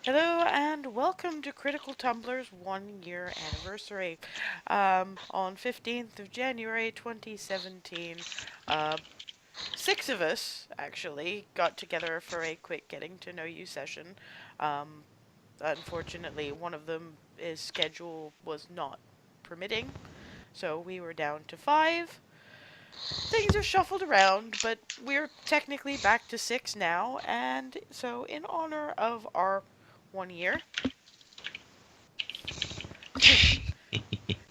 Hello and welcome to Critical Tumblr's 1 year anniversary. On 15th of January 2017, uh, six of us actually got together for a quick getting to know you session. Um, Unfortunately, one of them, his schedule was not permitting, so we were down to five. Things are shuffled around, but we're technically back to six now, and so in honor of our 1 year,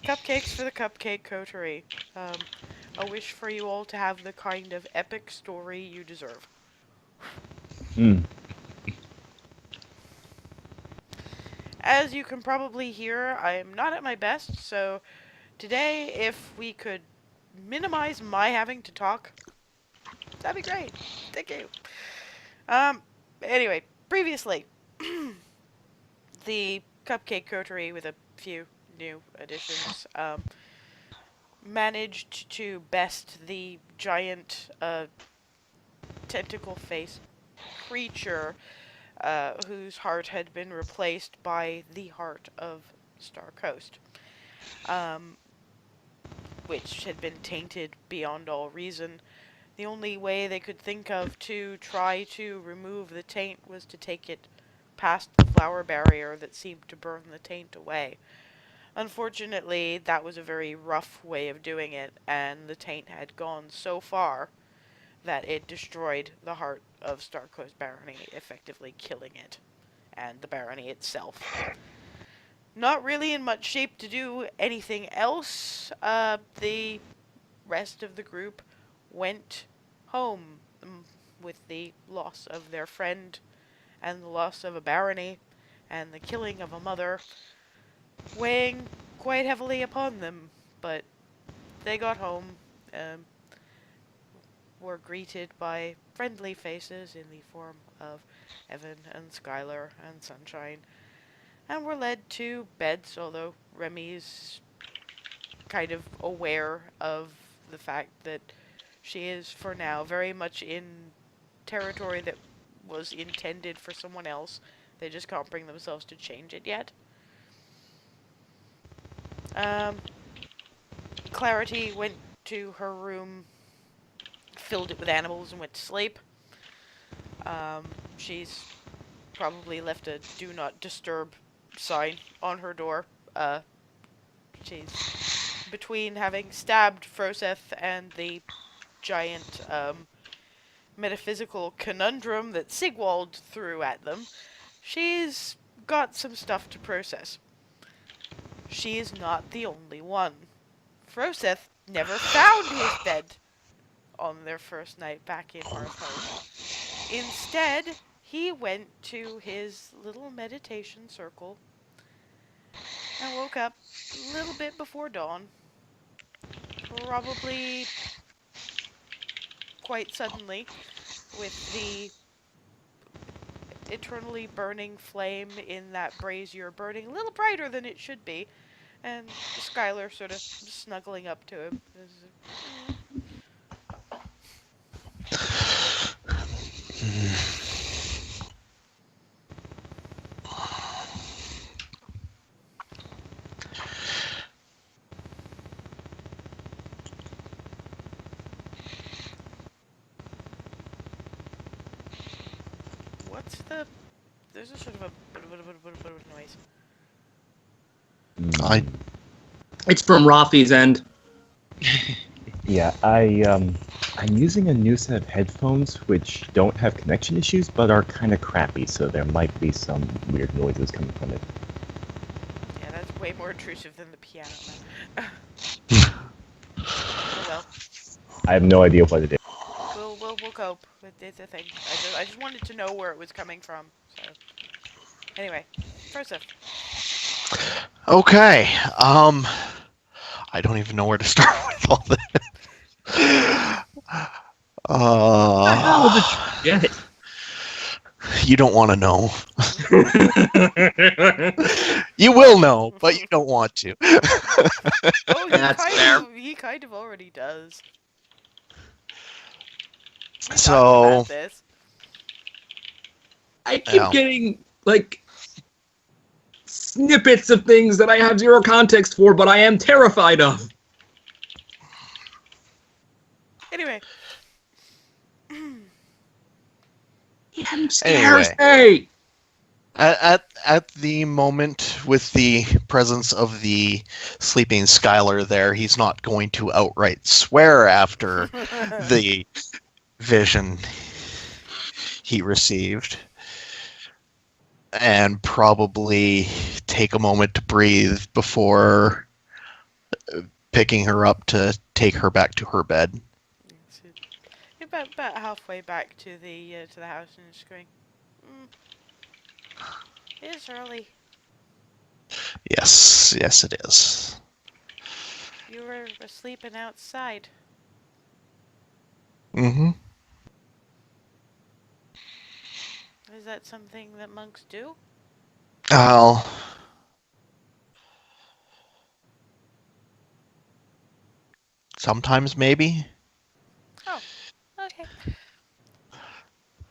cupcakes for the Cupcake Coterie. A wish for you all to have the kind of epic story you deserve. Mm. As you can probably hear, I am not at my best, so today, if we could minimize my having to talk, that'd be great. Thank you. Um, anyway, previously, the Cupcake Coterie with a few new additions, managed to best the giant, tentacle face creature whose heart had been replaced by the heart of Star Coast, um, which had been tainted beyond all reason. The only way they could think of to try to remove the taint was to take it past the flower barrier that seemed to burn the taint away. Unfortunately, that was a very rough way of doing it, and the taint had gone so far that it destroyed the heart of Star Coast Barony, effectively killing it and the barony itself. Not really in much shape to do anything else. The rest of the group went home with the loss of their friend and the loss of a barony and the killing of a mother weighing quite heavily upon them. But they got home, um, were greeted by friendly faces in the form of Evan and Skylar and Sunshine, and were led to beds, although Remy's kind of aware of the fact that she is, for now, very much in territory that was intended for someone else. They just can't bring themselves to change it yet. Um, Clarity went to her room, filled it with animals, and went to sleep. She's probably left a do not disturb sign on her door. She's between having stabbed Froseth and the giant metaphysical conundrum that Sigwald threw at them. She's got some stuff to process. She is not the only one. Froseth never found his bed on their first night back in Hearthhome. Instead, he went to his little meditation circle and woke up a little bit before dawn, probably quite suddenly, with the eternally burning flame in that brazier burning a little brighter than it should be, and Skylar sort of snuggling up to him. What's the... There's a sort of a bit of noise. I It's from Rafi's end. Yeah, I'm using a new set of headphones which don't have connection issues but are kind of crappy, so there might be some weird noises coming from it. Yeah, that's way more intrusive than the piano. Oh well. I have no idea what it is. We'll cope with the thing. I just wanted to know where it was coming from. So anyway, Froseth. okay. I don't even know where to start with all this. What the hell did you get? You don't want to know. You will know, but you don't want to. Oh, That's fair. He kind of already does. We talked So about this. I keep Yeah. getting, like, snippets of things that I have zero context for, but I am terrified of. Anyway. I'm scared. Hey! At the moment, with the presence of the sleeping Skylar there, he's not going to outright swear after the vision he received, and probably take a moment to breathe before picking her up to take her back to her bed. About halfway back to the house and just going, it's early. Yes, it is. You were sleeping outside. Mm-hmm. Is that something that monks do? Well, sometimes maybe. Oh, okay.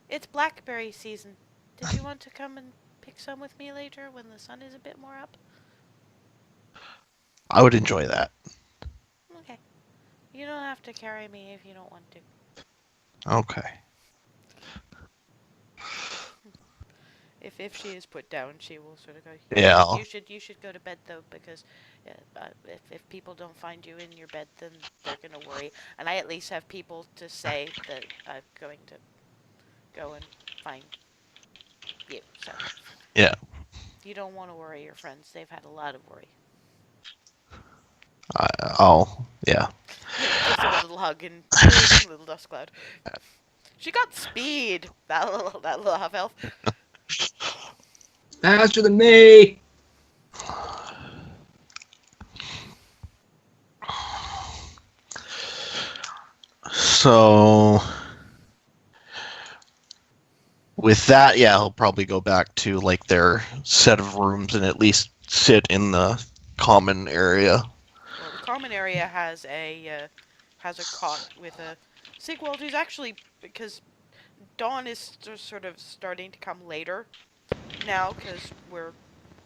It's blackberry season. Did you want to come and pick some with me later when the sun is a bit more up? I would enjoy that. Okay. You don't have to carry me if you don't want to. Okay. If she is put down, she will sort of go. Yeah. You should go to bed though, because if people don't find you in your bed, then they're gonna worry. And I at least have people to say that I'm going to go and find you. So Yeah. you don't want to worry your friends. They've had a lot of worry. Yeah. Gives them a little hug and a little dust cloud. She got speed. That little half elf. Faster than me! So, with that, yeah, he'll probably go back to like their set of rooms and at least sit in the common area. Well, the common area has a cot with a Sigwald, who's actually, because dawn is sort of starting to come later now, because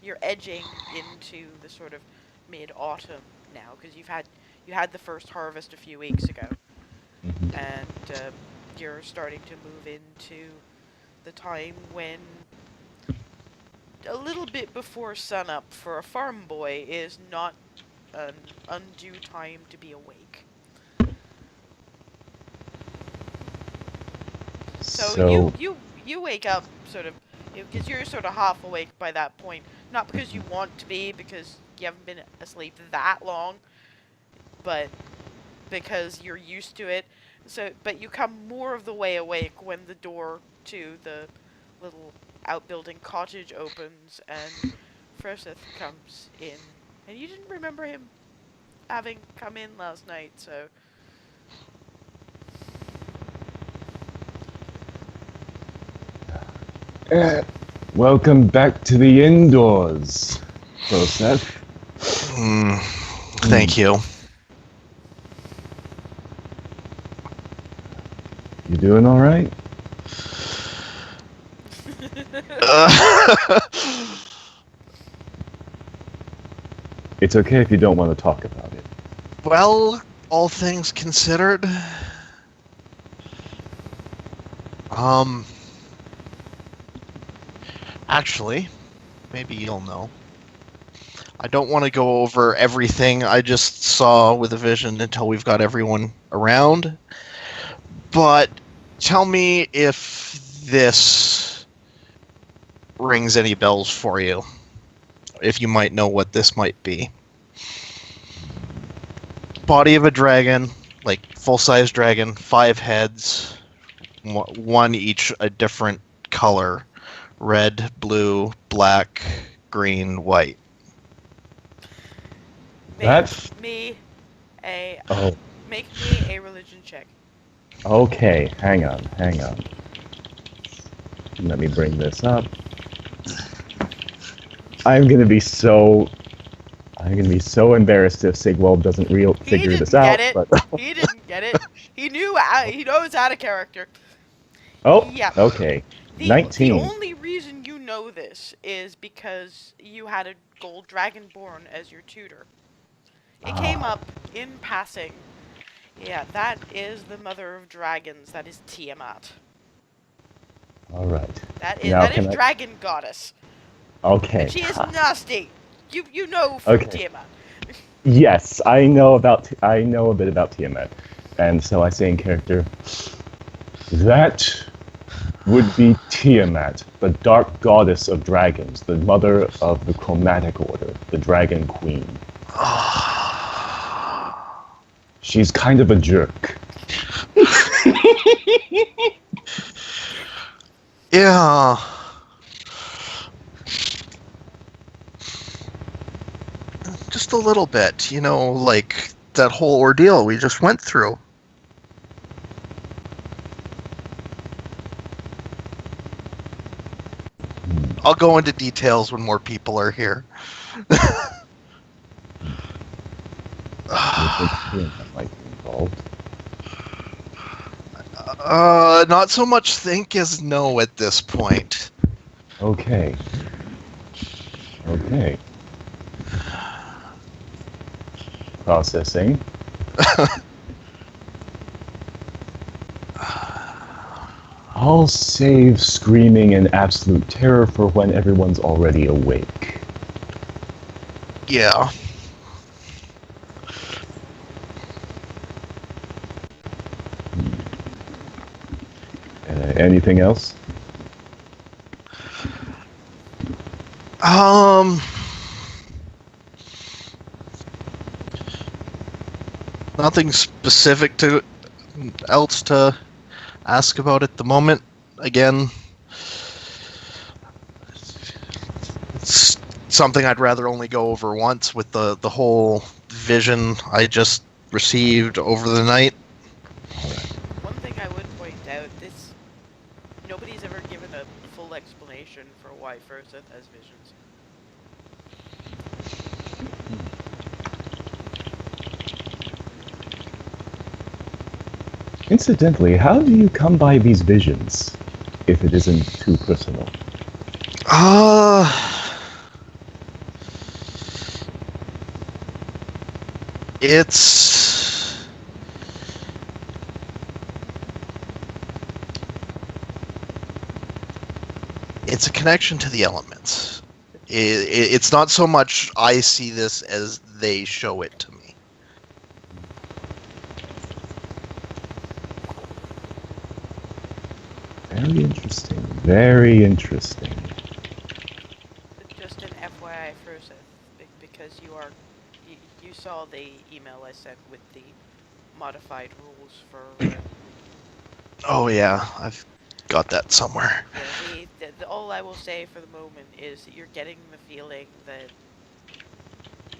you're edging into the sort of mid-autumn now, because you had the first harvest a few weeks ago, and you're starting to move into the time when a little bit before sunup for a farm boy is not an undue time to be awake. So you wake up sort of, because you're sort of half awake by that point. Not because you want to be, because you haven't been asleep that long, but because you're used to it. So, but you come more of the way awake when the door to the little outbuilding cottage opens and Froseth comes in. And you didn't remember him having come in last night, so... Welcome back to the indoors, Froseth. Thank you. You doing all right? It's okay if you don't want to talk about it. Well, all things considered, actually, maybe you'll know. I don't want to go over everything I just saw with a vision until we've got everyone around. But tell me if this rings any bells for you. If you might know what this might be. Body of a dragon, like full-size dragon, 5 heads, one each a different color. Red, blue, black, green, white. That's... Make me a religion check. Okay, hang on. Let me bring this up. I'm gonna be so embarrassed if Sigwald doesn't figure this out. But He didn't get it. He knows out of character. oh, Yeah. okay. The 19. only reason you know know this is because you had a gold dragonborn as your tutor. It came Ah, up in passing. Yeah, that is the mother of dragons. That is Tiamat. all right. That is Now that is can I? dragon goddess, and Okay. she is nasty. You know from Okay. Tiamat. Yes, I know a bit about Tiamat, and so I say in character, that would be Tiamat, the dark goddess of dragons, the mother of the chromatic order, the dragon queen. She's kind of a jerk. Yeah. Just a little bit, like that whole ordeal we just went through. I'll go into details when more people are here. You think Tiamat might be involved? Not so much think as no at this point. Okay. Okay. Processing. I'll save screaming and absolute terror for when everyone's already awake. Yeah. Anything else? Nothing specific else to ask about at the moment. Again, it's something I'd rather only go over once with the whole vision I just received over the night. One thing I would point out: nobody's ever given a full explanation for why Froseth has visions. Incidentally, how do you come by these visions, if it isn't too personal? It's a connection to the elements. It's not so much I see this as they show it to me. Very interesting. Very interesting. Just an FYI, Froseth, because you saw the email I sent with the modified rules for. Oh yeah, I've got that somewhere. Yeah, all I will say for the moment is that you're getting the feeling that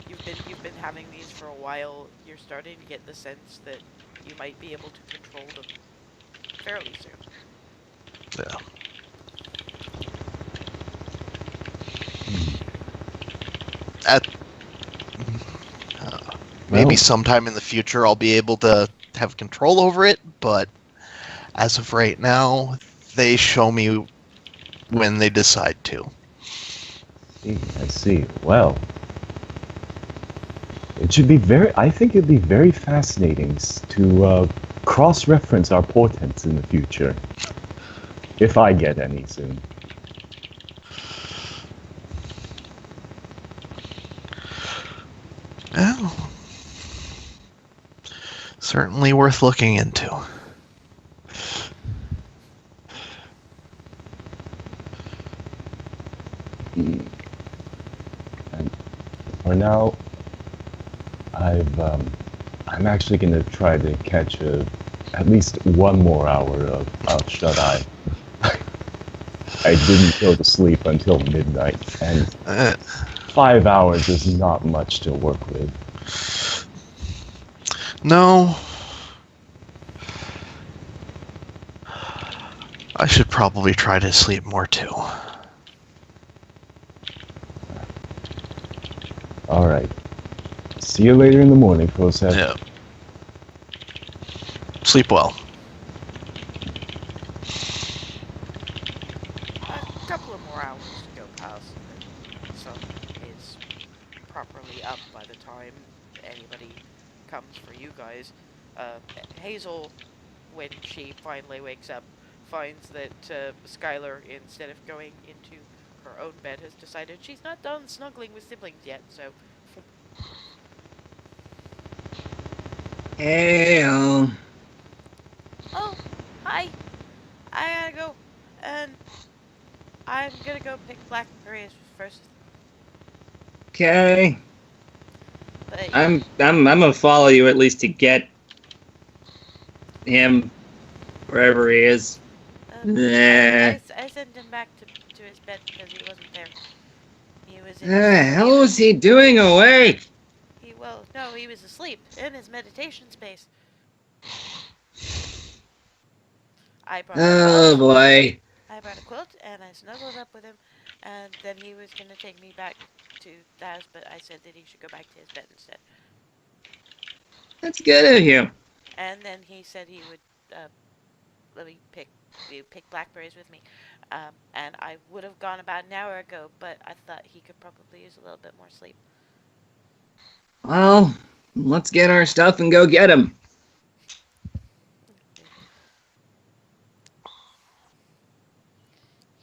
you've been having these for a while. You're starting to get the sense that you might be able to control them fairly soon. Yeah. Maybe Well, sometime in the future I'll be able to have control over it, but as of right now, they show me when they decide to. I see. Well, it should be I think it'd be very fascinating to cross-reference our portents in the future. If I get any soon. Well, certainly worth looking into. And for now, I'm actually going to try to catch at least one more hour of shut-eye. I didn't go to sleep until midnight, and 5 hours is not much to work with. No. I should probably try to sleep more too. Alright. See you later in the morning, Froseth. Yeah. Sleep well. couple of more hours to go past. The sun is properly up by the time anybody comes for you guys. Hazel, when she finally wakes up, finds that Skylar, instead of going into her own bed, has decided she's not done snuggling with siblings yet, so... Hey, Oh, hi. I gotta go, and I'm gonna go pick blackberries first. okay. But I'm gonna follow you at least to get him wherever he is. I sent him back to his bed because he wasn't there. He was in The his hell is he doing awake? he was asleep in his meditation space. I brought a Oh quilt. boy. I brought a quilt and I snuggled up with him, and then he was gonna take me back to the house, but I said that he should go back to his bed instead. That's good of you. And then he said he would let me pick blackberries with me. And I would have gone about an hour ago, but I thought he could probably use a little bit more sleep. Well, let's get our stuff and go get him.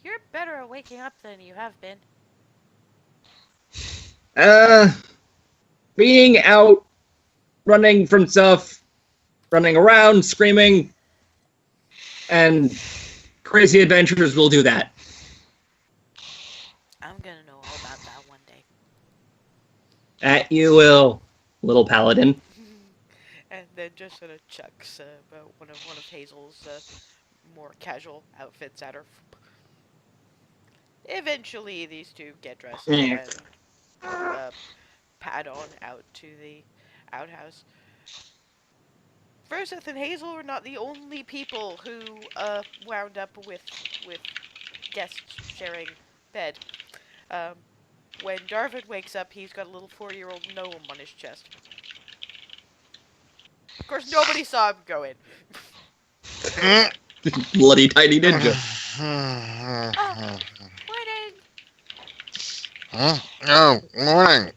You're better at waking up than you have been. Being out, running from stuff, running around, screaming, and crazy adventures will do that. I'm gonna know all about that one day. That you will, little paladin. And then just sort of chucks one of Hazel's more casual outfits at her. Eventually, these two get dressed and pad on out to the outhouse. Froseth and Hazel were not the only people who wound up with guests sharing bed. When Darvin wakes up, he's got a little 4-year-old gnome on his chest. Of course, nobody saw him go in. Bloody tiny ninja. Oh, morning! Oh, morning.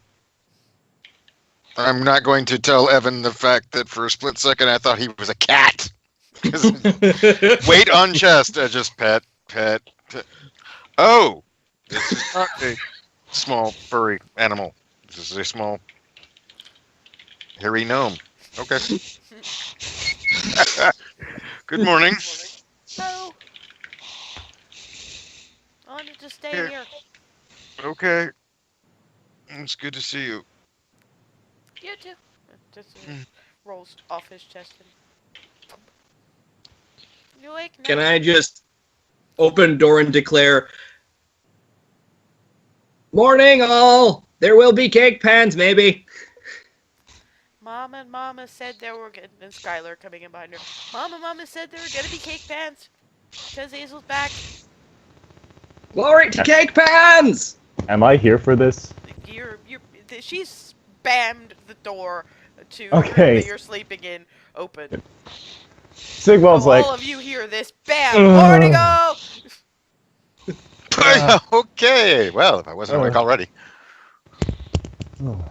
I'm not going to tell Evan the fact that for a split second I thought he was a cat. Weight on chest, just pet. Oh, this is not a small furry animal. This is a small hairy gnome. Okay. Good morning. No! I wanted to stay Here. here. Okay. It's good to see you. You too. Just rolls off his chest and... You awake now? Can I just open door and declare, morning all! There will be cake pans, maybe. Mama said there were... And Skylar coming in behind her. Mama said there were gonna be cake pans. Because Hazel's back. Glory to cake pans! Am I here for this? She's spammed the door to the Okay. room that you're sleeping in open. Sigwald's So like, all of you hear this. Bam! Morning all! Okay. Well, if I wasn't awake already. oh,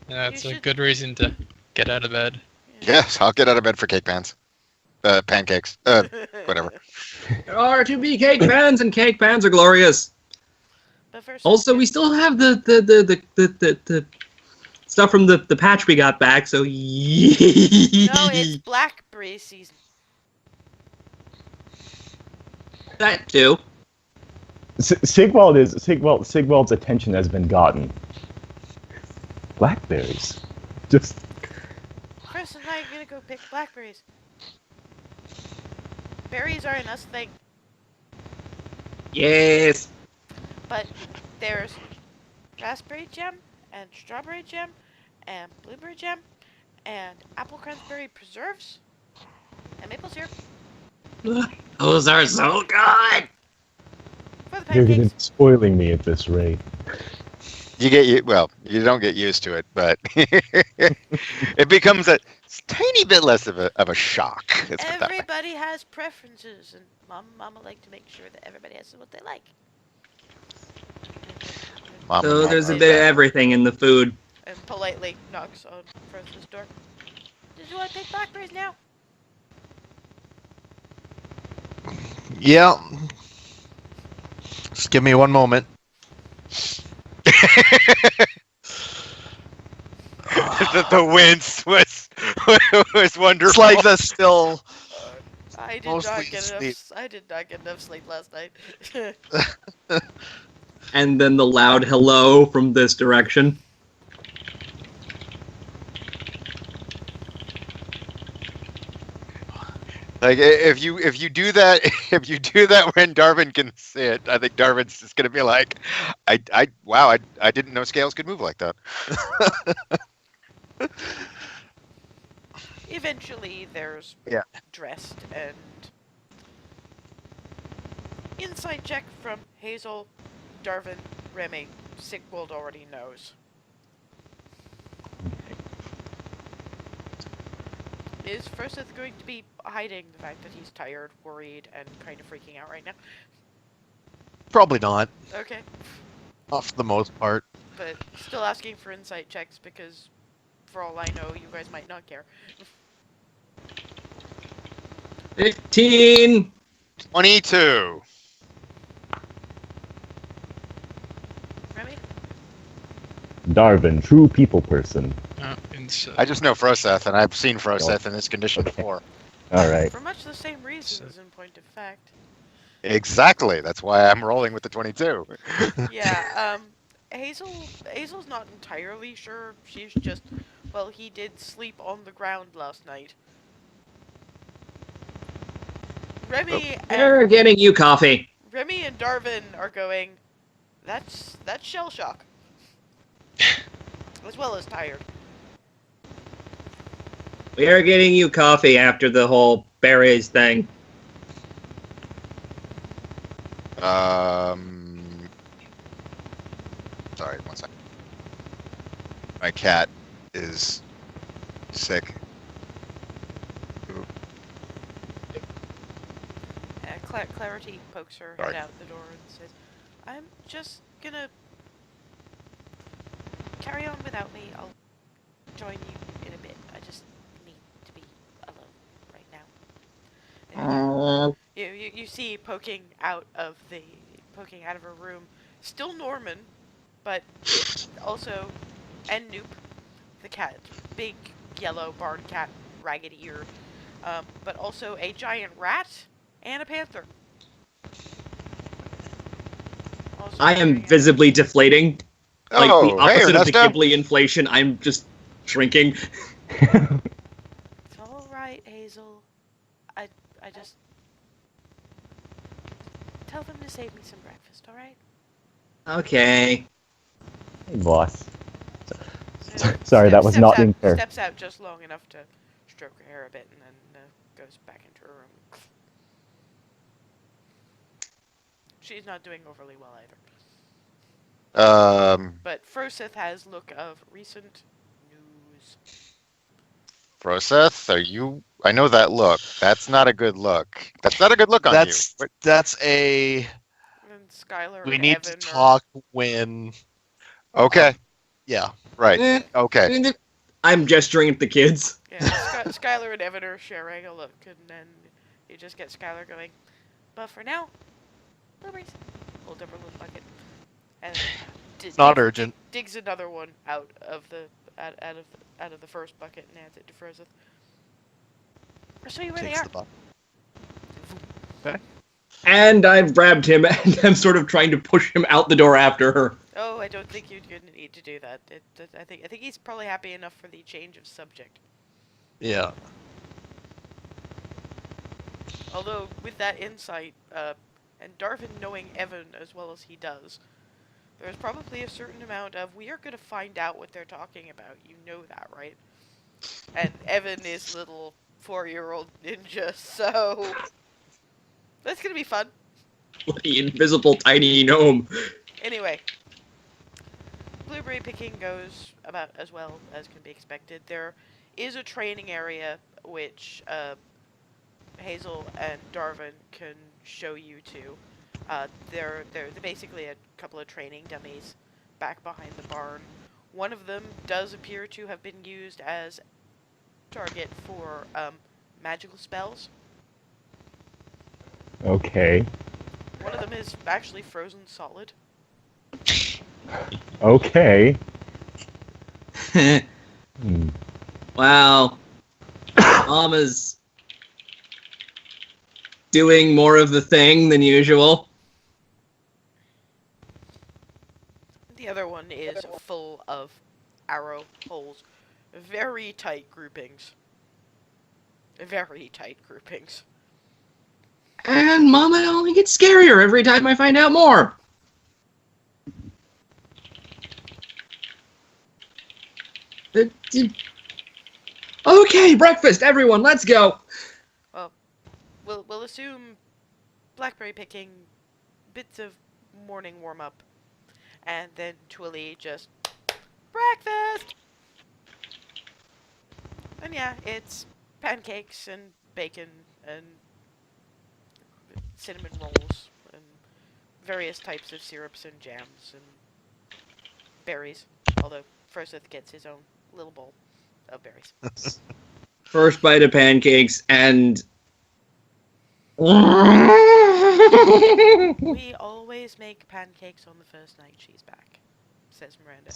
That's You a should- good reason to get out of bed. Yes, I'll get out of bed for cake pans. Pancakes. Whatever. There are to be cake pans, and cake pans are glorious. But first, Also, we still have the stuff from the patch we got back, so No, it's blackberry season. that too. Sigwald's attention has been gotten. Blackberries. Just Chris and I are gonna go pick blackberries. Berries are an us thing, Yes. but there's raspberry jam and strawberry jam and blueberry jam and apple cranberry preserves and maple syrup Those are so good. for the you're gonna be pancakes. spoiling me at this rate. You don't get used to it, but it becomes a tiny bit less of a shock. Let's put it that way. Everybody has preferences, and Mama like to make sure that everybody has what they like. Mom So and there's a Pop bit of are everything in the food. And politely knocks on Froseth's door. Did you want to pick blackberries now? Yeah. Just give me one moment. the wince was wonderful. It's like that's still I did mostly not get sleep. enough. I did not get enough sleep last night. And then the loud hello from this direction. Like if you do that if you do that when Darwin can see it, I think Darwin's just gonna be like, wow, I didn't know scales could move like that. Eventually, there's Yeah. dressed and insight check from Hazel, Darwin, Remy. Sigwald already knows. Is Froseth going to be hiding the fact that he's tired, worried, and kind of freaking out right now? Probably not. Okay, Not for the most part. but still asking for insight checks because, for all I know, you guys might not care. 15! 22. Remy? Darwin, true people person. Inside. I just know Froseth, and I've seen Froseth in this condition before. All right. For much the same reasons, in point of fact. Exactly. That's why I'm rolling with the 22. Yeah, Hazel's not entirely sure. She's just, well, he did sleep on the ground last night. Remy They're getting you coffee. Remy and Darwin are going, that's shell shock. As well as tired. We are getting you coffee after the whole berries thing. Sorry, one second. My cat is sick. Clarity pokes her Sorry. head out the door and says, I'm just gonna carry on without me. I'll join you in a bit. I just need to be alone right now. And you see poking out of her room, still Norman, but also, and Noop, the cat, big yellow barn cat, ragged ear, but also a giant rat and a panther. Also I am carrying out- visibly deflating. Like the Oh, hey, opposite of the Ernesto. Ghibli inflation, I'm just shrinking. It's all right, Hazel. I just tell them to save me some breakfast, all right? Okay. Hey, boss. And Sorry, that was steps not out, in fair. Steps out just long enough to stroke her hair a bit, and then goes back into her room. She's not doing overly well either. But Froseth has look of recent news. Froseth, are you? I know that look. That's not a good look. That's not a good look on That's you. that's a. And Skylar We and need Evan to talk when. Okay, Yeah. right. Eh, Okay. I'm gesturing at the kids. Skylar and Evan are sharing a look, and then you just get Skylar going, but for now, blueberries. Hold up her little bucket. And Not urgent. Digs another one out of the first bucket and adds it to Froseth. I'll show you where Takes they the are. buck. And I've grabbed him and I'm sort of trying to push him out the door after her. Oh, I don't think you're gonna need to do that. I think he's probably happy enough for the change of subject. Yeah. Although with that insight, and Darwin knowing Evan as well as he does, there's probably a certain amount of we are gonna find out what they're talking about. You know that, right? And Evan is little 4-year-old ninja, so that's gonna be fun. The invisible tiny gnome. Anyway, blueberry picking goes about as well as can be expected. There is a training area which Hazel and Darwin can show you to. They're basically a couple of training dummies back behind the barn. One of them does appear to have been used as target for magical spells. Okay. One of them is actually frozen solid. Okay. Hmm. Wow. Mom is doing more of the thing than usual. The other one is full of arrow holes. Very tight groupings. Very tight groupings. And Mama only gets scarier every time I find out more. Okay, breakfast, everyone, let's go. We'll assume blackberry picking, bits of morning warm up, and then Twilly just breakfast. And yeah, it's pancakes and bacon and cinnamon rolls and various types of syrups and jams and berries. Although Froseth gets his own little bowl of berries. First bite of pancakes and... We always make pancakes on the first night she's back, says Miranda.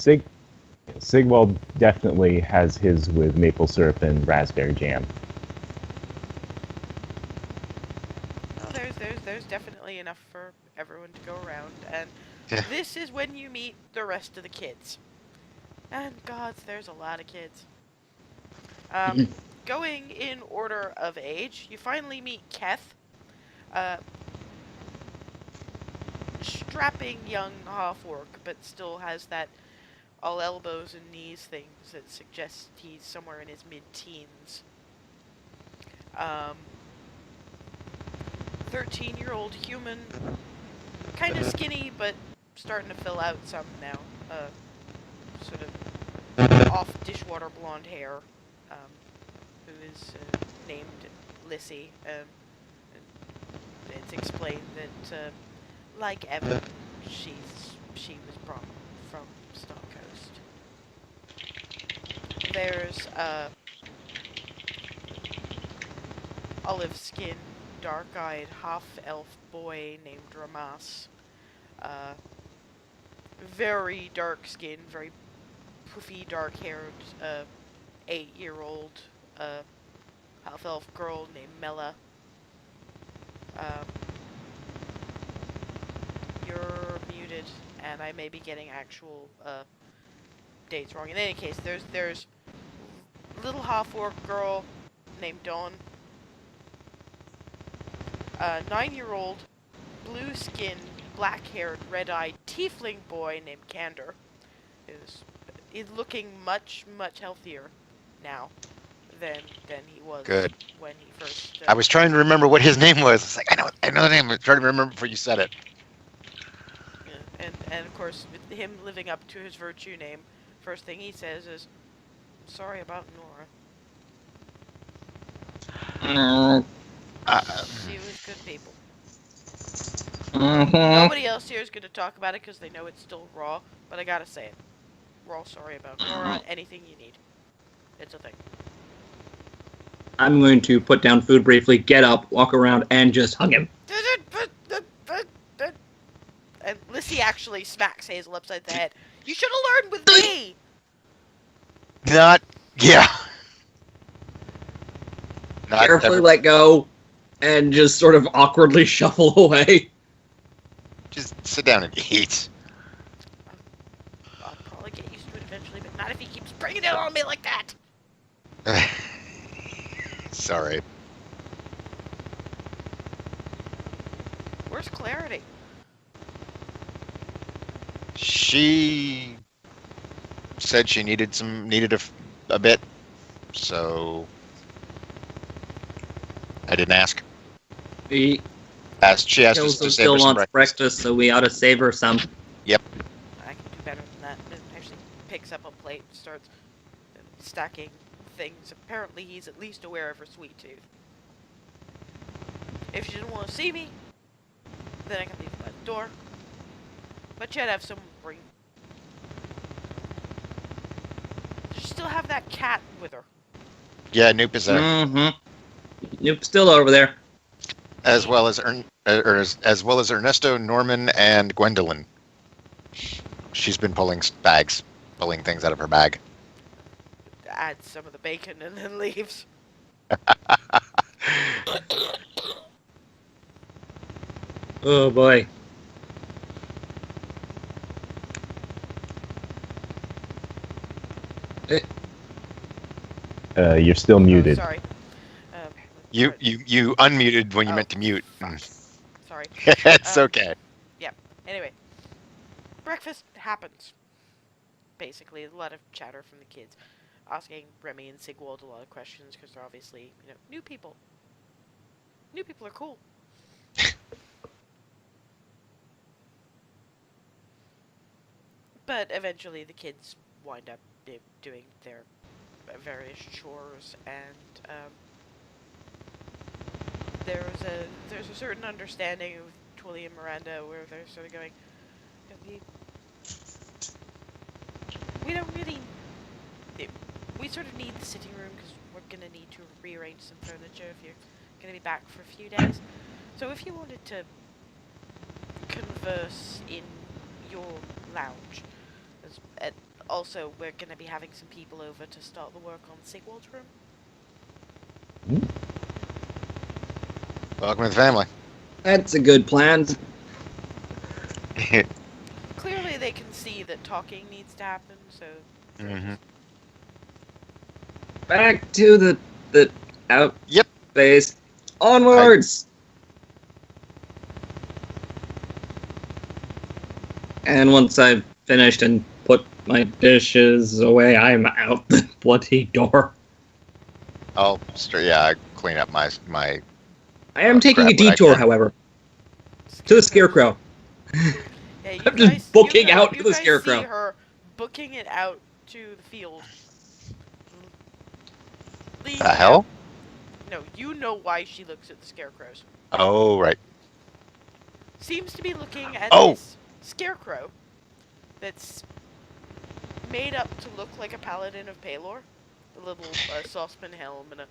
Sigwald definitely has his with maple syrup and raspberry jam. Oh, there's definitely enough for everyone to go around, and Yeah. this is when you meet the rest of the kids. And gods, there's a lot of kids. Going in order of age, you finally meet Keth, strapping young half-orc, but still has that all elbows and knees things that suggests he's somewhere in his mid-teens. 13-year-old human, kind of skinny, but starting to fill out some now. Sort of off dishwater blonde hair, who is named Lissy. It's explained that, like Evan, she was brought from Starcoast. There's olive-skinned, dark-eyed, half-elf boy named Ramas. Very dark-skinned, very poofy, dark-haired, 8-year-old half-elf girl named Mela. You're muted, and I may be getting actual dates wrong. In any case, there's little half-orc girl named Dawn. 9-year-old, blue-skinned, black-haired, red-eyed tiefling boy named Candor, is looking much healthier now than he was Good. when he first. I was trying to remember what his name was. It's like I know the name. I was trying to remember before you said it. Yeah, and of course, with him living up to his virtue name, first thing he says is, "Sorry about Nora. She was good people." Nobody else here is going to talk about it because they know it's still raw, but I gotta say it. We're all sorry about Nora. Anything you need. It's a thing. I'm going to put down food briefly, get up, walk around, and just hug him. And Lissy actually smacks Hazel upside the head. You should have learned with me! Yeah. Not Carefully ever- let go, and just sort of awkwardly shuffle away. Just sit down and eat. I'll probably get used to it eventually, but not if he keeps bringing it on me like that! Sorry. Where's Clarity? She said she needed a bit, so I didn't ask. She She asked us also to save still her some wants breakfast. breakfast, so we ought to save her some. I can do better than that. And actually picks up a plate and starts stacking things. Apparently he's at least aware of her sweet tooth. If she doesn't want to see me, then I can leave by the door. But you'd have someone bring still have that cat with her. Yeah, Noop is there, Mm-hmm. Nope, still over there. as well as as well as Ernesto, Norman, and Gwendolyn. She's been pulling bags, pulling things out of her bag. Adds some of the bacon and then leaves. Oh boy. You're still muted. Oh, sorry. You unmuted when you Oh, meant to mute. fuck. Sorry. It's Um, okay. Anyway, breakfast happens. Basically, a lot of chatter from the kids, asking Remy and Sigwald a lot of questions because they're obviously, new people. New people are cool. But eventually, the kids wind up doing their various chores, and there's a certain understanding of Twilly and Miranda where they're sort of going, we don't really. We sort of need the sitting room because we're gonna need to rearrange some furniture if you're gonna be back for a few days. So if you wanted to converse in your lounge, and also we're gonna be having some people over to start the work on Sigwald's room. Welcome to the family. That's a good plan. Clearly, they can see that talking needs to happen. So. Mhm. Back to the out Yep. phase. Onwards. And once I've finished and put my dishes away, I'm out the bloody door. I'll I clean up my. I am taking a grab what I detour, can. however, to the Scarecrow. Yeah, I'm just booking out to the Scarecrow. See her booking it out to the field. Leave The hell? No, you know why she looks at the scarecrows. Oh, right. Seems to be looking at Oh! this scarecrow that's made up to look like a paladin of Palor. A little saucepan helm and a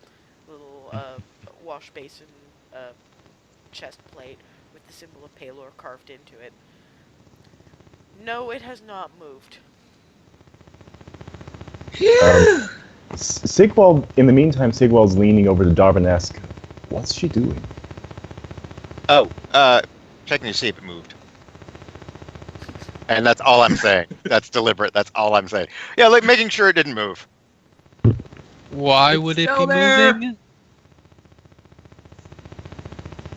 little wash basin chest plate with the symbol of Palor carved into it. No, it has not moved. Sigwald, in the meantime, Sigwald's leaning over to Darwin-esque. What's she doing? Oh, checking to see if it moved. And that's all I'm saying. That's deliberate. That's all I'm saying. Yeah, like making sure it didn't move. Why It's would it still be there. moving?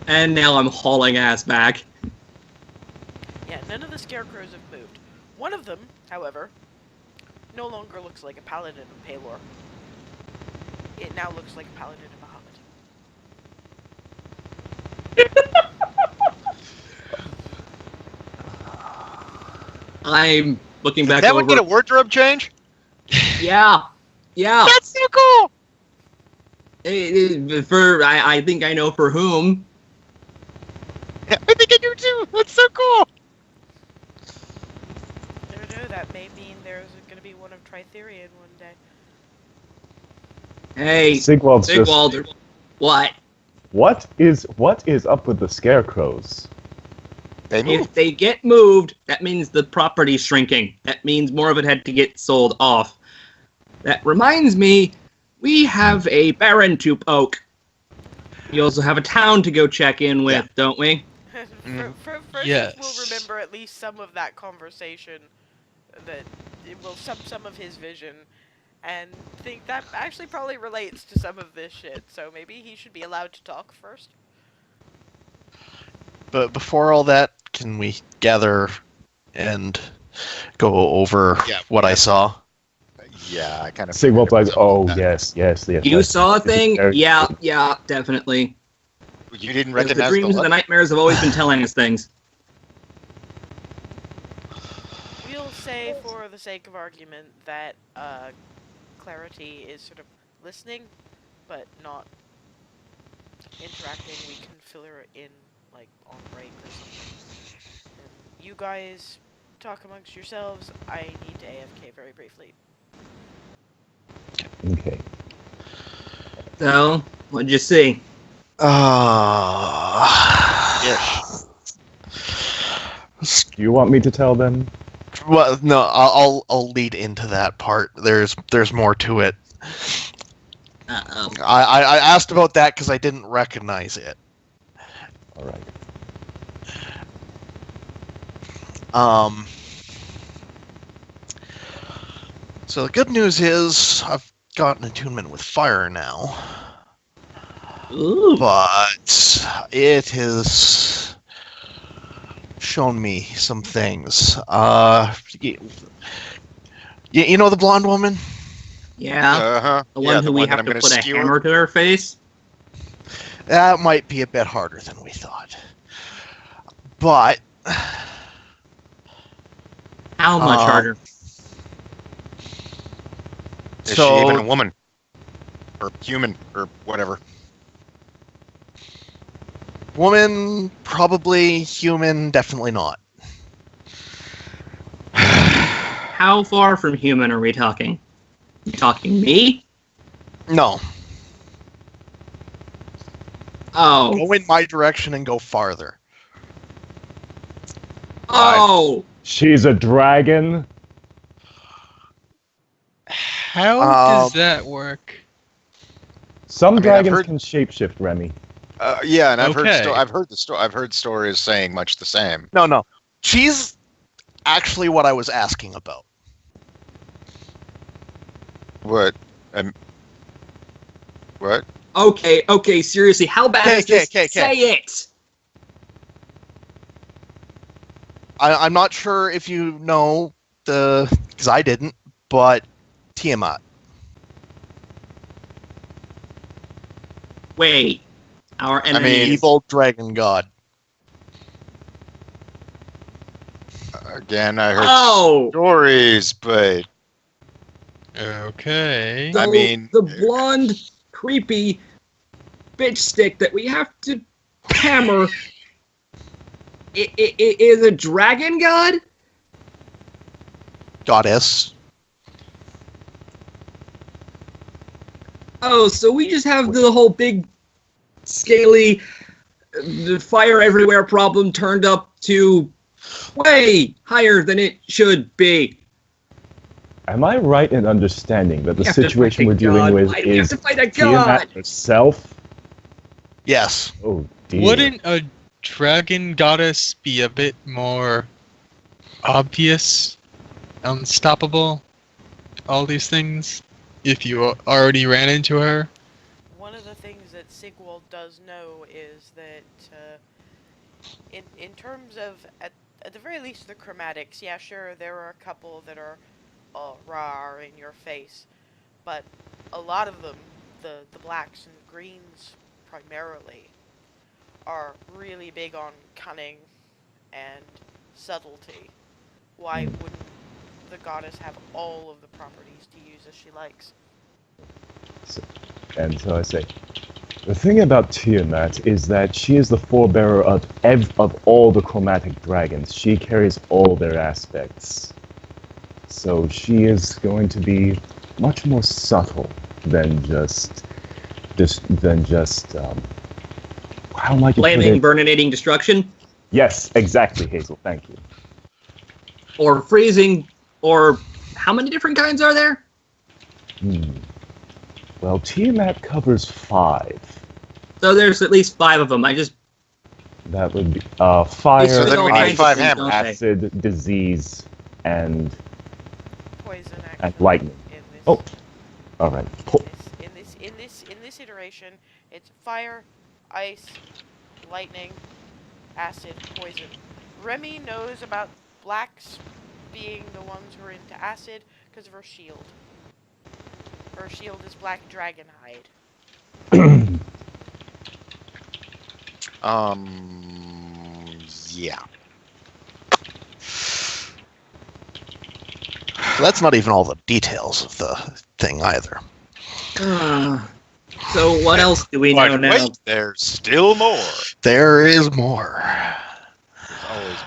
And now I'm hauling ass back. Yeah, none of the scarecrows have moved. One of them, however, no longer looks like a paladin of Palor. It now looks like a paladin of Bahamut. I'm looking back That over. would get a wardrobe change? Yeah. That's so cool! I think I know for whom. Yeah, I think I do too! That's so cool! Never know, that may mean there's going to be one of Tritherian one day. Hey, Sigwald's just... Sigwald. What? What is up with the scarecrows? They move. If they get moved, that means the property's shrinking. That means more of it had to get sold off. That reminds me, we have a Baron to poke. We also have a town to go check in with, don't we? Froseth Yes. will remember at least some of that conversation, that it will some of his vision, and think that actually probably relates to some of this shit. So maybe he should be allowed to talk first. But before all that, can we gather and go over what I saw? Yeah, I kind of... Sigwald's like, oh, that. yes. You saw a thing? Very- Yeah, definitely. You didn't Because recognize the dreams and the nightmares have always been telling us things. We'll say, for the sake of argument, that Clarity is sort of listening, but not interacting. We can fill her in, like, on break or something. And you guys talk amongst yourselves. I need to AFK very briefly. Okay. So, what'd you see? Do you want me to tell them? Well, no, I'll lead into that part. There's more to it. Uh-oh. I asked about that because I didn't recognize it. All right. So the good news is I've got an attunement with fire now, Ooh. but it has shown me some things. You know the blonde woman? Yeah. Uh-huh. The one Yeah, who we that have I'm to gonna put a skewer. hammer to her face? That might be a bit harder than we thought. But How much harder? Is she even a woman? Or human, or whatever? Woman, probably. Human, definitely not. How far from human are we talking? You talking me? No. Oh. Go in my direction and go farther. Oh! She's a dragon. How does that work? Some I mean, I've dragons heard- can shapeshift, Remy. Yeah, and Okay. I've heard stories saying much the same. No. She's actually what I was asking about. What? What? Okay, seriously, how bad is this? Okay. Say it! I'm not sure if you know because I didn't, but Tiamat. Wait. Our enemy mean, is... Evil dragon god. Again, I heard Oh! stories, but Okay. So I mean- the blonde, creepy bitch stick that we have to hammer is a dragon god? Goddess. Oh, so we just have the whole big, scaly, fire everywhere problem turned up to way higher than it should be. Am I right in understanding that the We have to situation fight we're a dealing god. with Why do we have is to fight a Tiamat god? herself? Yes. Oh dear. Wouldn't a dragon goddess be a bit more obvious, unstoppable, all these things, if you already ran into her? One of the things that Sigwald does know is that, in terms of, at the very least, the chromatics, yeah, sure, there are a couple that are raw in your face, but a lot of them, the blacks and greens primarily, are really big on cunning and subtlety. Why wouldn't the goddess have all of the properties to use as she likes? And so I say, the thing about Tiamat is that she is the forebearer of all the chromatic dragons. She carries all their aspects. So she is going to be much more subtle than just how am I to put Flaming, it? burninating destruction? Yes, exactly, Hazel. Thank you. Or freezing? Or how many different kinds are there? Well, Tiamat covers 5. So there's at least 5 of them. That would be fire, So then we all need kinds 5 of things, hammers. don't they? acid, disease, and Poison, and actually. lightning. In this, Oh, all right. in this iteration, it's fire, ice, lightning, acid, poison. Remy knows about blacks being the ones who are into acid because of her shield. Her shield is black dragon hide. Yeah. So that's not even all the details of the thing either. So what else do we know But now? wait, there's still more. There is more. There's always.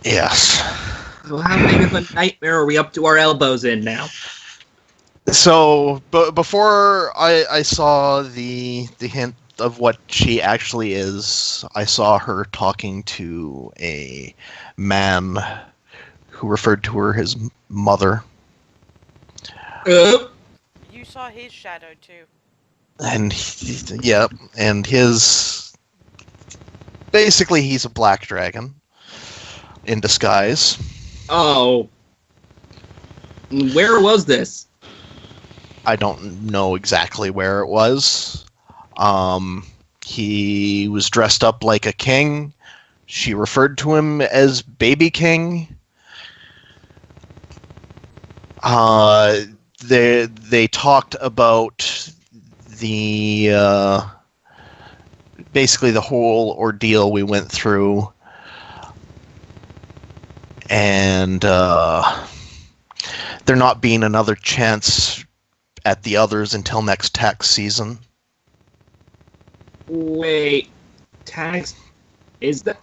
Yes. So how big of a nightmare are we up to our elbows in now? So, before I saw the hint of what she actually is, I saw her talking to a man who referred to her as mother, You saw his shadow too. and and his basically he's a black dragon in disguise. Oh. Where was this? I don't know exactly where it was. He was dressed up like a king. She referred to him as Baby King. They talked about the basically the whole ordeal we went through, and there not being another chance at the others until next tax season. Wait. Tax. Is that.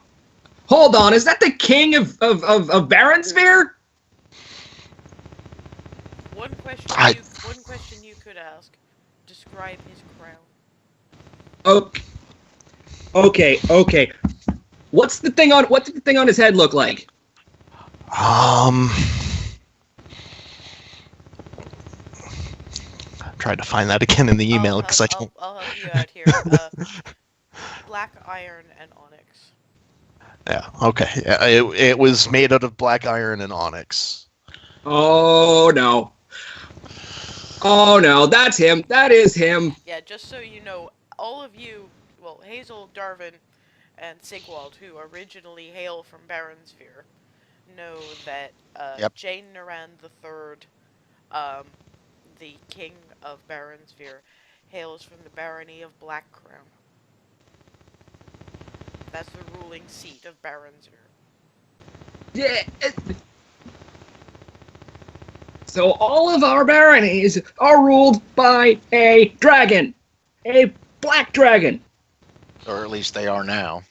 Hold on, is that the king of Baronsphere? One question you could ask. Describe his crown. Okay. What's the thing on his head look like? Tried to find that again in the email because I don't. I'll help you out here. Black iron and onyx. Yeah. Okay. Yeah, it was made out of black iron and onyx. Oh no, that's him. That is him. Yeah, just so you know, all of you, well, Hazel, Darvin, and Sigwald, who originally hail from Baronsphere, know that Yep. Jane Naran III, the king of Baronsphere, hails from the barony of Blackcrown. That's the ruling seat of Baronsphere. Yeah. So all of our baronies are ruled by a dragon, a black dragon. Or at least they are now.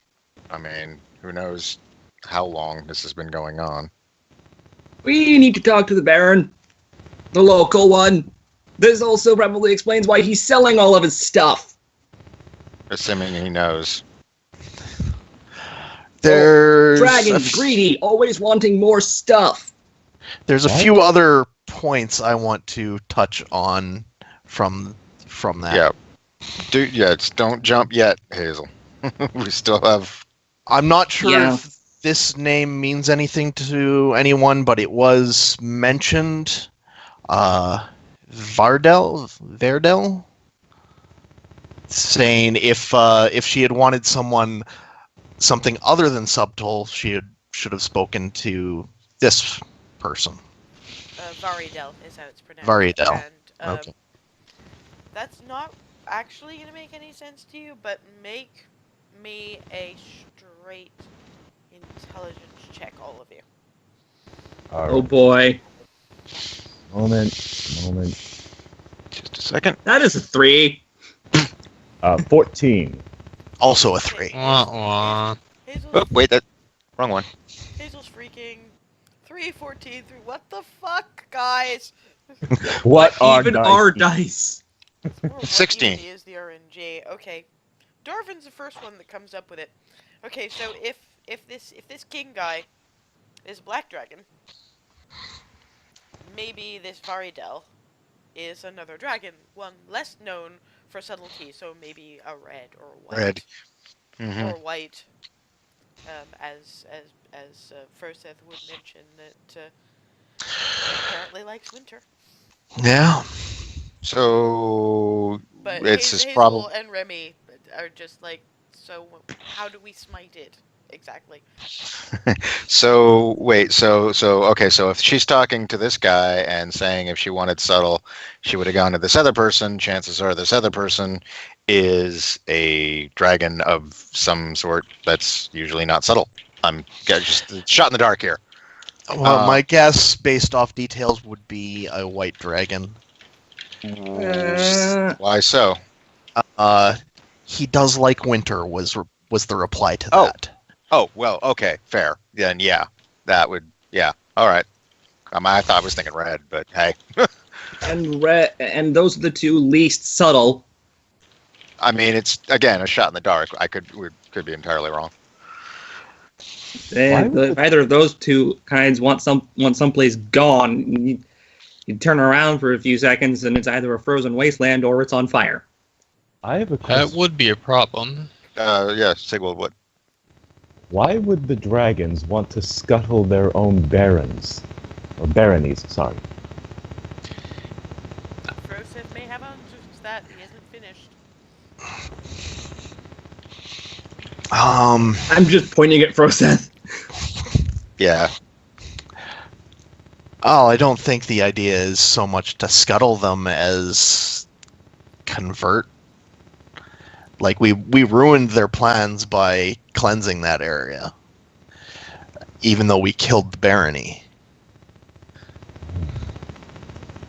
I mean, who knows how long this has been going on. We need to talk to the Baron, the local one. This also probably explains why he's selling all of his stuff. Assuming he knows. There's Dragons, greedy, always wanting more stuff. There's a What? few other points I want to touch on from that. Yeah. Don't jump yet, Hazel. We still have. I'm not sure Yeah. if this name means anything to anyone, but it was mentioned. Verdel, saying if she had wanted something other than subtle, should have spoken to this person. Varidel is how it's pronounced. Varidel. And, Okay. that's not actually going to make any sense to you, but make me a straight intelligence check, all of you. Oh boy, Moment. Just a second. that is a 3. 14. Also a 3. Wah, wah. Hazel's, Oh, wait, that wrong one. Hazel's freaking 3, 14, 3. What the fuck, guys? What are even dice? our dice? Or what 16. even is the RNG? Okay, Darvin's the first one that comes up with it. Okay, so if this king guy is Black Dragon, maybe this Varidel is another dragon, one less known for subtlety. So maybe a red or white. Red. Mm-hmm. Or white. As Froseth would mention that apparently likes winter. Yeah. So But it's just Hazel probably. and Remy are just like, so how do we smite it exactly? So wait, so okay, so if she's talking to this guy and saying if she wanted subtle, she would have gone to this other person. Chances are this other person is a dragon of some sort that's usually not subtle. I'm just shot in the dark here. Well, my guess, based off details, would be a white dragon. Why so? He does like winter. Was the reply to Oh. that? Oh, well, okay, fair. Then yeah, that would, yeah, all right. I thought I was thinking red, but hey. and those are the two least subtle. I mean, it's again a shot in the dark. We could be entirely wrong. If either of those two kinds want someplace gone, you turn around for a few seconds and it's either a frozen wasteland or it's on fire. I have a That question. would be a problem. Yeah, Sigwald, what? Why would the dragons want to scuttle their own barons? Or baronies, sorry. Froseth may have answers to that. He isn't finished. I'm just pointing at Froseth. Yeah. Oh, I don't think the idea is so much to scuttle them as convert. Like, we ruined their plans by cleansing that area. Even though we killed the barony.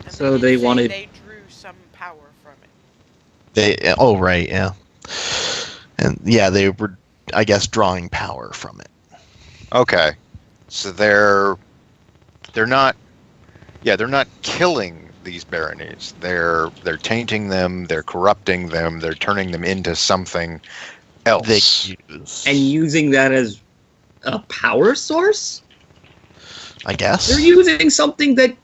And So did they say wanted- They drew some power from it. Oh, right, yeah. And, yeah, they were, I guess, drawing power from it. Okay. So they're not killing these baronies. They're tainting them, they're corrupting them, they're turning them into something else. They use, And using that as a power source? I guess. They're using something that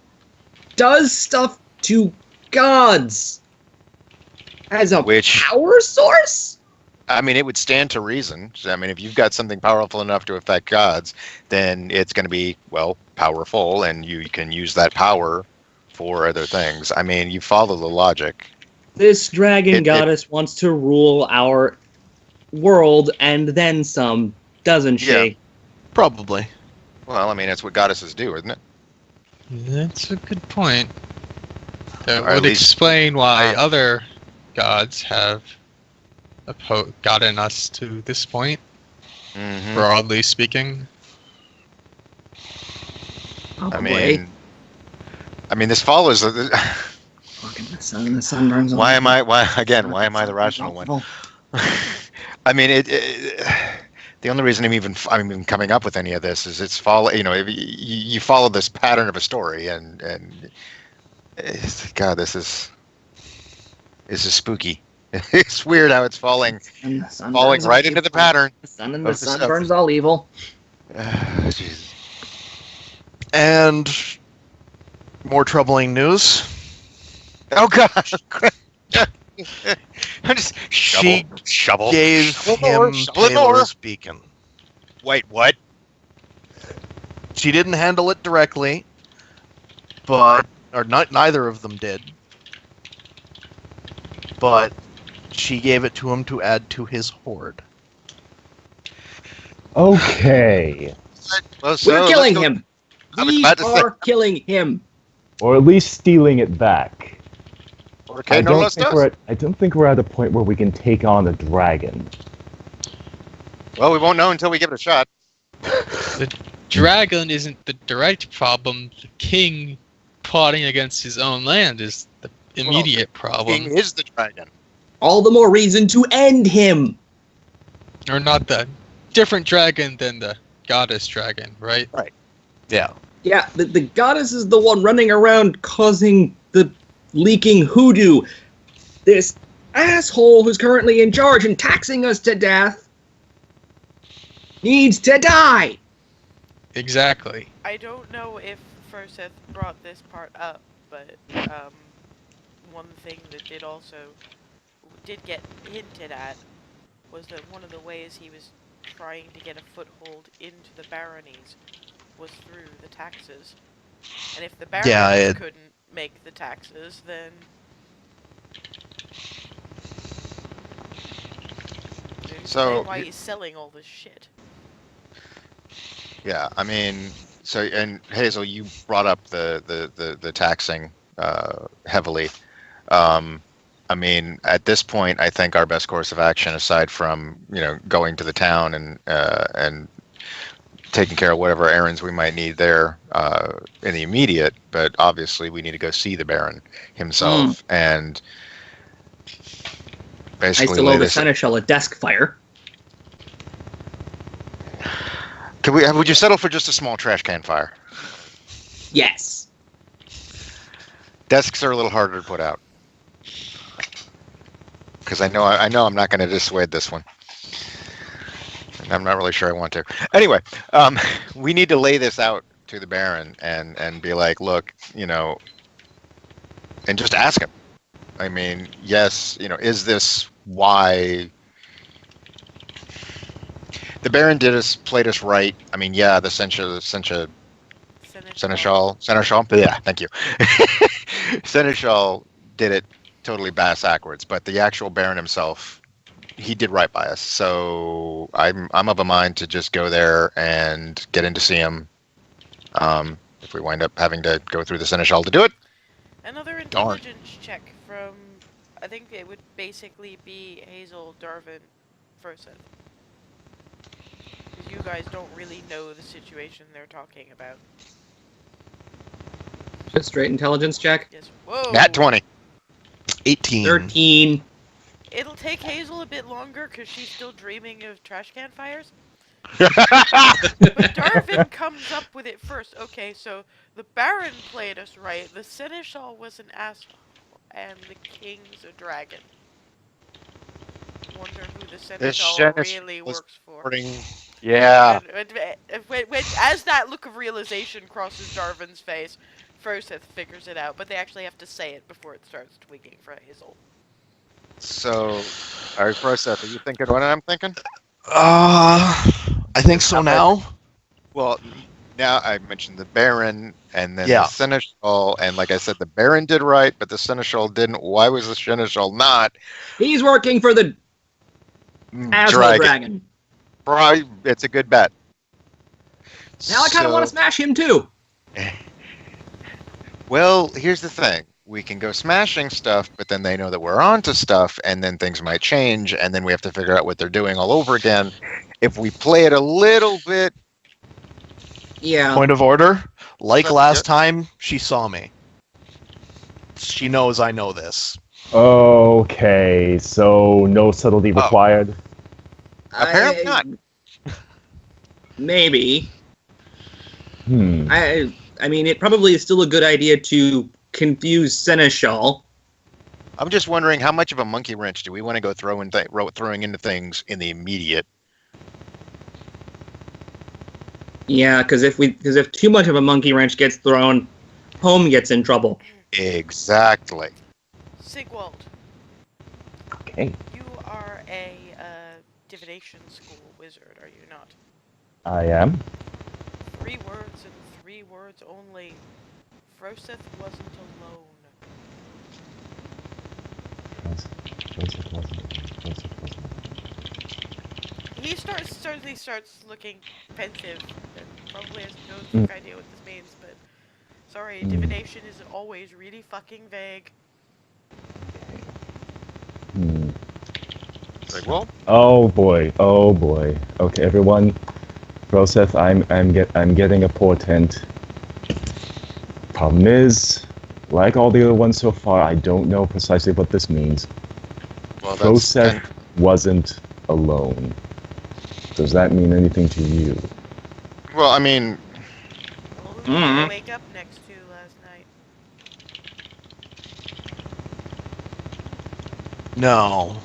does stuff to gods as a Which- power source? I mean, it would stand to reason. I mean, if you've got something powerful enough to affect gods, then it's going to be, well, powerful, and you can use that power for other things. I mean, you follow the logic. This dragon It- goddess wants to rule our world and then some, doesn't she? Yeah. Probably. Well, I mean, that's what goddesses do, isn't it? That's a good point. That Or at would least- explain why other gods have gotten us to this point, Mm-hmm. broadly speaking. Probably. I mean, this follows. Fucking the sun burns. Why am I the rational one? I mean, the only reason I'm even coming up with any of this is it's you follow this pattern of a story, and God, this is spooky. It's weird how it's falling right into the pattern. The sun and of the the sun stuff. burns all evil. Jesus. And more troubling news. Oh gosh. I'm just She shovel. gave Shovel him shovel it Taylor's beacon. Wait, what? She didn't handle it directly, but neither of them did. But she gave it to him to add to his hoard. Okay. Well, so We're let's killing go- him. I was We about to say- are killing him. Or at least stealing it back. Okay, I no don't less think does. I don't think we're at a point where we can take on a dragon. Well, we won't know until we give it a shot. Dragon isn't the direct problem. The king plotting against his own land is the immediate problem. King is the dragon. All the more reason to end him. Or not the different dragon than the goddess dragon, right? Yeah. Yeah, the goddess is the one running around causing the leaking hoodoo. This asshole who's currently in charge and taxing us to death needs to die. Exactly. I don't know if Froseth brought this part up, but one thing that did get hinted at was that one of the ways he was trying to get a foothold into the baronies was through the taxes. And if the baronies couldn't make the taxes, then So- why he's selling all this shit. Yeah, I mean, so and Hazel, you brought up the taxing heavily. I mean, at this point, I think our best course of action, aside from going to the town and taking care of whatever errands we might need there in the immediate, but obviously we need to go see the Baron himself and I basically still lay owe the this. seneschal a desk fire. Would you settle for just a small trash can fire? Yes. Desks are a little harder to put out. Because I know I'm not going to dissuade this one. And I'm not really sure I want to. Anyway, we need to lay this out to the Baron and be like, look, and just ask him. I mean, yes, is this why the Baron played us right? I mean, yeah, the Seneschal, yeah, thank you. Seneschal did it totally backwards, but the actual Baron himself, he did right by us. So I'm of a mind to just go there and get in to see him. If we wind up having to go through the Seneschal to do it. Another intelligence check from, I think it would basically be Hazel, Darvin, Froseth. Because you guys don't really know the situation they're talking about. Just straight intelligence check. Yes. Whoa. Nat 20. 18. 13. It'll take Hazel a bit longer because she's still dreaming of trash can fires. But Darvin comes up with it first. Okay, so the Baron played us right. The Seneschal was an asshole, and the King's a dragon. Wonder who the Seneschal really works for. Yeah. When, as that look of realization crosses Darvin's face, Froseth figures it out, but they actually have to say it before it starts tweaking for Hazel. So, all right, Froseth, are you thinking what I'm thinking? I think so now. Well, now I mentioned the Baron and then Yeah. the Seneschal, and like I said, the Baron did right, but the Seneschal didn't. Why was the Seneschal not? He's working for the asshole dragon. Probably, it's a good bet. Now I kind of want to smash him too. Well, here's the thing. We can go smashing stuff, but then they know that we're onto stuff, and then things might change, and then we have to figure out what they're doing all over again. If we play it a little bit... Yeah. Point of order. Like That's last good. time, she saw me. She knows I know this. Okay, so no subtlety required. Apparently not. Maybe. Hmm. I mean, it probably is still a good idea to confuse Seneschal. I'm just wondering how much of a monkey wrench do we want to go throwing into things in the immediate? Yeah, because if too much of a monkey wrench gets thrown, home gets in trouble. Exactly. Sigwald, Okay, you are a divination school wizard, are you not? I am. 3 words and 3 words only. Froseth wasn't alone. Joseph wasn't. He suddenly starts looking pensive and probably has no idea what this means, but sorry, divination is always really fucking vague. Hmm. Like, well, Oh boy. Okay, everyone. Froseth, I'm getting a portent. Problem is, like all the other ones so far, I don't know precisely what this means. well, that's Froseth wasn't alone. Does that mean anything to you? well, I mean, Well, who did you wake up next to last night? No.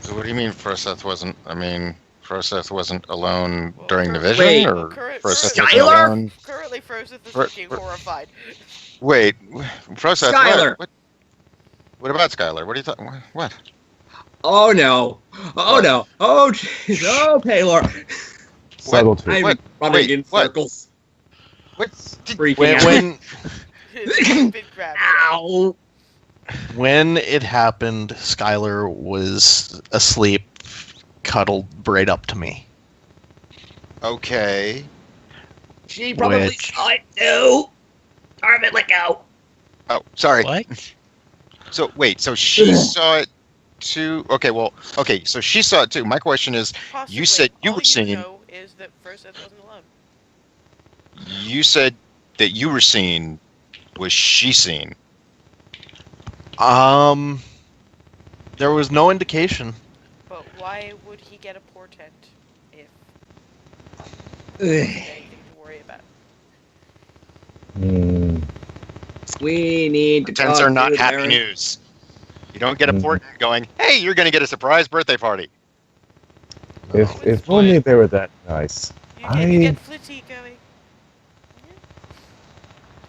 so what do you mean Froseth wasn't? I mean, Froseth wasn't alone Well, during the currently- vision, Wait, or current- Froseth current- wasn't Skylar? alone? Currently, Froseth is Fro- looking Fro- horrified. Wait, Froseth. Skylar. What about Skylar? What are you talking? What? Oh no! Oh What? no! Oh jeez! Oh Paylor! Subtlety. I'm What? running Wait, in what? circles, What? freaking out. Big grab. Ow! When it happened, Skylar was asleep, cuddled right up to me. Okay. She probably Which- saw it too. Darvin, let go. Oh, sorry. What? So wait, so she saw it too? Okay, so she saw it too. My question is, Possibly. said you All were seeing- You know is that Froseth wasn't alone. you said that you were seen. Was she seen? There was no indication. But why would he get a portent if anything to worry about. Hmm. We need to Pretends talk are not to happy Baron. news. You don't get a portent going, hey, you're going to get a surprise birthday party. If only they were that nice. You get Flitty going.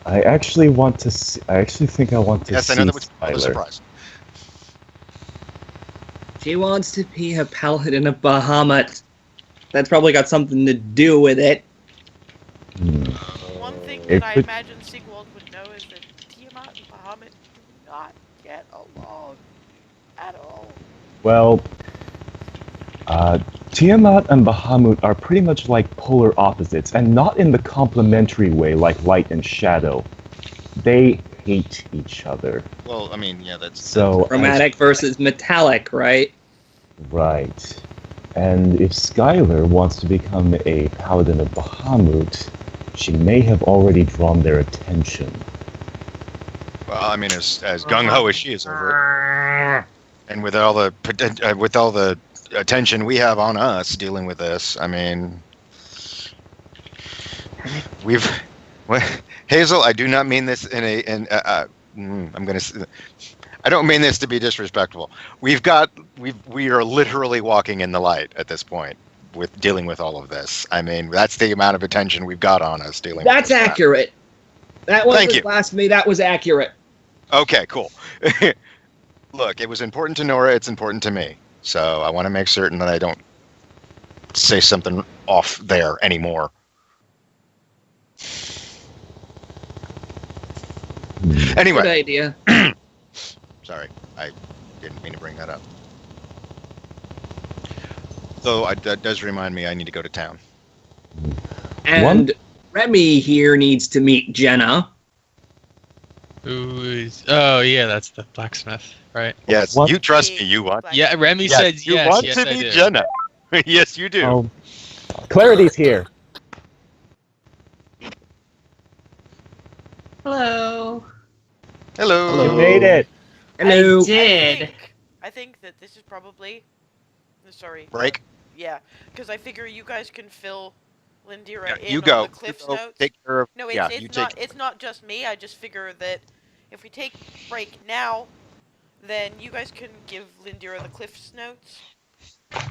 I actually want to see. I actually think I want to Yes, see I know that was a Skylar. surprise. She wants to be a paladin of Bahamut. That's probably got something to do with it. Hmm. One thing It that I could- imagine Sigwald would know is that Tiamat and Bahamut do not get along at all. Well, Tiamat and Bahamut are pretty much like polar opposites, and not in the complementary way like light and shadow. They hate each other. Well, I mean, yeah, that's... So Chromatic versus metallic, right? right. And if Skylar wants to become a paladin of Bahamut, she may have already drawn their attention. Well, I mean, as gung-ho as she is over it, and with all the attention we have on us dealing with this, I mean, Hazel, I do not mean this I don't mean this to be disrespectful. We are literally walking in the light at this point with dealing with all of this. I mean, that's the amount of attention we've got on us dealing with That's this. accurate. That wasn't Thank you. blasphemy. That was accurate. Okay, cool. Look, it was important to Nora. It's important to me. So I want to make certain that I don't say something off there anymore. Anyway, Good idea. sorry, I didn't mean to bring that up. Though that does remind me I need to go to town. And Remy here needs to meet Jenna. Who is? Oh yeah, that's the blacksmith, right? Yes, What? you trust me. You want? Yeah, Remy Yes, said you yes. want Yes, to I meet do. Jenna. Yes, you do. Oh, Clarity's here. Hello. Hello. You made it. Hello. I think that this is probably... Sorry. Break. Yeah, because I figure you guys can fill Lindira Yeah, in you on go. the Cliff's You go notes. take care of. No, yeah, it's you not. take. It's not just me. I just figure that if we take break now, then you guys can give Lindira the Cliff's notes,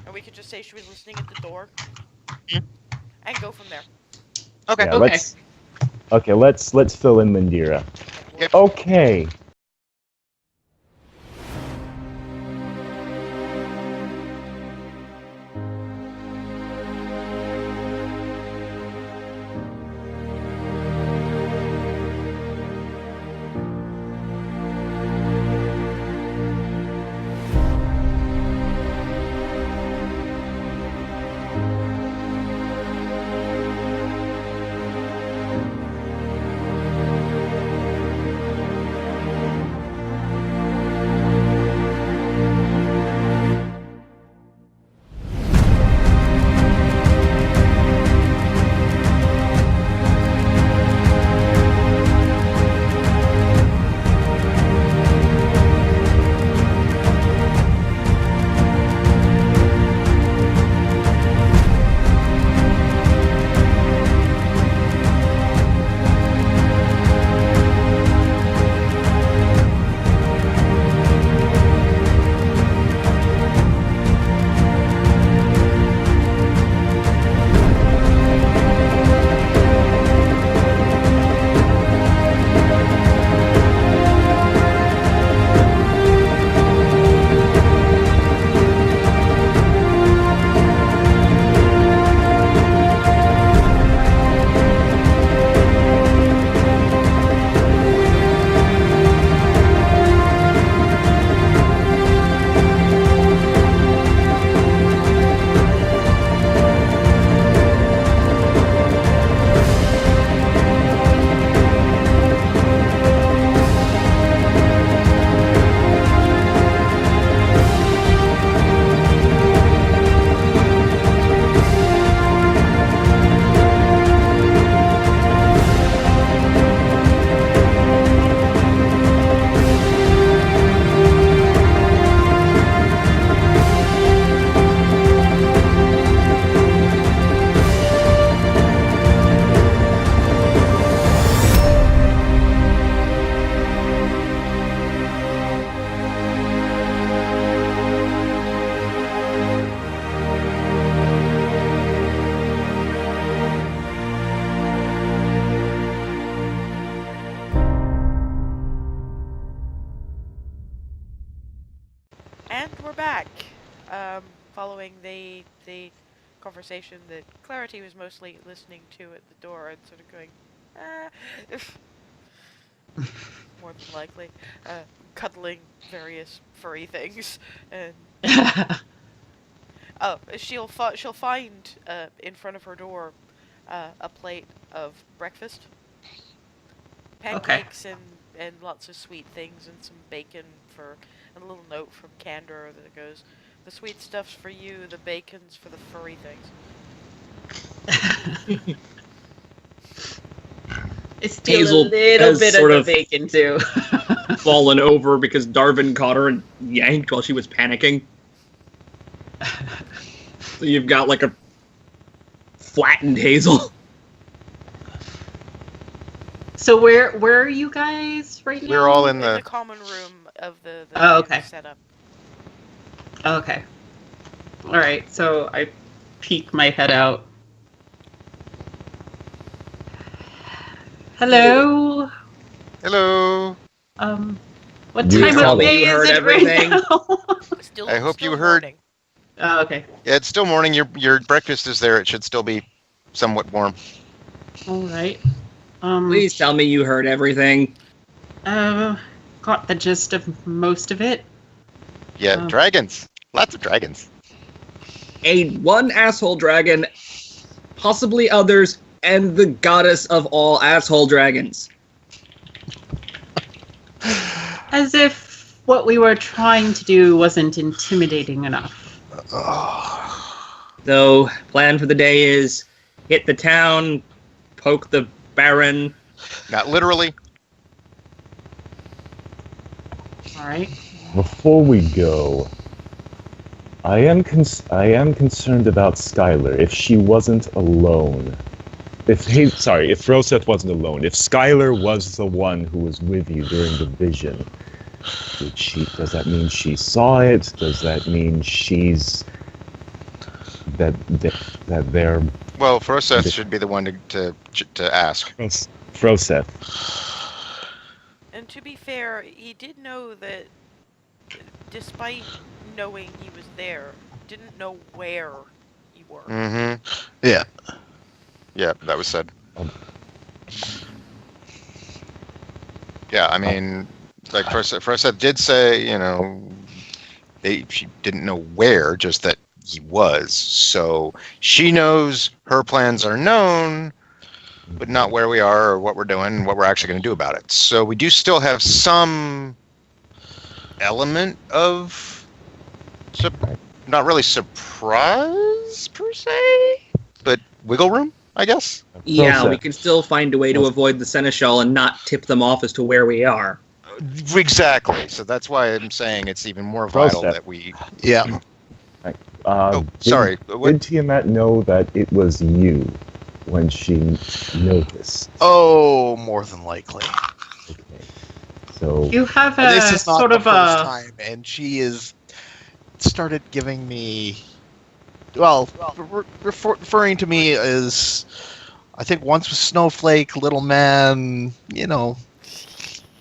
or we could just say she was listening at the door, and go from there. Okay. Yeah, Okay. let's fill in Lindira. Yep. Okay. the conversation that Clarity was mostly listening to at the door and sort of going, more than likely, cuddling various furry things, and she'll find in front of her door a plate of breakfast, pancakes and lots of sweet things and some bacon and a little note from Candor that goes, "The sweet stuff's for you, the bacon's for the furry things." I steal Hazel a little has bit sort of of- the bacon too. Fallen over because Darvin caught her and yanked while she was panicking. So you've got like a flattened Hazel. So where are you guys right now? We're all in In the. the common room of the Oh, okay. setup. Okay. All right. So I peek my head out. Hello. Hello. What You time tell of me day you is heard it everything. right now? I hope you heard- Morning. Oh, okay. Yeah, it's still morning. Your breakfast is there. It should still be somewhat warm. All right. Please tell me you heard everything. Got the gist of most of it. Yeah, Oh. dragons. Lots of dragons. One asshole dragon, possibly others, and the goddess of all asshole dragons. As if what we were trying to do wasn't intimidating enough. Though, plan for the day is hit the town, poke the Baron. Not literally. All right. Before we go, I am concerned about Skylar. If she wasn't alone, if Froseth wasn't alone, if Skylar was the one who was with you during the vision, does that mean she saw it? Does that mean she's that they're Well, Froseth should be the one to ask. Froseth? And to be fair, he did know that, despite knowing he was there, didn't know where you were. Mm-hmm. Yeah. Yeah, that was said. Um, Yeah, I mean, like Froseth did say, she didn't know where, just that he was. So she knows her plans are known, but not where we are or what we're doing and what we're actually going to do about it. So we do still have some element of, not really surprise per se, but wiggle room, I guess. Yeah, Froseth. we can still find a way to avoid the Seneschal and not tip them off as to where we are. Exactly. So that's why I'm saying it's even more vital Froseth. that we. Yeah. Sorry. Did Tiamat know that it was you when she noticed? Oh, more than likely. Okay. So You have a This is not sort the of first a. time, and she is started giving me, well, referring to me as, I think once was Snowflake, Little Man,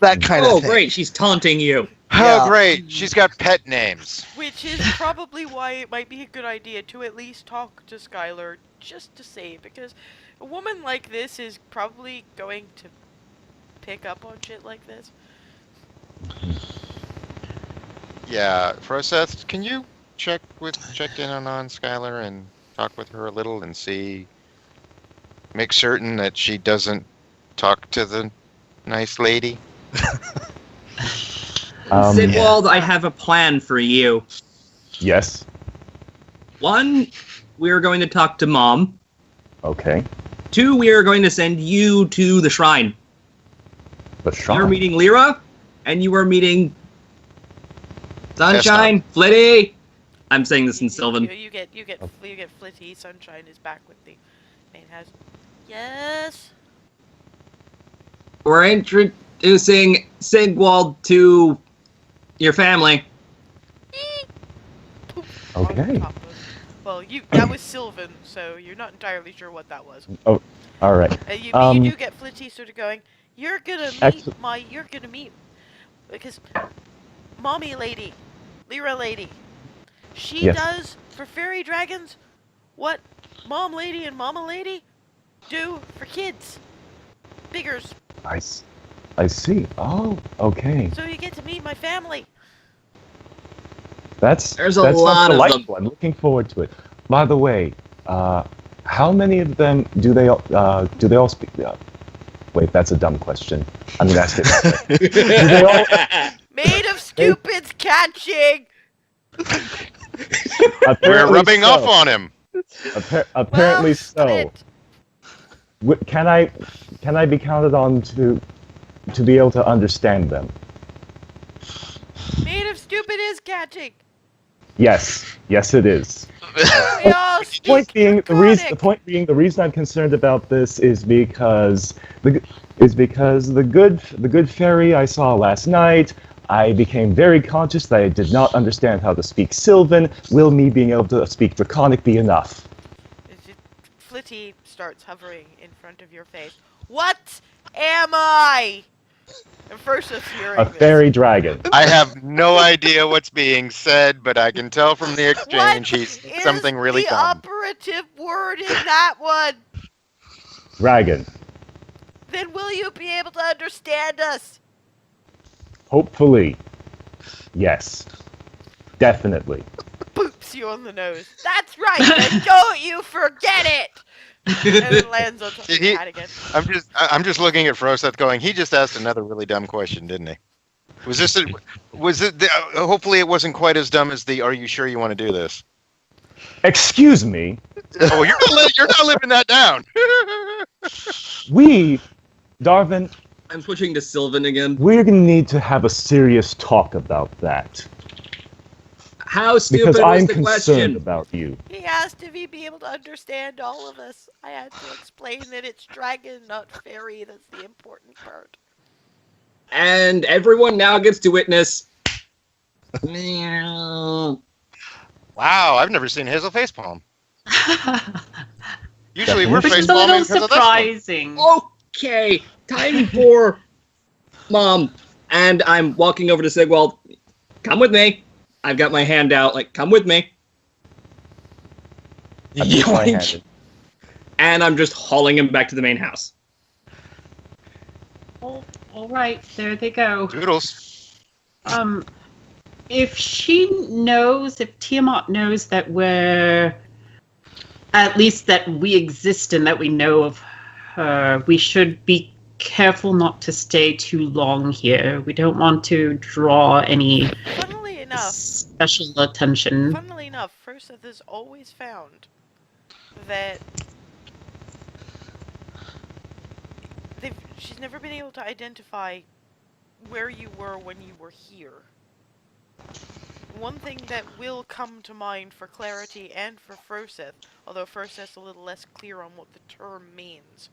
that kind of Oh, thing. great, she's taunting you. Oh, Yeah. great. She's got pet names. Which is probably why it might be a good idea to at least talk to Skylar, just to say, because a woman like this is probably going to pick up on shit like this. Yeah, Froseth, can you check in on Skylar and talk with her a little and make certain that she doesn't talk to the nice lady? Sigwald, I have a plan for you. yes. One, we're going to talk to Mom. Okay. Two, we are going to send you to the shrine. The shrine. You're meeting Lyra, and you are meeting Sunshine, Flitty. I'm saying this in Sylvan. You get Flitty. Sunshine is back with the main house. Yes. We're introducing Sigwald to your family. Poof, Okay. on top of- Well, that was Sylvan, so you're not entirely sure what that was. All right. But you do get Flitty sort of going, you're gonna Actu- meet, because Mommy Lady, Lyra Lady, she Yes. does, for fairy dragons, what Mom Lady and Mama Lady do for kids. Biggers. I see. Oh, okay. So you get to meet my family. That's There's a that sounds lot of them. delightful. I'm looking forward to it. By the way, how many of them do they all speak? Wait, that's a dumb question. I'm gonna ask it. Do they all, Made of stupids catching. We're apparently rubbing so. off on him. Apparently Well, so. split. Can I be counted on to be able to understand them? Made of stupid is catching. Yes, it is. We all The speak point being, Draconic. the reason I'm concerned about this is because the good fairy I saw last night, I became very conscious that I did not understand how to speak Sylvan. Will me being able to speak Draconic be enough? Flitty starts hovering in front of your face. What am I? And first it's hearing A this. fairy dragon. I have no idea what's being said, but I can tell from the exchange What he's is something really the dumb. operative word in that one? Dragon. Then will you be able to understand us? Hopefully. Yes. Definitely. Boops you on the nose. That's right, and don't you forget it! And it lands on top of Did your he- hat again. I'm just looking at Froseth going, he just asked another really dumb question, didn't he? Hopefully it wasn't quite as dumb as are you sure you want to do this? Excuse me. Oh, you're not living that down. We, Darvin, I'm switching to Sylvan again. we're gonna need to have a serious talk about that. How stupid Because was I'm the concerned question? about you. He asked if he'd be able to understand all of us. I had to explain that it's dragon, not fairy. That's the important part. And everyone now gets to witness. Meow. Wow, I've never seen Hazel facepalm. Usually we're Which is a facepalming little because of this one. surprising. Okay, time for Mom. And I'm walking over to Sigwald. Come with me. I've got my hand out, like, come with me. I put my hand in. And I'm just hauling him back to the main house. Oh, all right, there they go. Doodles. If Tiamat knows that at least that we exist and that we know of her, we should be careful not to stay too long here. We don't want to draw any Funnily enough, special attention. Froseth has always found that she's never been able to identify where you were when you were here. One thing that will come to mind for clarity and for Froseth, although Froseth's a little less clear on what the term means.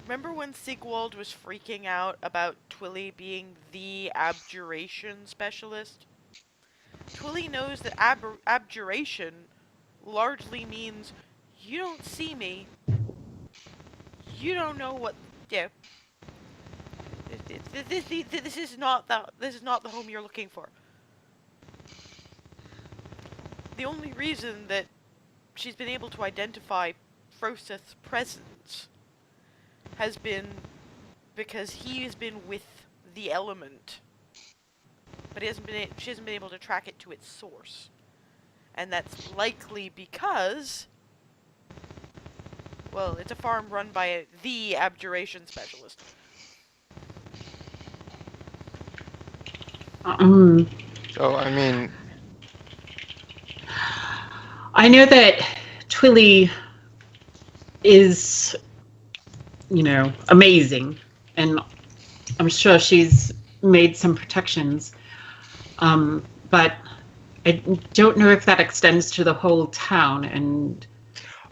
Remember when Sigwald was freaking out about Twilly being the abjuration specialist? Twilly knows that abjuration largely means you don't see me, you don't know what. Yeah. This is not the home you're looking for. The only reason that she's been able to identify Froseth's presence has been because he has been with the element, but she hasn't been able to track it to its source, and that's likely because, well, it's a farm run by the abjuration specialist. So, I mean, I know that Twilly is, amazing, and I'm sure she's made some protections, but I don't know if that extends to the whole town, and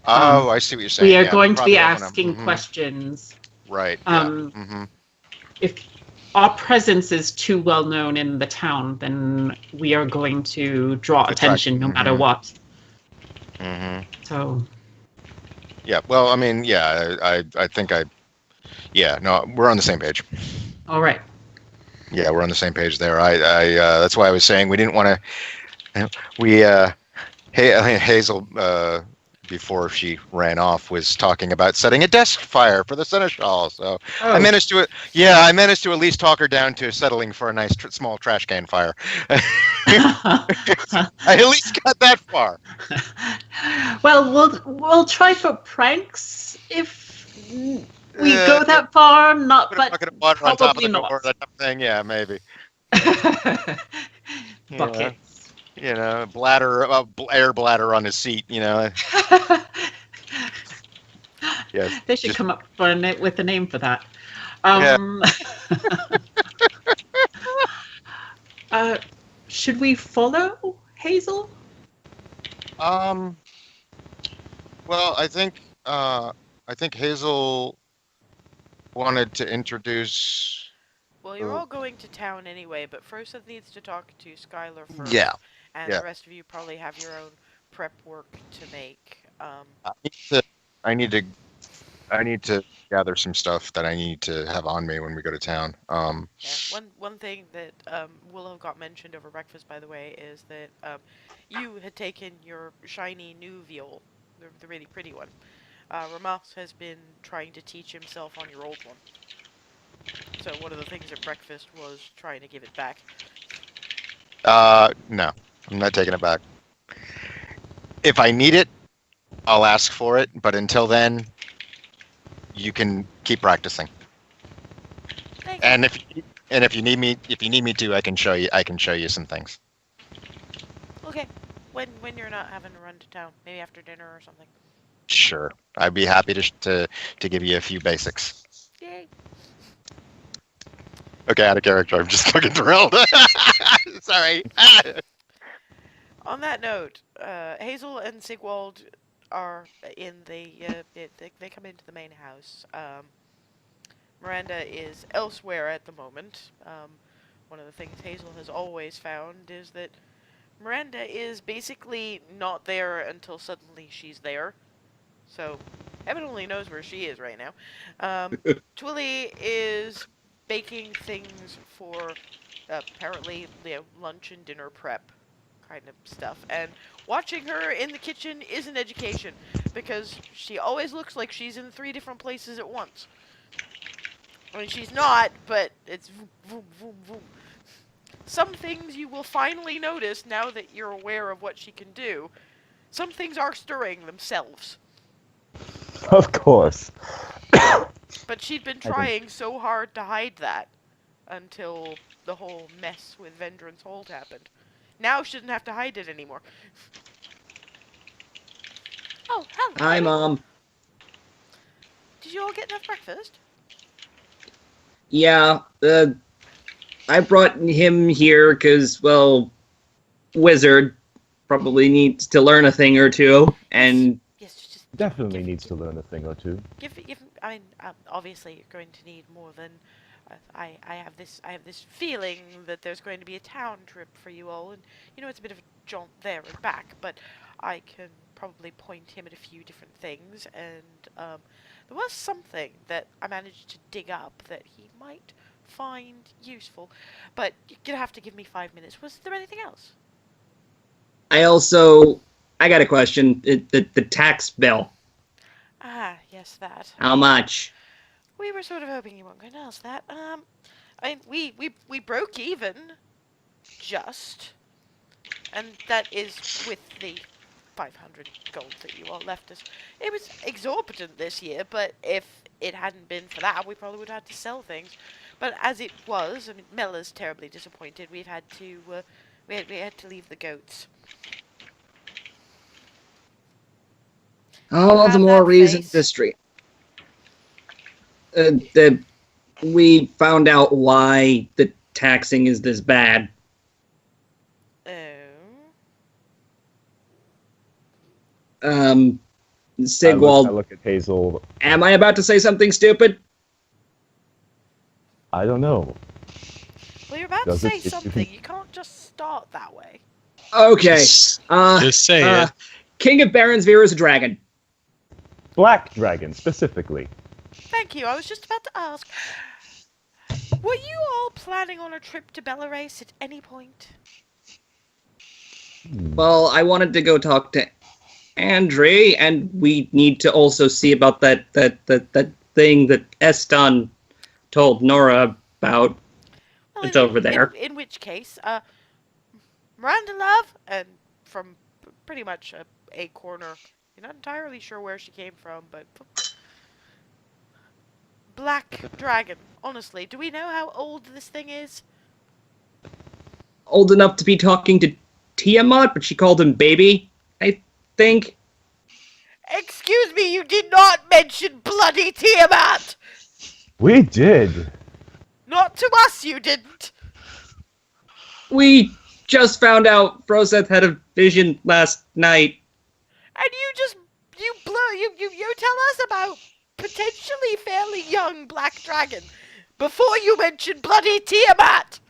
I see what you're saying. we are Yeah, going to be probably asking mhm. questions. Right. Yeah. Um, If our presence is too well known in the town, then we are going to draw attention no matter what. So, Yeah. Well, I mean, yeah. I think no, we're on the same page. all right. Yeah, we're on the same page there. That's why I was saying we didn't want to. Hazel, before she ran off, was talking about setting a desk fire for the seneschal. So Oh, I managed to, yeah, I managed to at least talk her down to settling for a nice small trash can fire. I at least got that far. well, we'll try for pranks if we Uh, go that far. Not, Put a but bucket of water on top of probably the door, not. that type of thing. Yeah, maybe. Buckets. You know, bladder, air bladder on his seat. You know. Yes. They should just- come up with a name for that. Yeah. Should we follow Hazel? Well, I think Hazel wanted to introduce. Well, you're all going to town anyway, but Froseth needs to talk to Skylar first. Yeah. And Yeah. the rest of you probably have your own prep work to make. I need to gather some stuff that I need to have on me when we go to town. Yeah, one thing that will have got mentioned over breakfast, by the way, is that you had taken your shiny new viol, the really pretty one. Ramas has been trying to teach himself on your old one. So one of the things at breakfast was trying to give it back. No, I'm not taking it back. If I need it, I'll ask for it. But until then, you can keep practicing. Thank you. And if you need me to, I can show you some things. Okay, when you're not having to run to town, maybe after dinner or something. Sure, I'd be happy to give you a few basics. Yay! Okay, out of character. I'm just fucking thrilled. Sorry. On that note, Hazel and Sigwald are in the they come into the main house. Miranda is elsewhere at the moment. One of the things Hazel has always found is that Miranda is basically not there until suddenly she's there. So, heaven only knows where she is right now. Twilly is baking things for apparently lunch and dinner prep kind of stuff. And watching her in the kitchen is an education because she always looks like she's in 3 different places at once. I mean, she's not, but it's voom, voom, voom, voom. Some things you will finally notice now that you're aware of what she can do. Some things are stirring themselves. Of course. But she'd been trying so hard to hide that until the whole mess with Vendron's Hold happened. Now she doesn't have to hide it anymore. Oh, hello. Hi, Mom. Did you all get enough breakfast? Yeah, I brought him here because, well, Wizard probably needs to learn a thing or two, and Yes, just Definitely needs to learn a thing or two. I mean, obviously you're going to need more than. I have this feeling that there's going to be a town trip for you all, and it's a bit of a jaunt there and back, but I can probably point him at a few different things, and there was something that I managed to dig up that he might find useful, but you're gonna have to give me 5 minutes. Was there anything else? I got a question. The tax bill. Ah, yes, that. How much? We were sort of hoping you weren't going to ask that. I mean, we broke even, just, and that is with the 500 gold that you all left us. It was exorbitant this year, but if it hadn't been for that, we probably would have had to sell things. But as it was, I mean, Mella's terribly disappointed. We've had to, we had to leave the goats. All the have more that reason face. to stream. That we found out why the taxing is this bad. Oh. I Sigwald, look at Hazel. am I about to say something stupid? I don't know. Well, you're about Does to it- say if you something. can- You can't just start that way. Okay. Just say it. King of Baronsvere is a dragon. Black dragon, specifically. Thank you. I was just about to ask. Were you all planning on a trip to Belarus at any point? Well, I wanted to go talk to Andre, and we need to also see about that thing that Eston told Nora about. Well, It's over there. In which case, Miranda Love, and from pretty much a corner, you're not entirely sure where she came from, but Black Dragon. Honestly, do we know how old this thing is? Old enough to be talking to Tiamat, but she called him baby, I think. Excuse me, you did not mention bloody Tiamat! We did. Not to us, you didn't! We just found out Froseth had a vision last night. And you tell us about potentially fairly young Black Dragon before you mention bloody Tiamat!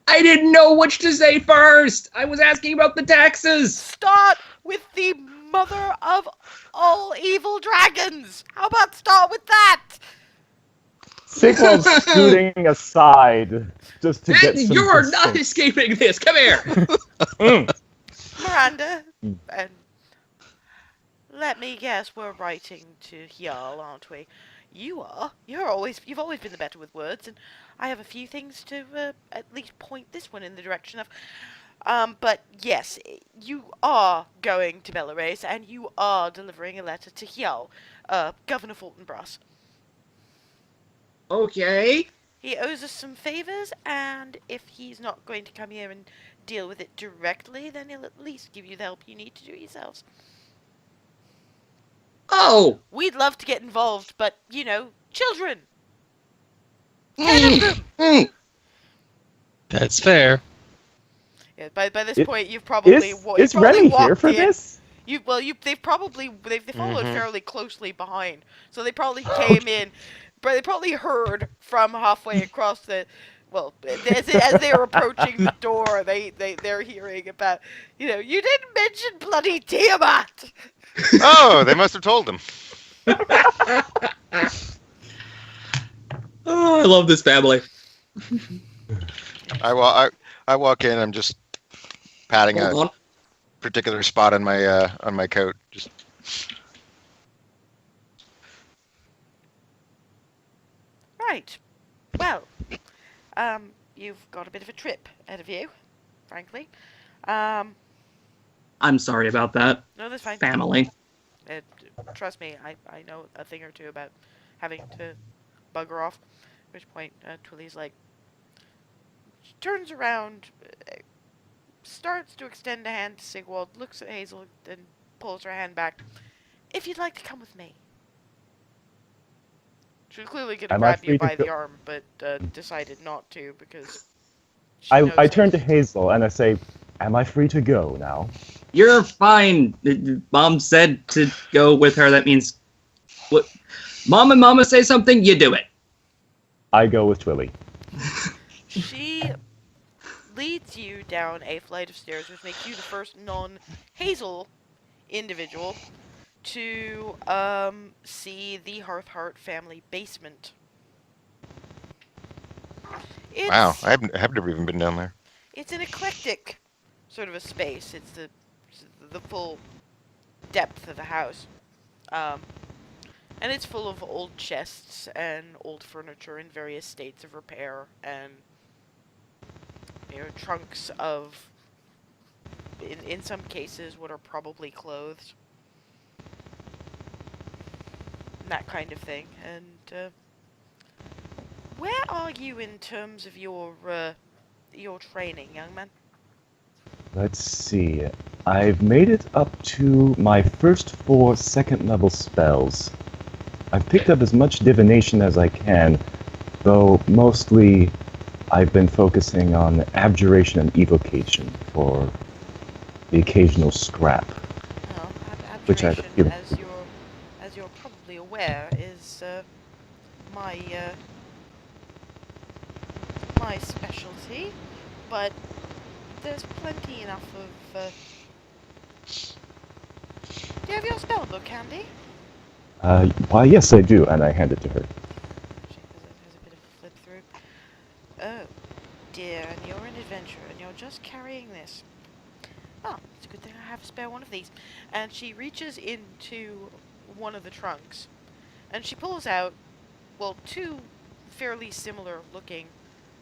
I didn't know which to say first. I was asking about the taxes. Start with the mother of all evil dragons! How about start with that? Sigwald's scooting aside just to get some You're not distance. escaping this. Come here. Miranda, and let me guess, we're writing to Hjal, aren't we? You are. You've always been the better with words, and I have a few things to at least point this one in the direction of. But yes, you are going to Belarus, and you are delivering a letter to Hjal, Governor Fortinbras. Okay. He owes us some favors, and if he's not going to come here and deal with it directly, then he'll at least give you the help you need to do it yourselves. Oh. We'd love to get involved, but, you know, children! 10 of them! That's fair. Yeah, by this It- point, you've probably Is Remy here for in. this? They've followed Mhm. fairly closely behind, so they probably came in. But they probably heard from halfway across the. Well, as they were approaching the door, they're hearing about. You know, you didn't mention bloody Tiamat. Oh, they must have told him. Oh, I love this family. I walk in. I'm just patting Hold a on. particular spot on my coat. Just Right. Well, you've got a bit of a trip ahead of you, frankly. I'm sorry about that. No, that's fine. Family. Trust me, I know a thing or two about having to bugger off. At which point, Twilly's like, she turns around, starts to extend a hand to Sigwald, looks at Hazel, and pulls her hand back. If you'd like to come with me. She was clearly going to Am I grab you free to by the go- arm, but decided not to because she knows I that- turn to Hazel and I say, "Am I free to go now?" You're fine. Mom said to go with her. That means, what? Mom and Mama say something, you do it. I go with Twilly. She leads you down a flight of stairs, which makes you the first non-Hazel individual to see the Hearthheart family basement. It's, wow. I've never even been down there. It's an eclectic sort of a space. It's the full depth of the house. And it's full of old chests and old furniture in various states of repair and, you know, trunks of, in some cases, what are probably clothes. That kind of thing. And, where are you in terms of your training, young man? Let's see. I've made it up to my first 4 second-level spells. I've picked up as much divination as I can, though mostly I've been focusing on abjuration and evocation for the occasional scrap. Well, Which I abjuration, feel- as you're probably aware, is my my specialty, but there's plenty enough of. Do you have your spellbook handy? Why, yes, I do, and I hand it to her. She has a bit of a flip through. Oh, dear, and you're an adventurer, and you're just carrying this. good thing I have a spare one of these. And she reaches into one of the trunks, and she pulls out, well, two fairly similar looking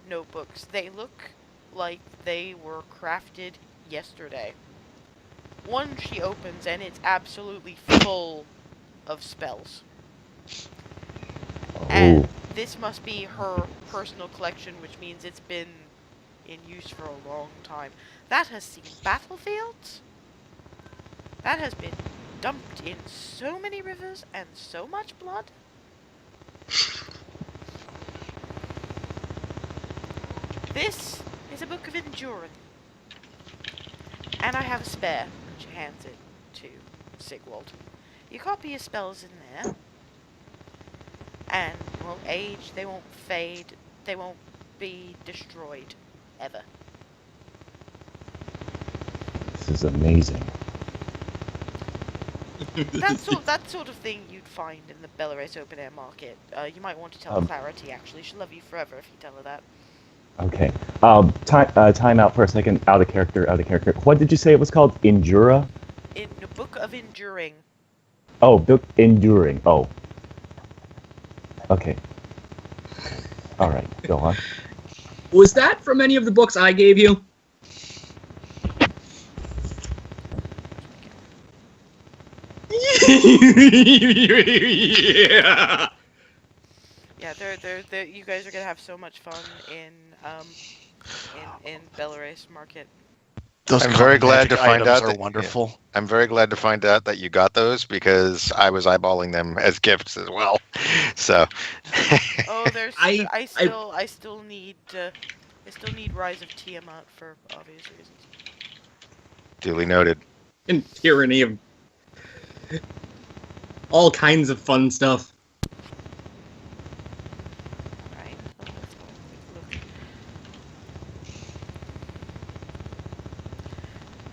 notebooks. They look like they were crafted yesterday. One she opens, and it's absolutely full of spells. And this must be her personal collection, which means it's been in use for a long time. That has seen battlefields. That has been dumped in so many rivers and so much blood. This is a book of enduring. And I have a spare. And she hands it to Sigwald. You copy your spells in there. And they won't age, they won't fade, they won't be destroyed. Ever. This is amazing. That sort of thing you'd find in the Belarus open air market. You might want to tell Clarity, actually. She'll love you forever if you tell her that. Okay. Time out for a second. Out of character. What did you say it was called? Endura? In the Book of Enduring. Oh, book enduring. Oh. Okay. All right. Go on. Was that from any of the books I gave you? Yeah. Yeah, they're you guys are gonna have so much fun in Belarus market. Those I'm very glad to magic find items out are that- wonderful. I'm very glad to find out that you got those because I was eyeballing them as gifts as well. So Oh, there's I still need Rise of Tiamat for obvious reasons. duly noted. And tyranny of all kinds of fun stuff. Right. Let's have a quick look.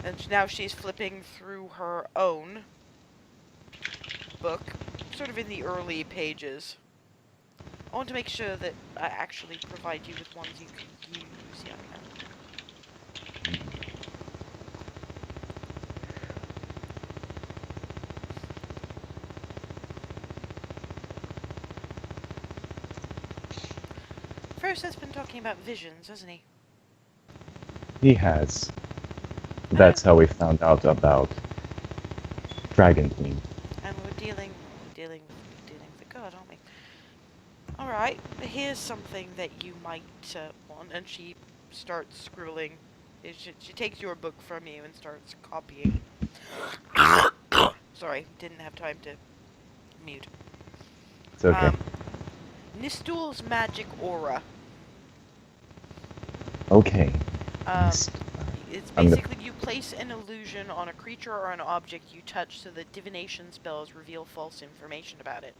And now she's flipping through her own book, sort of in the early pages. I want to make sure that I actually provide you with ones you can use. Yeah. Froseth's been talking about visions, hasn't he? He has. That's how we found out about Dragon Queen. And we're dealing with the god, aren't we? Alright, here's something that you might want. And she starts scribbling. She takes your book from you and starts copying. Sorry, didn't have time to mute. It's okay. Nistul's magic aura. Okay. It's I'm basically you place an illusion on a creature or an object you touch so that divination spells reveal false information about it.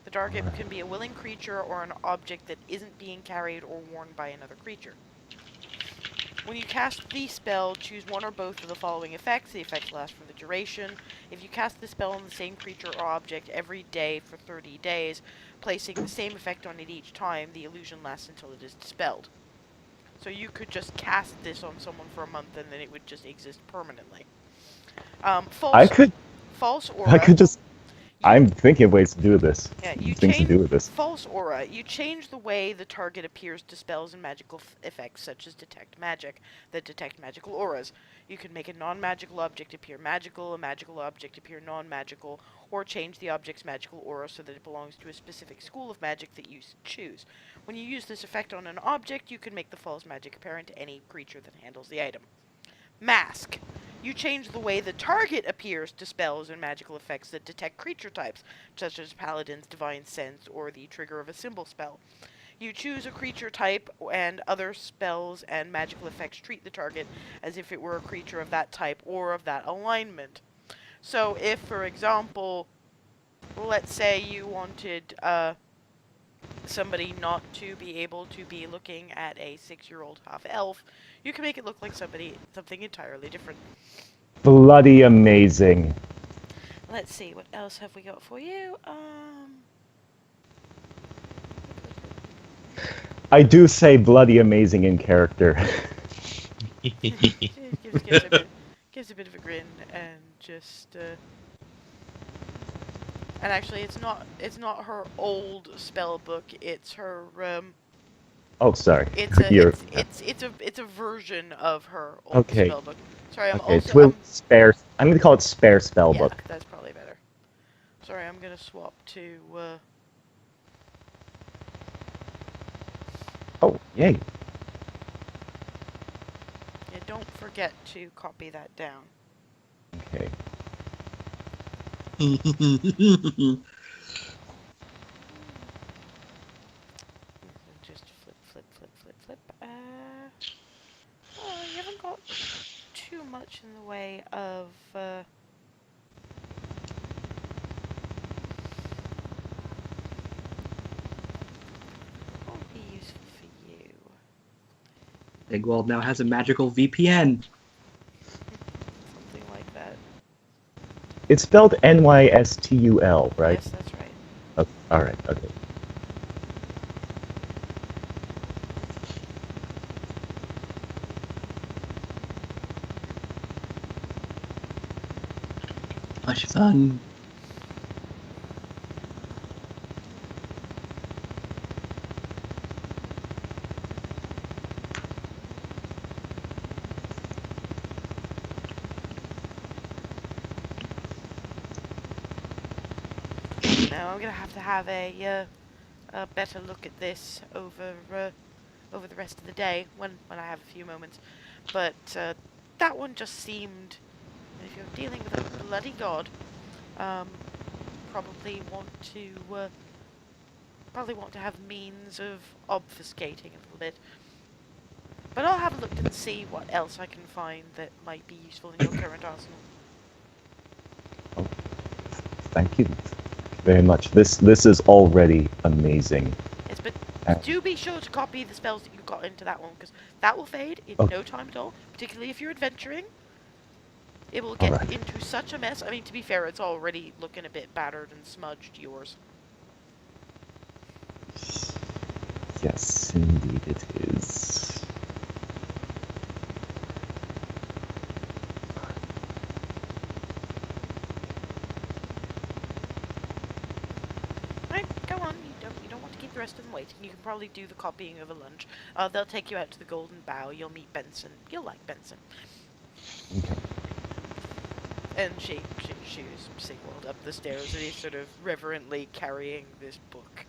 The target can be a willing creature or an object that isn't being carried or worn by another creature. When you cast the spell, choose one or both of the following effects. The effects last for the duration. If you cast the spell on the same creature or object every day for 30 days, placing the same effect on it each time, the illusion lasts until it is dispelled. So you could just cast this on someone for a month and then it would just exist permanently. False aura. I could just. I'm thinking of ways to do this. Yeah, you Things to change do with this. false aura. You change the way the target appears to spells and magical effects, such as detect magic, that detect magical auras. You can make a non-magical object appear magical, a magical object appear non-magical, or change the object's magical aura so that it belongs to a specific school of magic that you choose. When you use this effect on an object, you can make the false magic apparent to any creature that handles the item. Mask. You change the way the target appears to spells and magical effects that detect creature types, such as Paladin's Divine Sense or the trigger of a symbol spell. You choose a creature type, and other spells and magical effects treat the target as if it were a creature of that type or of that alignment. So if, for example, let's say you wanted somebody not to be able to be looking at a 6-year-old half-elf, you can make it look like something entirely different. Bloody amazing. Let's see, what else have we got for you? I do say bloody amazing in character. Gives gives a bit of a grin and just and actually it's not her old spell book, it's her Oh, sorry. it's a You're it's a version of her old Okay. spell book. Sorry, I'm okay. also Spare. I'm gonna call it spare spell yeah, book. that's probably better. Sorry, I'm gonna swap to Oh, yay! yeah, don't forget to copy that down. Okay. Just flip. Oh, you haven't got too much in the way of what would be useful for you? Bigwald now has a magical VPN. Something like that. It's spelled Nystul, right? Yes, that's right. Oh, all right. Okay. Much fun. Now I'm gonna have to have a better look at this over the rest of the day when I have a few moments. But that one just seemed, if you're dealing with a bloody god, probably want to have means of obfuscating a little bit. But I'll have a look and see what else I can find that might be useful in your current arsenal. Thank you very much. This is already amazing. Yes, but Uh, do be sure to copy the spells that you've got into that one, because that will fade in Okay. no time at all, particularly if you're adventuring. It will All get right. into such a mess. I mean, to be fair, it's already looking a bit battered and smudged, yours. Yes, indeed it is. Right, go on. You don't want to keep the rest of them waiting. You can probably do the copying over lunch. They'll take you out to the Golden Bough. You'll meet Benson. You'll like Benson. Okay. And she shoos Sigwald up the stairs, and he's sort of reverently carrying this book.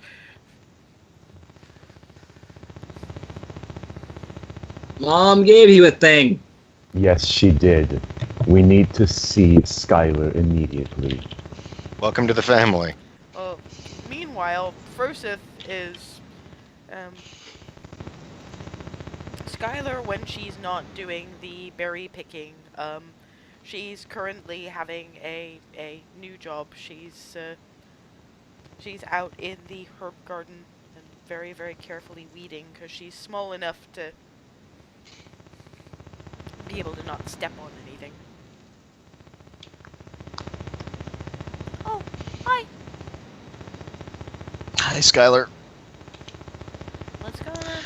Mom gave you a thing. Yes, she did. We need to see Skylar immediately. Welcome to the family. Meanwhile, Froseth is Skylar, when she's not doing the berry picking, she's currently having a new job. She's out in the herb garden and very, very carefully weeding, because she's small enough to be able to not step on anything. Oh, hi. Hi, Skylar. What's going on?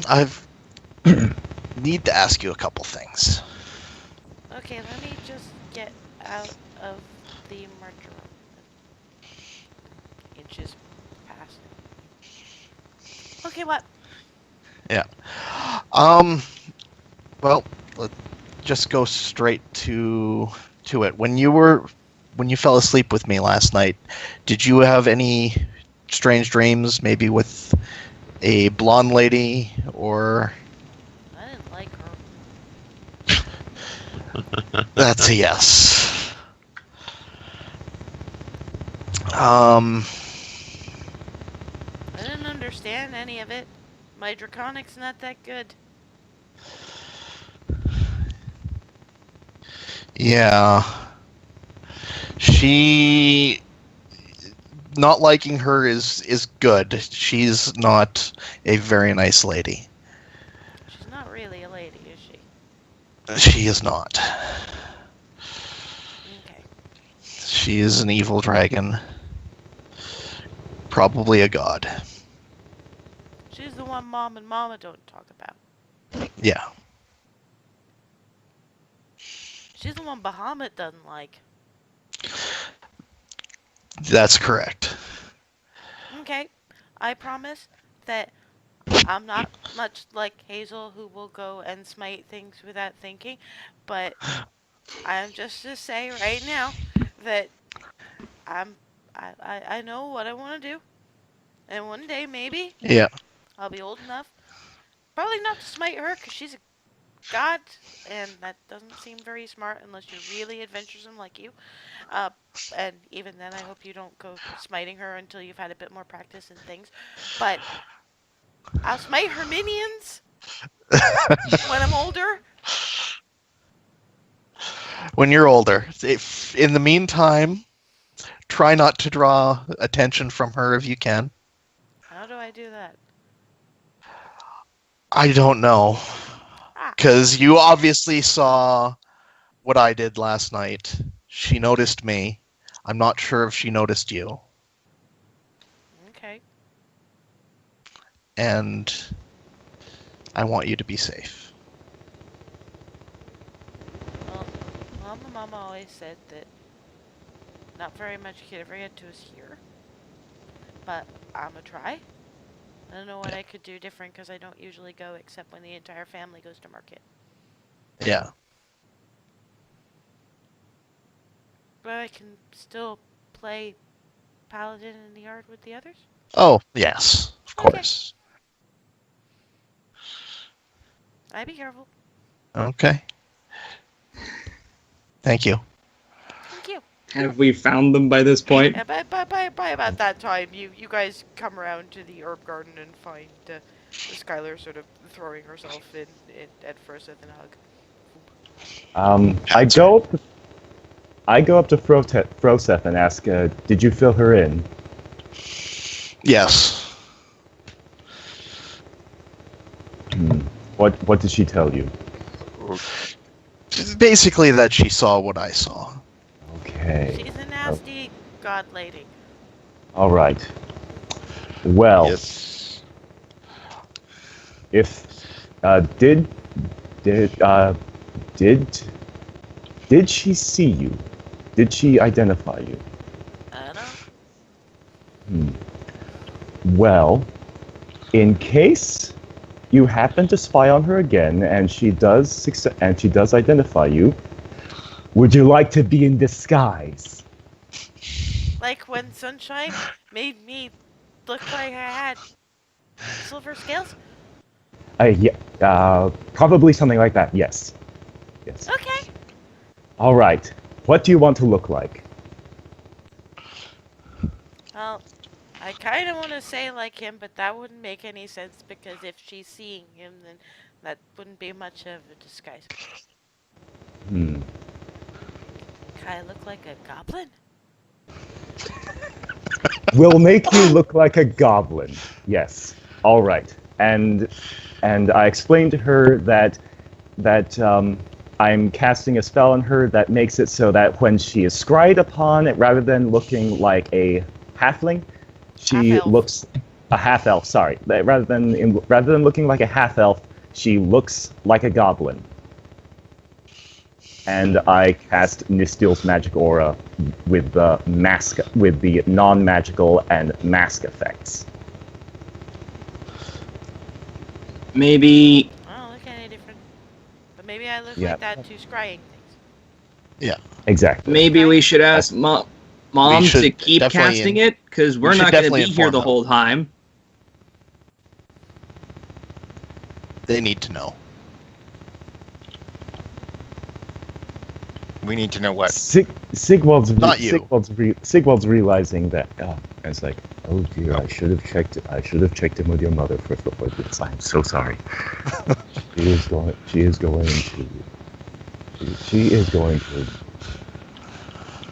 I've need to ask you a couple things. Okay, let me just get out of the marker. Inches past. Okay, what? Yeah. Well, let's just go straight to it. When you fell asleep with me last night, did you have any strange dreams, maybe with a blonde lady, or I didn't like her. that's a yes. I didn't understand any of it. My draconic's not that good. Yeah. She not liking her is good. She's not a very nice lady. She's not really a lady, is she? She is not. Okay. She is an evil dragon. Probably a god. She's the one Mom and Mama don't talk about. Yeah. She's the one Bahamut doesn't like. That's correct. Okay, I promise that I'm not much like Hazel, who will go and smite things without thinking, but I'm just to say right now that I'm I know what I want to do, and one day maybe Yeah. I'll be old enough, probably not to smite her because she's a god, and that doesn't seem very smart unless you're really adventuresome like you. Uh, and even then, I hope you don't go smiting her until you've had a bit more practice in things. But I'll smite her minions when I'm older. When you're older. If in the meantime, try not to draw attention from her if you can. How do I do that? I don't know. Ah, Because you obviously saw what I did last night. She noticed me. I'm not sure if she noticed you. okay. And I want you to be safe. Well, Mama always said that not very much could ever get to us here. But I'ma try. I don't know what I could do different because I don't usually go except when the entire family goes to market. Yeah. But I can still play Paladin in the yard with the others? Oh, yes. Of Okay. course. I be careful. Okay. Thank you. Thank you. Have we found them by this point? Yeah, by about that time, you guys come around to the herb garden and find Skylar sort of throwing herself in at Froseth and hug. I go up to Froseth and ask, did you fill her in? Yes. What did she tell you? Basically that she saw what I saw. Okay. She's a nasty god lady. All right. Well, Yes. if did she see you? Did she identify you? I don't. Well, in case you happen to spy on her again and she does identify you, would you like to be in disguise? Like when Sunshine made me look like I had silver scales? Yeah, probably something like that. Yes. Yes. Okay. All right. What do you want to look like? Well, I kind of want to say like him, but that wouldn't make any sense because if she's seeing him, then that wouldn't be much of a disguise. Kind of look like a goblin? Will make you look like a goblin. Yes. All right. And I explained to her that I'm casting a spell on her that makes it so that when she is scryed upon, rather than looking like a halfling, she Half-elf. looks a half elf. Sorry, rather than looking like a half elf, she looks like a goblin. And I cast Nistil's magic aura with the non-magical and mask effects. Maybe I don't look any different. But maybe I look Yeah. like that to scrying things. Yeah. Exactly. maybe we should ask Mom should to keep definitely casting it because we're should not going to definitely be here inform the them. whole time. They need to know. We need to know what. Sigwald's Not you. Sigwald's realizing that. It's like, oh dear, I should have checked in with your mother first before this. I'm so sorry. She is going to.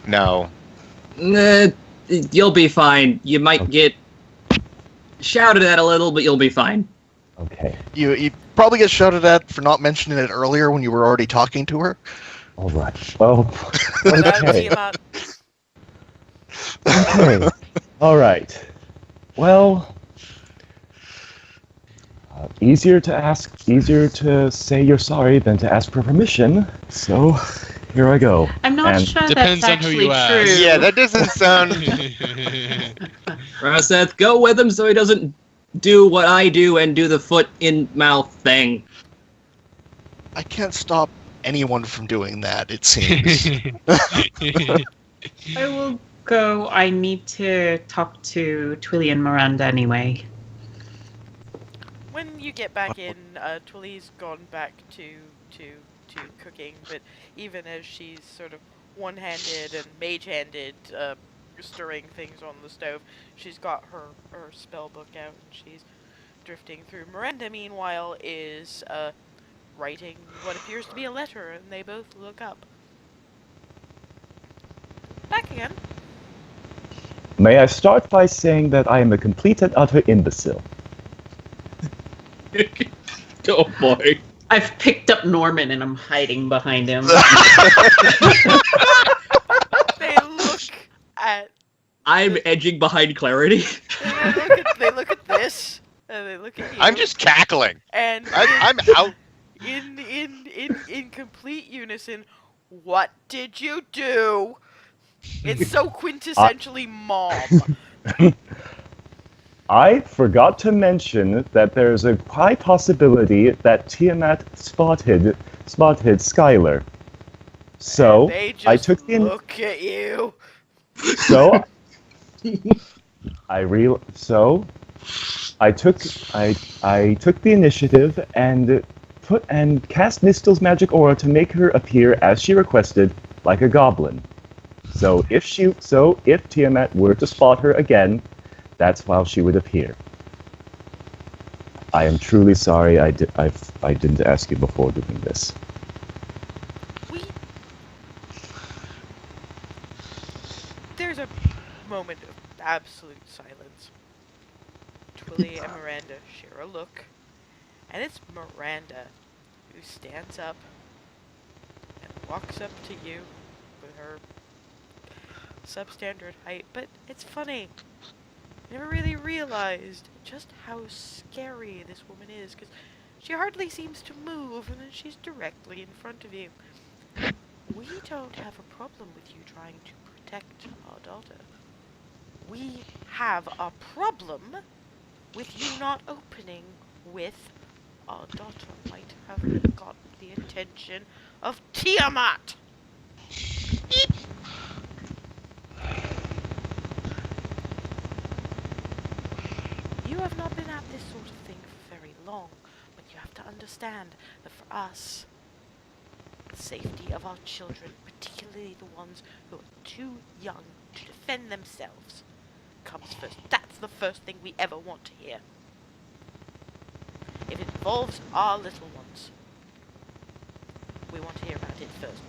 No. You'll be fine. You might get shouted at a little, but you'll be fine. Okay. You probably get shouted at for not mentioning it earlier when you were already talking to her. All right. Well. That would Okay. be about Okay. All right. Well. Easier to say you're sorry than to ask for permission. So, Here I go. I'm not And sure Depends that's on who actually you ask. true. Yeah, that doesn't sound. Froseth, go with him so he doesn't do what I do and do the foot in mouth thing. I can't stop anyone from doing that, it seems. I will go. I need to talk to Twilly and Miranda anyway. When you get back in, Twilly's gone back to cooking, but even as she's sort of one-handed and mage-handed, stirring things on the stove, she's got her spell book out and she's drifting through. Miranda, meanwhile, is writing what appears to be a letter, and they both look up. Back again. may I start by saying that I am a complete and utter imbecile. Oh boy. I've picked up Norman and I'm hiding behind him. They look at. I'm edging behind Clarity. They look at this, and they look at you. I'm just cackling. And I'm out. in complete unison. What did you do? It's so quintessentially mom. I forgot to mention that there's a high possibility that Tiamat spotted Skylar. So They just I took the look at you. so I took the initiative and cast Nistel's magic aura to make her appear as she requested, like a goblin. So if Tiamat were to spot her again, that's how she would appear. I am truly sorry I didn't ask you before doing this. There's a moment of absolute silence. Twilly and Miranda share a look, and it's Miranda who stands up and walks up to you with her substandard height. But it's funny. I never really realized just how scary this woman is, because she hardly seems to move, and then she's directly in front of you. We don't have a problem with you trying to protect our daughter. We have a problem with you not opening with our daughter might have got the attention of Tiamat. You have not been at this sort of thing for very long, but you have to understand that for us, the safety of our children, particularly the ones who are too young to defend themselves, comes first. That's the first thing we ever want to hear. If it involves our little ones, we want to hear about it first.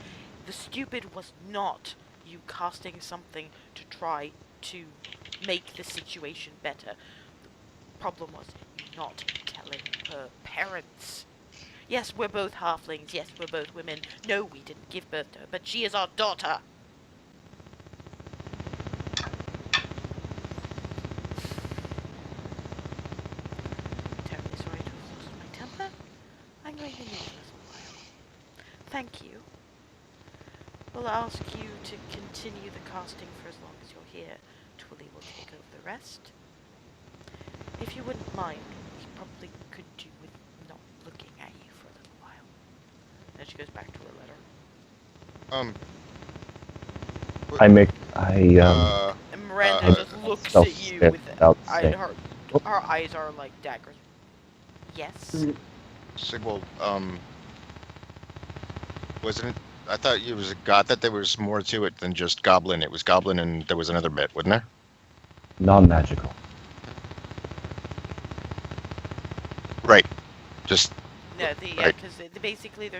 The stupid was not you casting something to try to make the situation better. The problem was you not telling her parents. Yes, we're both halflings. Yes, we're both women. No, we didn't give birth to her, but she is our daughter. Terribly sorry to have lost my temper. I'm going to need a little while. Thank you. We'll ask you to continue the casting for as long as you're here. Twilly will take over the rest. If you wouldn't mind, we probably could do with not looking at you for a little while. Then she goes back to her letter. And Miranda I just looks at you with say. her eyes are like daggers. Yes. Sigwald, wasn't it? I thought it was that there was more to it than just goblin. It was goblin, and there was another bit, wasn't there? Non-magical. Right. Just No, right. because basically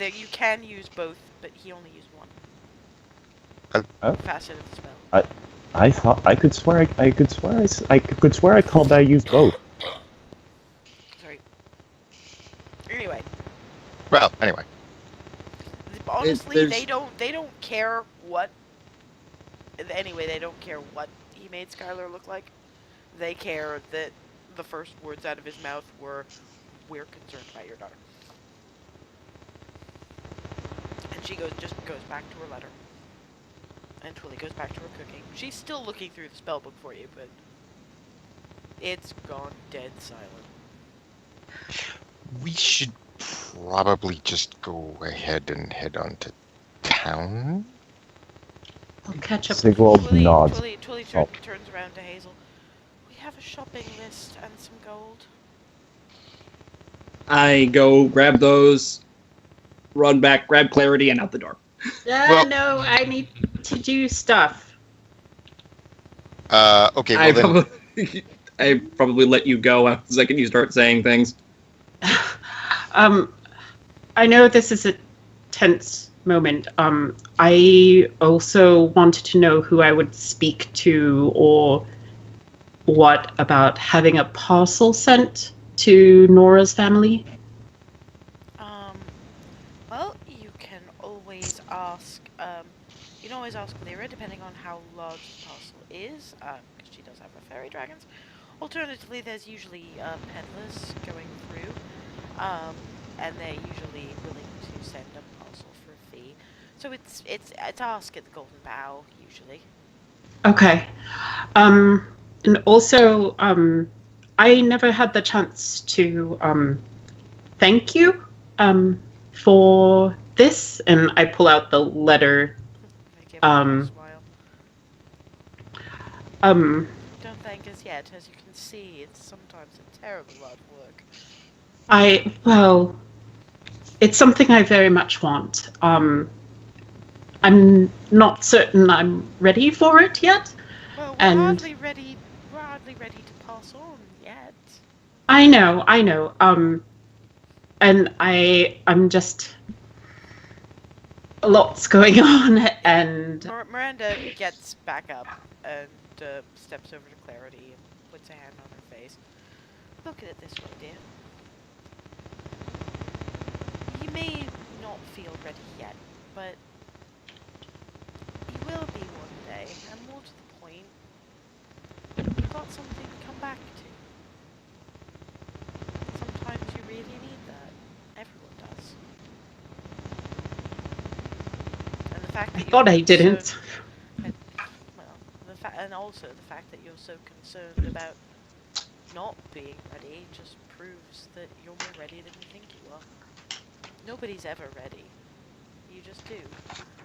you can use both, but he only used one facet of the spell. I thought I could swear I called that I used both. Sorry. Anyway, well. Anyway, honestly, they don't care what. Anyway, they don't care what he made Skylar look like. They care that the first words out of his mouth were, "We're concerned about your daughter." And And she just goes back to her letter. And Twilly goes back to her cooking. She's still looking through the spellbook for you, but it's gone dead silent. We should probably just go ahead and head on to town. I'll catch up. Sigwald nods. Twilly Oh. turns around to Hazel. We have a shopping list and some gold. I go grab those, run back, grab Clarity, and out the door. Well- No, I need to do stuff. Okay, well then, I probably let you go the second you start saying things. I know this is a tense moment. I also wanted to know who I would speak to or what about having a parcel sent to Nora's family. Well, you can always ask, you can always ask Lyra, depending on how large the parcel is, because she does have her fairy dragons. Alternatively, there's usually, peddlers going through, and they're usually willing to send a parcel for a fee. So it's ask at the Golden Bough, usually. Okay. And also, I never had the chance to thank you for this, and I pull out the letter. They give her a smile. Don't thank us yet. As you can see, it's sometimes a terrible lot of work. Well, it's something I very much want. I'm not certain I'm ready for it yet. Well, we're And- hardly ready to pass on yet. I know. And I'm just lots going on, and Miranda gets back up and steps over to Clarity and puts a hand on her face. Look at it this way, dear. You may not feel ready yet, but you will be one day, and more to the point, you've got something to come back to. Sometimes you really need that. Everyone does. And the fact that I thought I didn't. And also the fact that you're so concerned about not being ready just proves that you're more ready than you think you are. Nobody's ever ready. You just do.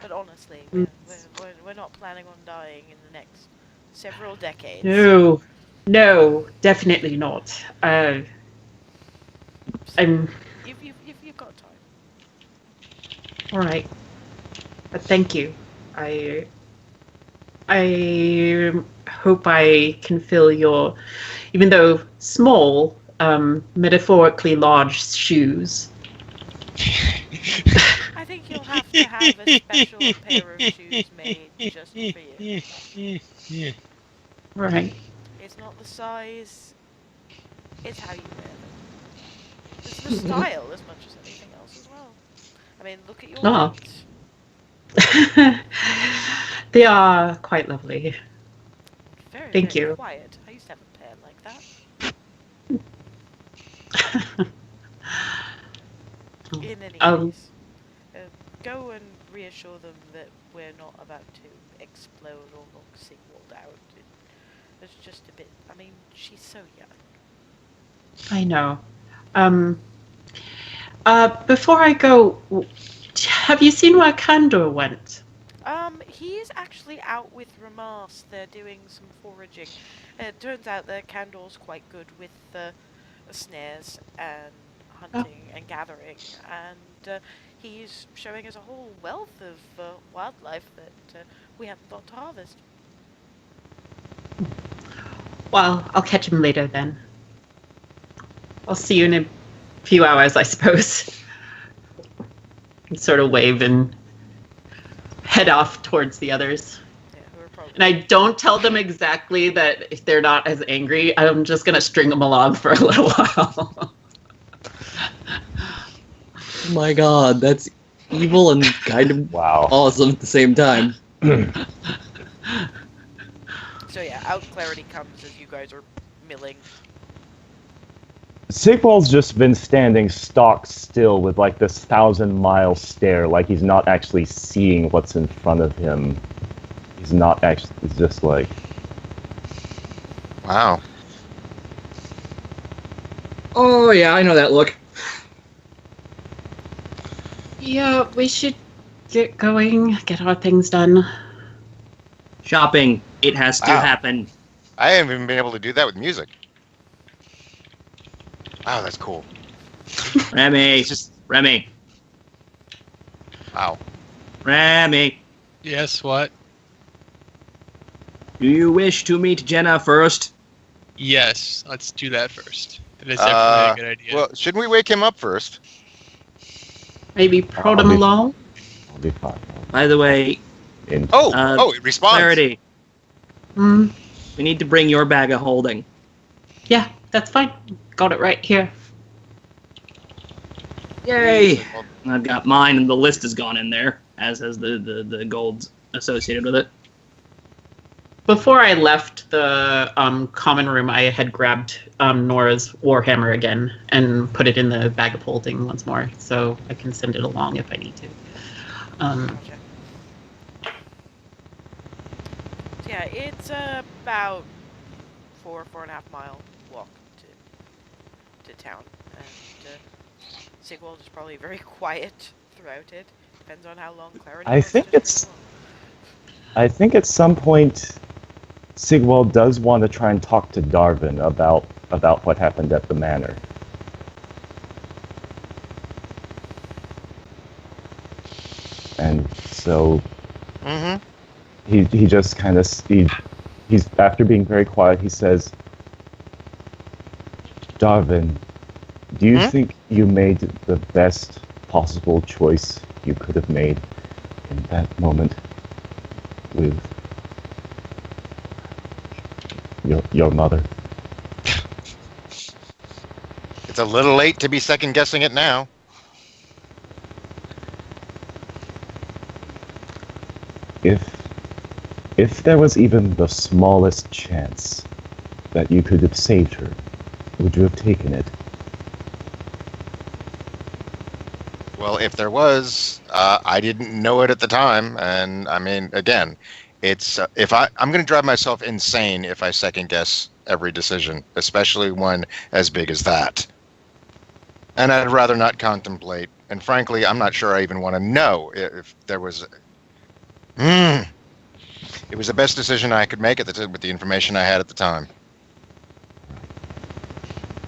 But honestly, we're not planning on dying in the next several decades. No, definitely not. So I'm you've got time. all right. But thank you. I hope I can fill your, even though small, metaphorically large shoes. I think you'll have to have a special pair of shoes made just for you. Right. It's not the size, it's how you wear them. It's the style as much as anything else as well. I mean, look at your Oh. boots. They are quite lovely. Very, Thank very you. quiet. I used to have a pair like that. In any case, go and reassure them that we're not about to explode or knock Sigwald out. It's just a bit. I mean, she's so young. I know. Before I go, have you seen where Kandor went? He's actually out with Ramas. They're doing some foraging. It turns out that Kandor's quite good with snares and hunting and gathering, and he's showing us a whole wealth of wildlife that we haven't got to harvest. Well, I'll catch him later then. I'll see you in a few hours, I suppose. And sort of wave and head off towards the others. Yeah, who are probably And I don't tell them exactly that if they're not as angry, I'm just going to string them along for a little while. Oh my god, that's evil and kind of Wow. awesome at the same time. So yeah, out Clarity comes as you guys are milling. Sigvald's just been standing stock still with like this 1,000-mile stare, like he's not actually seeing what's in front of him. He's not actually. He's just like. Wow. Oh yeah, I know that look. Yeah, we should get going, get our things done. Shopping. It has to Wow. happen. I haven't even been able to do that with music. Wow, that's cool. Remy. It's just Remy. wow. Remy. Yes, what? Do you wish to meet Jenna first? Yes, let's do that first. That is definitely a good idea. Well, shouldn't we wake him up first? Maybe prod him along? I'll be fine. By the way, In Oh, it responds. Clarity. Mm, We need to bring your bag of holding. yeah, that's fine. Got it right here. Yay! I've got mine, and the list has gone in there, as has the golds associated with it. Before I left the common room, I had grabbed Nora's Warhammer again and put it in the bag of holding once more, so I can send it along if I need to. Gotcha. Yeah, it's about 4.5 mile walk to town, and Sigvald is probably very quiet throughout it. Depends on how long Clarity. I wants think to it's- string I think at some point, Sigvald does want to try and talk to Darwin about what happened at the manor. And so Mm-hmm. he just kind of he's after being very quiet, he says, Darwin, do you Hmm? think you made the best possible choice you could have made in that moment with your mother? It's a little late to be second guessing it now. If there was even the smallest chance that you could have saved her, would you have taken it? Well, if there was, I didn't know it at the time, and I mean, again, it's I'm going to drive myself insane if I second guess every decision, especially one as big as that. And I'd rather not contemplate. And frankly, I'm not sure I even want to know if there was. It was the best decision I could make with the information I had at the time.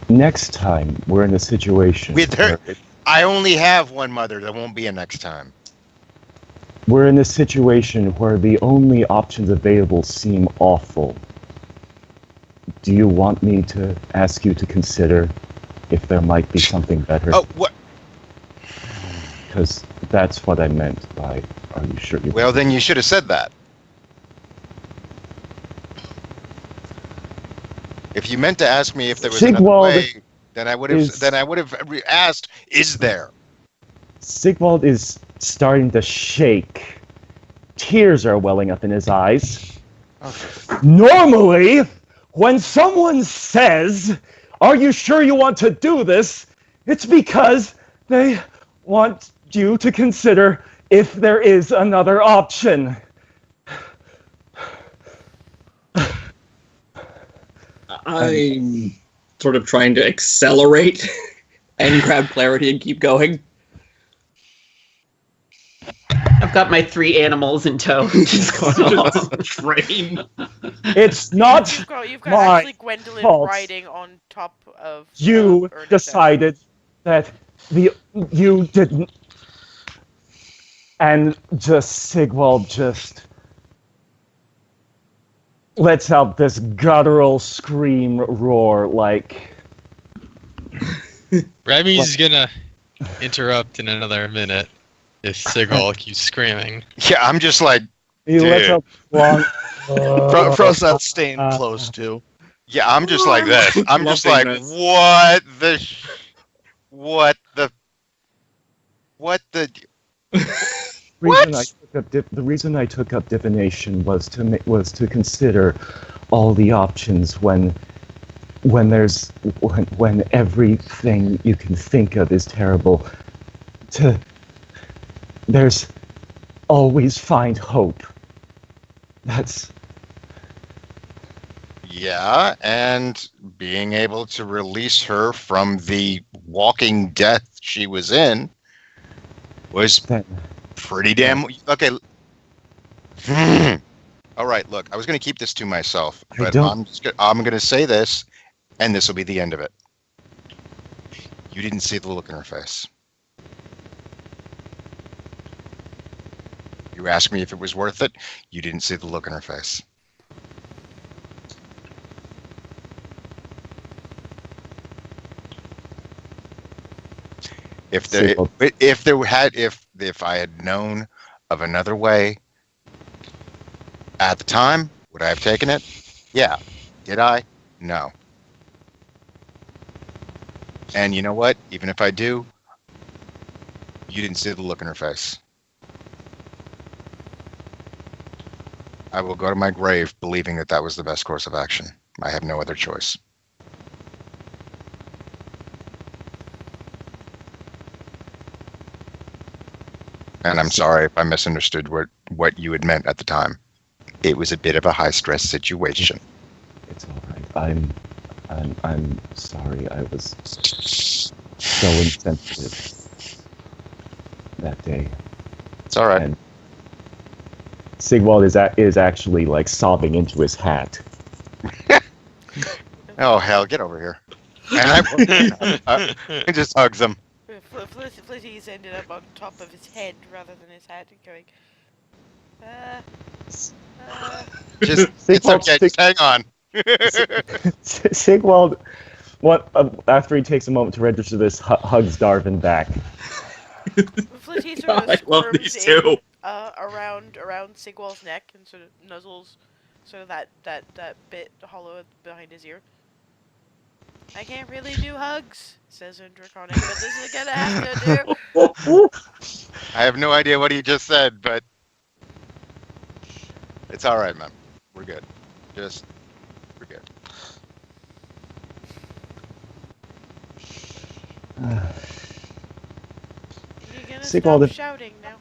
Next time we're in a situation With her- where I only have one mother. There won't be a next time. we're in a situation where the only options available seem awful. Do you want me to ask you to consider if there might be something better? Oh, what? Because that's what I meant by, are you sure you... Well, then you should have said that. If you meant to ask me if there was another Sigvald way, then I would have. is- Then I would have asked, "Is there?" Sigvald is starting to shake. Tears are welling up in his eyes. Normally, when someone says, "Are you sure you want to do this?" it's because they want you to consider if there is another option. I'm sort of trying to accelerate and grab Clarity and keep going. I've got my 3 animals in tow. Just going along. Train. It's not you've got my actually Gwendolyn fault. riding on top of. you Ernest decided that you didn't, and just Sigvald just lets out this guttural scream roar like Remy's gonna interrupt in another minute if Sigvald keeps screaming. Yeah, I'm just like, he lets Dude. out long Froseth staying close too. yeah, I'm just like this. I'm just like, Loving this. what the. The reason I took up divination was to consider all the options when when there's when everything you can think of is terrible, there's always find hope. That's Yeah, and being able to release her from the walking death she was in was that. pretty damn okay. All right, look, I was going to keep this to myself, I but don't- I'm going to say this, and this will be the end of it. You didn't see the look in her face. You asked me if it was worth it. You didn't see the look in her face. If I had known of another way at the time, would I have taken it? Yeah. Did I? No. And you know what? Even if I do, you didn't see the look in her face. I will go to my grave believing that that was the best course of action. I have no other choice. And I'm sorry if I misunderstood what you had meant at the time. It was a bit of a high-stress situation. It's all right. I'm sorry. I was so insensitive that day. It's all right. And Sigwald is actually like sobbing into his hat. Oh, hell, get over here. And I just hugs him. Flitty's ended up on top of his head rather than his hat and going, Just, it's okay, just hang on. Sigwald, after he takes a moment to register this, hugs Darvin back. Flitty sort of I love squirms these two. around Sigwald's neck and sort of nuzzles sort of that bit hollow behind his ear. I can't really do hugs, says in Draconic, but this is gonna have to do. I have no idea what he just said, but it's all right, man. We're good. We're good. You're gonna Sigwald, stop shouting now.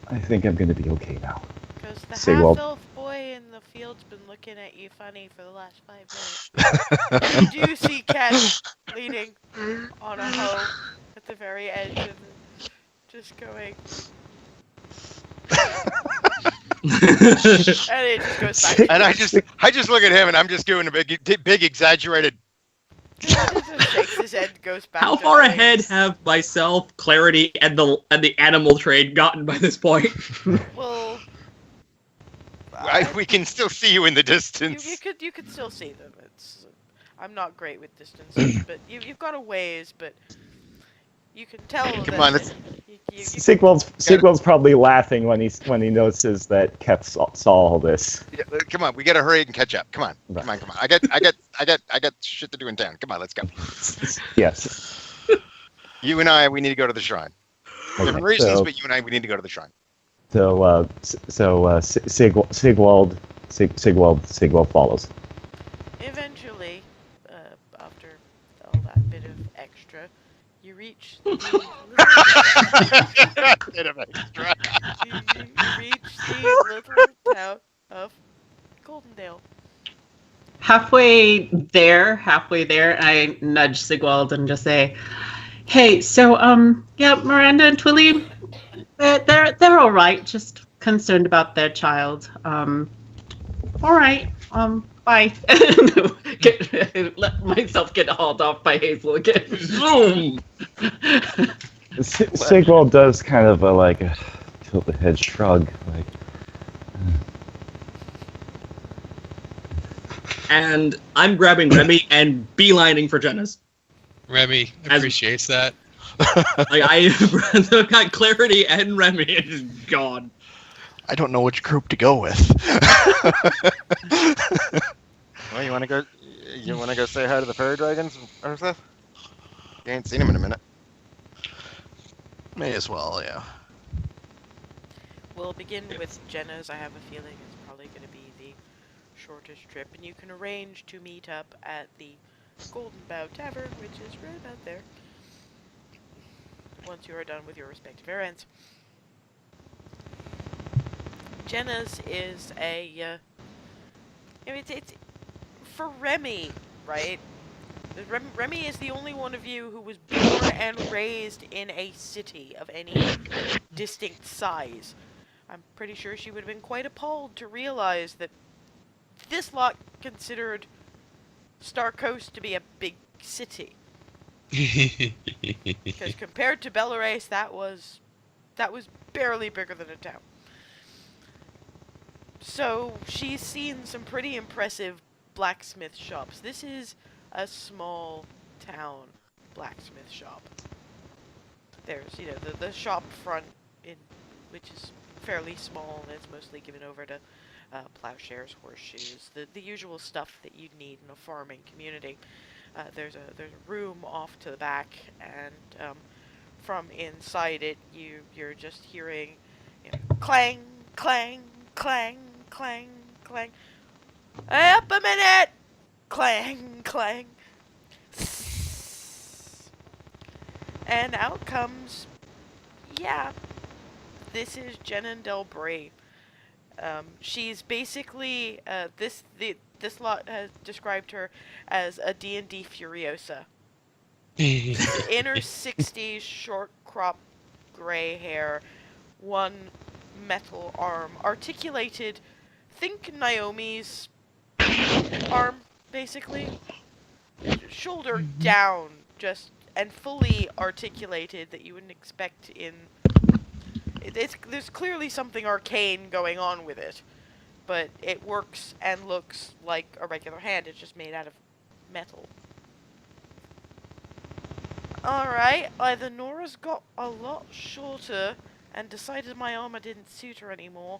I think I'm gonna be okay now. Because the Sigwald. half-elf boy in the field's been looking at you funny for the last 5 minutes. You do see Cat leaning on a hoe at the very edge of the, just going. And it just goes back. And I just look at him and I'm just doing a big exaggerated. He just shakes his head and goes back. How to far hunting. ahead have myself, Clarity, and the animal trade gotten by this point? Well, We can still see you in the distance. you could still see them. It's I'm not great with distances, but you've got a ways, but you can tell. Come on, let's. Sigwald's probably laughing when he notices that Kep saw all this. Yeah, come on, we gotta hurry and catch up. Come on. I got shit to do in town. Come on, let's go. Yes. You and I, we need to go to the shrine. Different Okay, reasons, so- but you and I, we need to go to the shrine. So Sigwald follows. Eventually, after all that bit of extra, you reach the Bit of extra. you reach the little town of Goldendale. Halfway there, I nudge Sigwald and just say, "Hey, so yeah, Miranda and Twilly, they're all right. Just concerned about their child. All right. Bye." Let myself get hauled off by Hazel again. Zoom! Sigwald does kind of a tilted head shrug, like. And I'm grabbing Remy and beelining for Jenna's. Remy As- appreciates that. Like I've got Clarity and Remy and just gone. I don't know which group to go with. Well, you wanna go say hi to the fairy dragons, Froseth? You ain't seen him in a minute. May as well, yeah. We'll begin with Jenna's. I have a feeling it's probably going to be the shortest trip, and you can arrange to meet up at the Golden Bough Tavern, which is right about there, once you are done with your respective errands. Jenna's is a, it's for Remy, right? Remy is the only one of you who was born and raised in a city of any distinct size. I'm pretty sure she would have been quite appalled to realize that this lot considered Star Coast to be a big city. Because compared to Belarus, that was barely bigger than a town. So she's seen some pretty impressive blacksmith shops. This is a small town blacksmith shop. There's, the shop front, which is fairly small, and it's mostly given over to plowshares, horseshoes, the usual stuff that you'd need in a farming community. There's a room off to the back, and from inside it, you're just hearing, clang, clang, clang, clang, clang. Up a minute! Clang, clang. And out comes, this is Jenna Delbray. She's basically, this lot has described her as a D&D Furiosa. In her 60s, short crop, gray hair, one metal arm, articulated, think Naomi's arm, basically. Shoulder down, just, and fully articulated that you wouldn't expect in... There's clearly something arcane going on with it, but it works and looks like a regular hand. It's just made out of metal. Alright, either Nora's got a lot shorter and decided my armor didn't suit her anymore,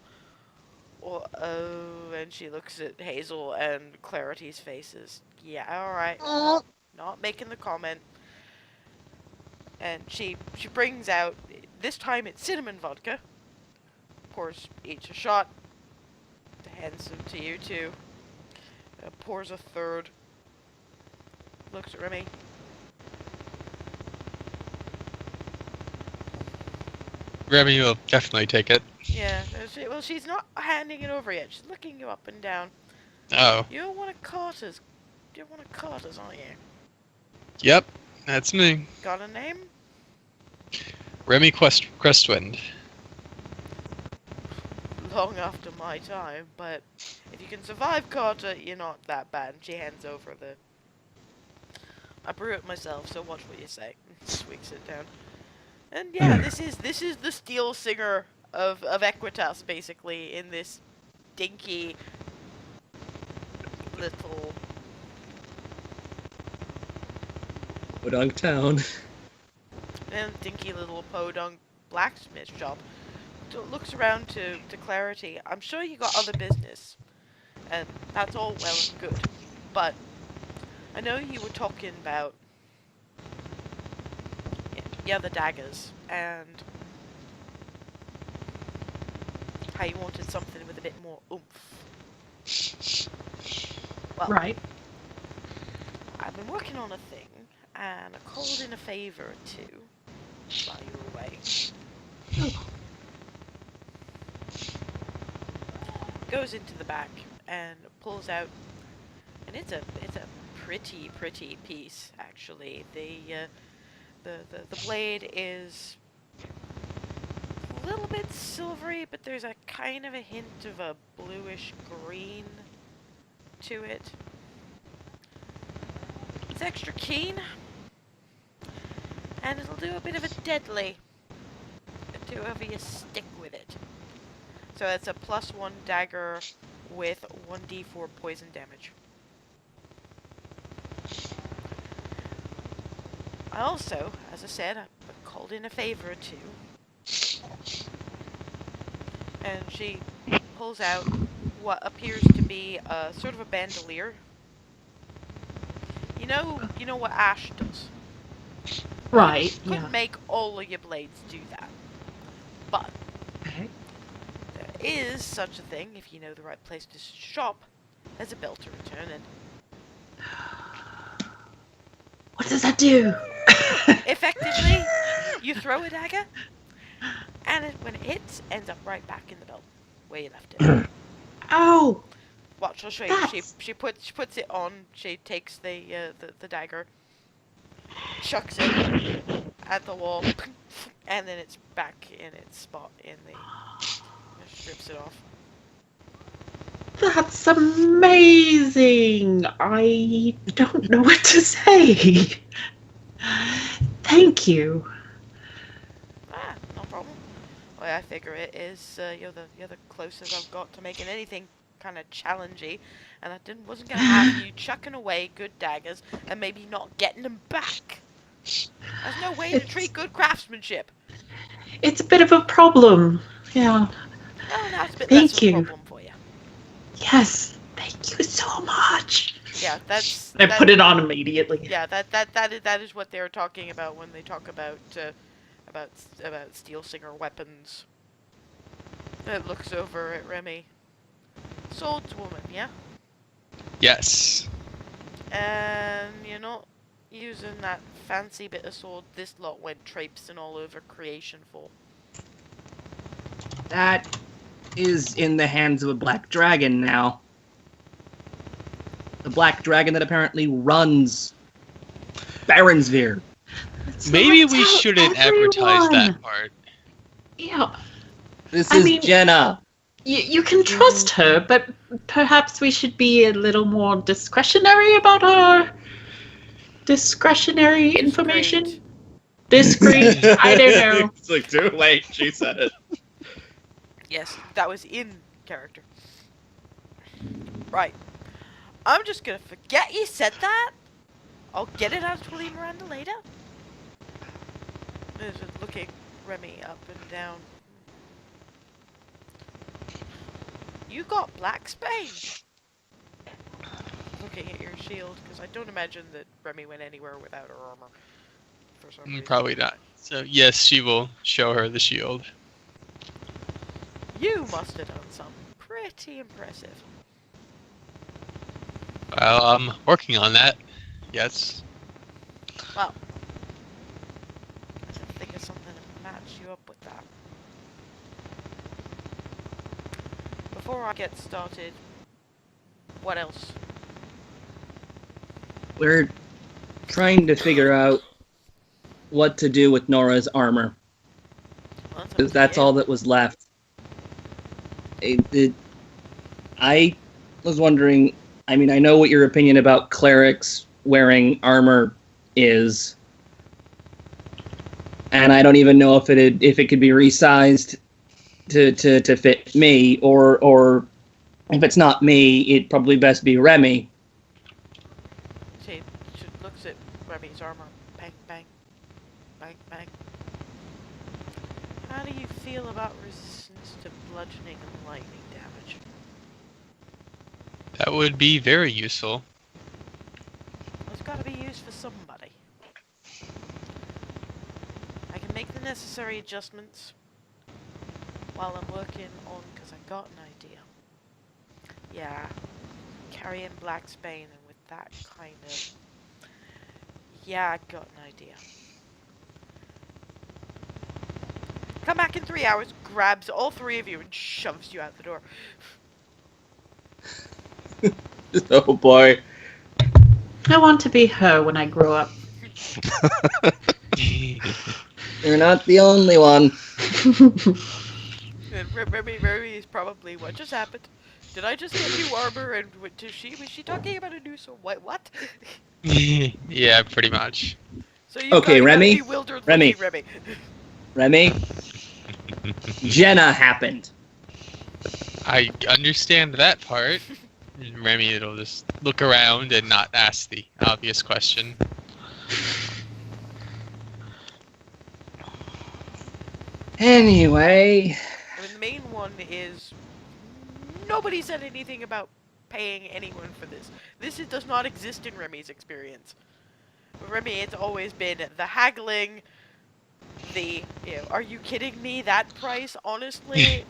or, and she looks at Hazel and Clarity's faces. Yeah, alright. Not making the comment. And she brings out, this time it's cinnamon vodka. Pours each a shot. Hands them to you two. Pours a third. Looks at Remy. Remy will definitely take it. Yeah, well, she's not handing it over yet. She's looking you up and down. Oh. You're one of Carter's, aren't you? Yep, that's me. Got a name? Remy Crestwind. Long after my time, but if you can survive Carter, you're not that bad. And she hands over the... I brew it myself, so watch what you say. Squeaks it down. And yeah, this is the steel singer of Equitas, basically, in this dinky little... Podunk Town. And dinky little podunk blacksmith shop. Looks around to Clarity. I'm sure you got other business, and that's all well and good, but I know you were talking about the daggers, and how you wanted something with a bit more oomph. Well, Right. I've been working on a thing, and I called in a favor or two while you were away. Goes into the back and pulls out, and it's a pretty piece, actually. The blade is a little bit silvery, but there's a kind of a hint of a bluish green to it. It's extra keen, and it'll do a bit of a deadly to whoever you stick with it. So it's a +1 dagger with 1d4 poison damage. I also, as I said, I called in a favor or two. And she pulls out what appears to be a sort of a bandolier. You know what ash does? Right, Couldn't yeah. make all of your blades do that. But Okay. there is such a thing, if you know the right place to shop, There's a bell to return in. What does that do? Effectively, you throw a dagger, and when it hits, ends up right back in the belt where you left it. Oh, Watch, I'll show you. that's She puts it on. She takes the dagger, chucks it at the wall, and then it's back in its spot in the. Strips it off. that's amazing. I don't know what to say. Thank you. Ah, no problem. Well, I figure it is you're the closest I've got to making anything kind of challengey, and I wasn't gonna have you chucking away good daggers and maybe not getting them back. There's no way to treat good craftsmanship. It's a bit of a problem. Yeah. Oh, now it's a bit Thank less of a you. problem for you. Yes. Thank you so much. Yeah, that's. I put it on immediately. Yeah, that is what they're talking about when they talk about steel singer weapons. It looks over at Remy. Swordswoman, yeah? Yes. And you're not using that fancy bit of sword this lot went traipsing all over creation for. That is in the hands of a black dragon now. The black dragon that apparently runs Baronsveer. Let's Maybe not we tell shouldn't advertise everyone. that part. Yeah. This I is mean- Jenna. You can trust her, but perhaps we should be a little more discretionary about our discretionary information. Discreet. I don't know. It's like too late. She said it. Yes, that was in character. Right. I'm just gonna forget you said that. I'll get it out of Twilly Miranda later. Just looking Remy up and down. You got black Spain. Looking at your shield, because I don't imagine that Remy went anywhere without her armor. For some reason. Probably not. So yes, she will show her the shield. You must have done something pretty impressive. Well, I'm working on that. Yes. Well, I should think of something to match you up with that. Before I get started, what else? We're trying to figure out what to do with Nora's armor, Well, up because to that's you. all that was left. I was wondering. I mean, I know what your opinion about clerics wearing armor is, and I don't even know if it could be resized to fit me, or if it's not me, it'd probably best be Remy. She looks at Remy's armor. Bang, bang. Bang, bang. How do you feel about resistance to bludgeoning and lightning damage? That would be very useful. It's gotta be used for somebody. I can make the necessary adjustments while I'm working on, because I got an idea. Yeah, carrying Black Spain and with that kind of... Yeah, I got an idea. Come back in 3 hours, grabs all three of you and shoves you out the door. Oh boy. I want to be her when I grow up. You're not the only one. And Remy is probably, what just happened? Did I just get new armor and was she talking about a new sword? What? Yeah, pretty much. So you Okay, got Remy? bewildered Remy. looking Remy. Remy? Jenna happened. I understand that part. Remy will just look around and not ask the obvious question. Anyway, I mean, the main one is nobody said anything about paying anyone for this. Does not exist in Remy's experience. With Remy, it's always been the haggling, are you kidding me? That price, honestly,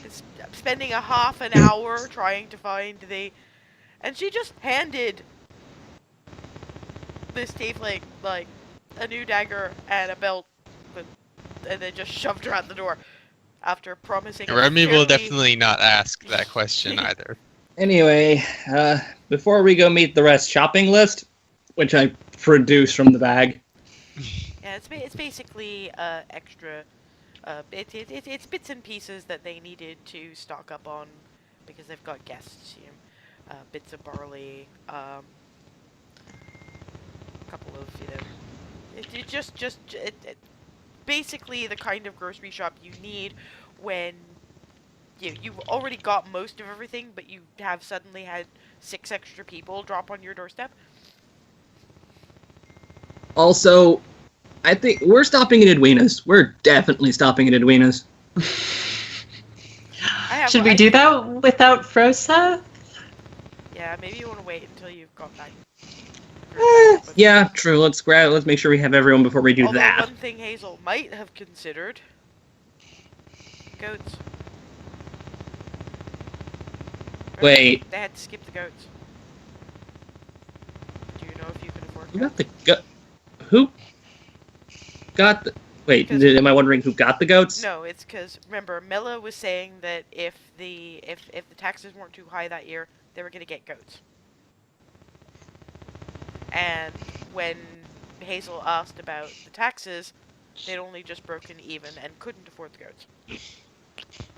it's spending a half an hour trying to find And she just handed this tiefling, like, a new dagger and a belt, and then just shoved her out the door after promising Remy will fairly- definitely not ask that question either. Anyway, before we go meet the rest, shopping list, which I produced from the bag. Yeah, it's basically extra. It's bits and pieces that they needed to stock up on because they've got guests. You know, bits of barley, a couple of basically the kind of grocery shop you need when you've already got most of everything, but you have suddenly had 6 extra people drop on your doorstep. Also, I think we're stopping at Edwina's. We're definitely stopping at Edwina's. Should we do that without Froseth? Yeah, maybe you want to wait until you've got that. Yeah, true. Let's make sure we have everyone before we do Although that. one thing Hazel might have considered: goats. Wait. They had to skip the goats. Do you know if you can afford Who goats? got the Who got the? Wait, am I wondering who got the goats? No, it's because remember Mela was saying that if the taxes weren't too high that year, they were gonna get goats. And when Hazel asked about the taxes, they'd only just broken even and couldn't afford the goats.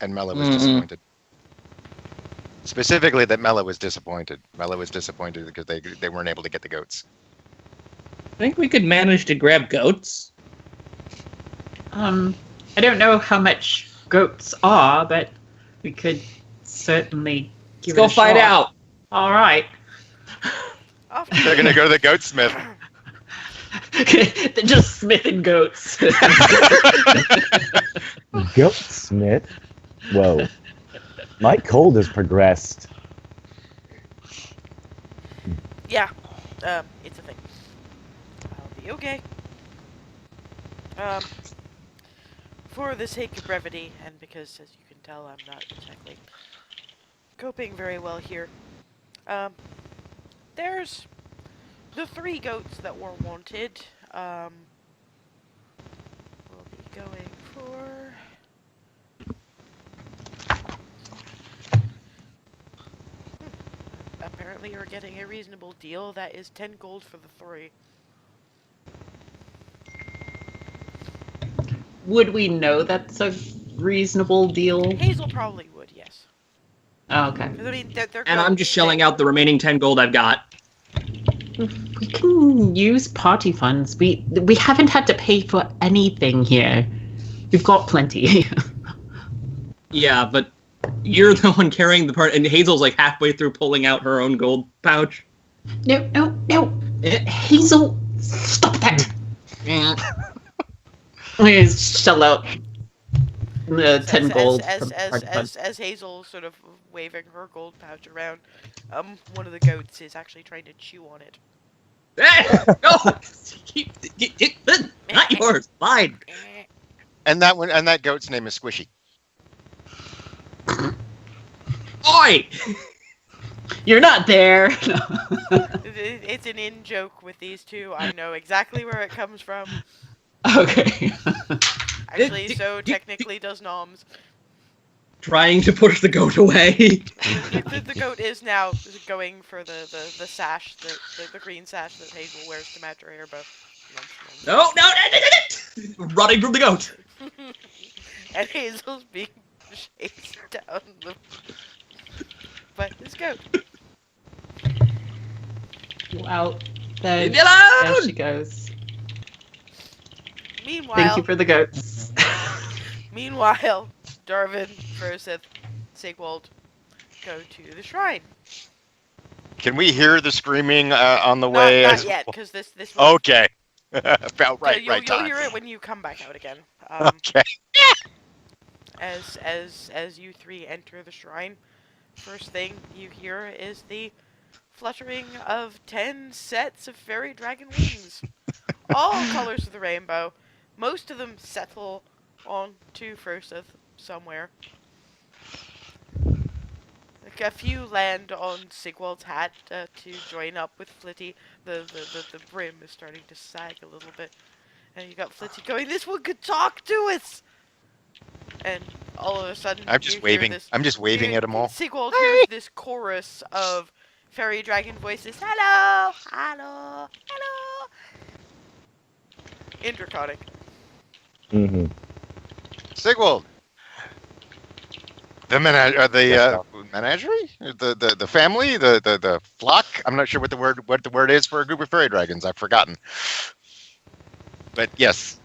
And Mela was disappointed. Specifically, that Mela was disappointed. Mela was disappointed because they weren't able to get the goats. I think we could manage to grab goats. I don't know how much goats are, but we could certainly give Let's go it a find shot. out. All right. They're gonna go to the goatsmith. They're just smithing goats. Goatsmith? Whoa. My cold has progressed. Yeah, it's a thing. I'll be okay. For the sake of brevity, and because, as you can tell, I'm not exactly coping very well here, there's the 3 goats that were wanted. We'll be going for... Apparently you're getting a reasonable deal. That is 10 gold for the 3. Would we know that's a reasonable deal? Hazel probably would, yes. Oh, okay. 'Cause, I mean, they're And I'm just shelling out the remaining 10 gold I've got. We can use party funds. We haven't had to pay for anything here. We've got plenty. Yeah, but you're the one carrying the part, and Hazel's like halfway through pulling out her own gold pouch. No. Hazel, stop that. Please shell out the 10 gold. from party funds. As Hazel sort of waving her gold pouch around, one of the goats is actually trying to chew on it. No! Not yours, mine. And that goat's name is Squishy. Oi! You're not there. It's an in-joke with these two. I know exactly where it comes from. Okay. Actually, so technically does Noms. Trying to push the goat away. The goat is now going for the sash, the green sash that Hazel wears to match her hair bow. No! Running from the goat. And Hazel's being chased down by this goat. Wow. There Leave me alone! she goes. Meanwhile, Thank you for the goats. Meanwhile, Darvin, Froseth, Sigwald go to the shrine. Can we hear the screaming on the way? Not as yet, well? because this Okay. About right you'll time. hear it when you come back out again. Okay. As you 3 enter the shrine, first thing you hear is the fluttering of 10 sets of fairy dragon wings, all colors of the rainbow. Most of them settle onto Froseth somewhere. A few land on Sigwald's hat to join up with Flitty. The brim is starting to sag a little bit. And you got Flitty going, this one could talk to us! And all of a sudden, I'm you just hear waving. this. I'm just waving at them all. Sigwald hears this chorus of fairy dragon voices. Hello! Hello! Hello! Interconic. Mm-hmm. Sigwald. The menagerie, the family, the flock. I'm not sure what the word is for a group of fairy dragons. I've forgotten. But yes,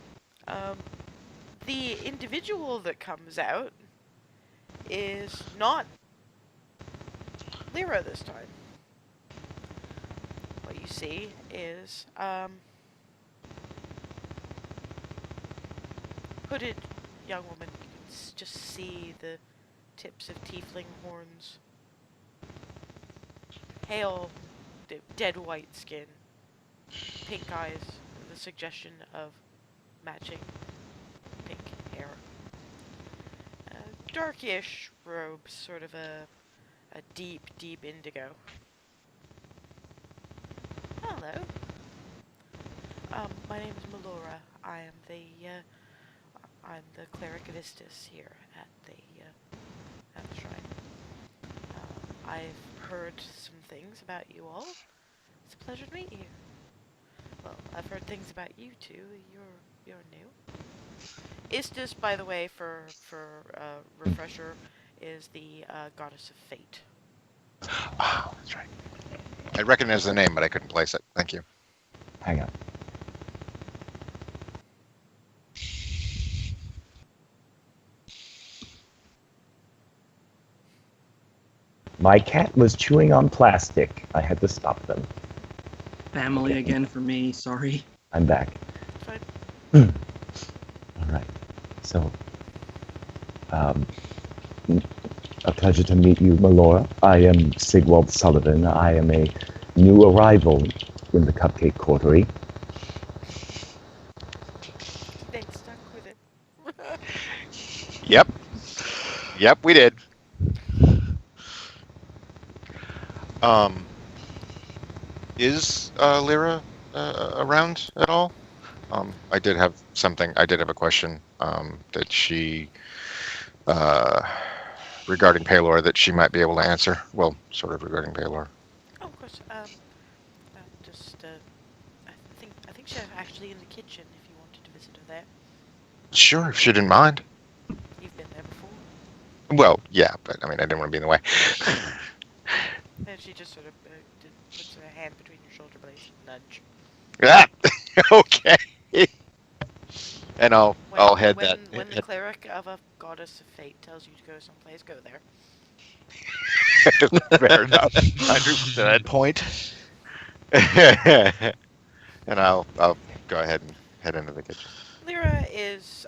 The individual that comes out is not Lyra this time. What you see is hooded young woman. You can just see the tips of tiefling horns. Pale, dead white skin. Pink eyes, the suggestion of matching pink hair. Darkish robes, sort of a deep, deep indigo. Hello. My name is Melora. I'm the cleric of Istis here at the shrine. I've heard some things about you all. It's a pleasure to meet you. Well, I've heard things about you too. You're new. Istis, by the way, for refresher, is the goddess of fate. oh, that's right. I recognize the name, but I couldn't place it. Thank you. Hang on. My cat was chewing on plastic. I had to stop them. Family again for me. Sorry. I'm back. Fine. All right. So, a pleasure to meet you, Melora. I am Sigwald Sullivan. I am a new arrival in the Cupcake Coterie. They stuck with it. Yep. Yep, we did. Is Lyra around at all? I did have a question that she regarding Paylor that she might be able to answer. Well, sort of regarding Paylor. Oh, of course. I think she's actually in the kitchen. If you wanted to visit her there, Sure, if she didn't mind. you've been there before. Well, yeah, but I mean, I didn't want to be in the way. And she just sort of puts her hand between your shoulder blades and nudge. Ah, okay. And I'll head when, that. When the cleric of a goddess of fate tells you to go someplace, go there. Fair enough. Understood. Good point. And I'll go ahead and head into the kitchen. Lyra is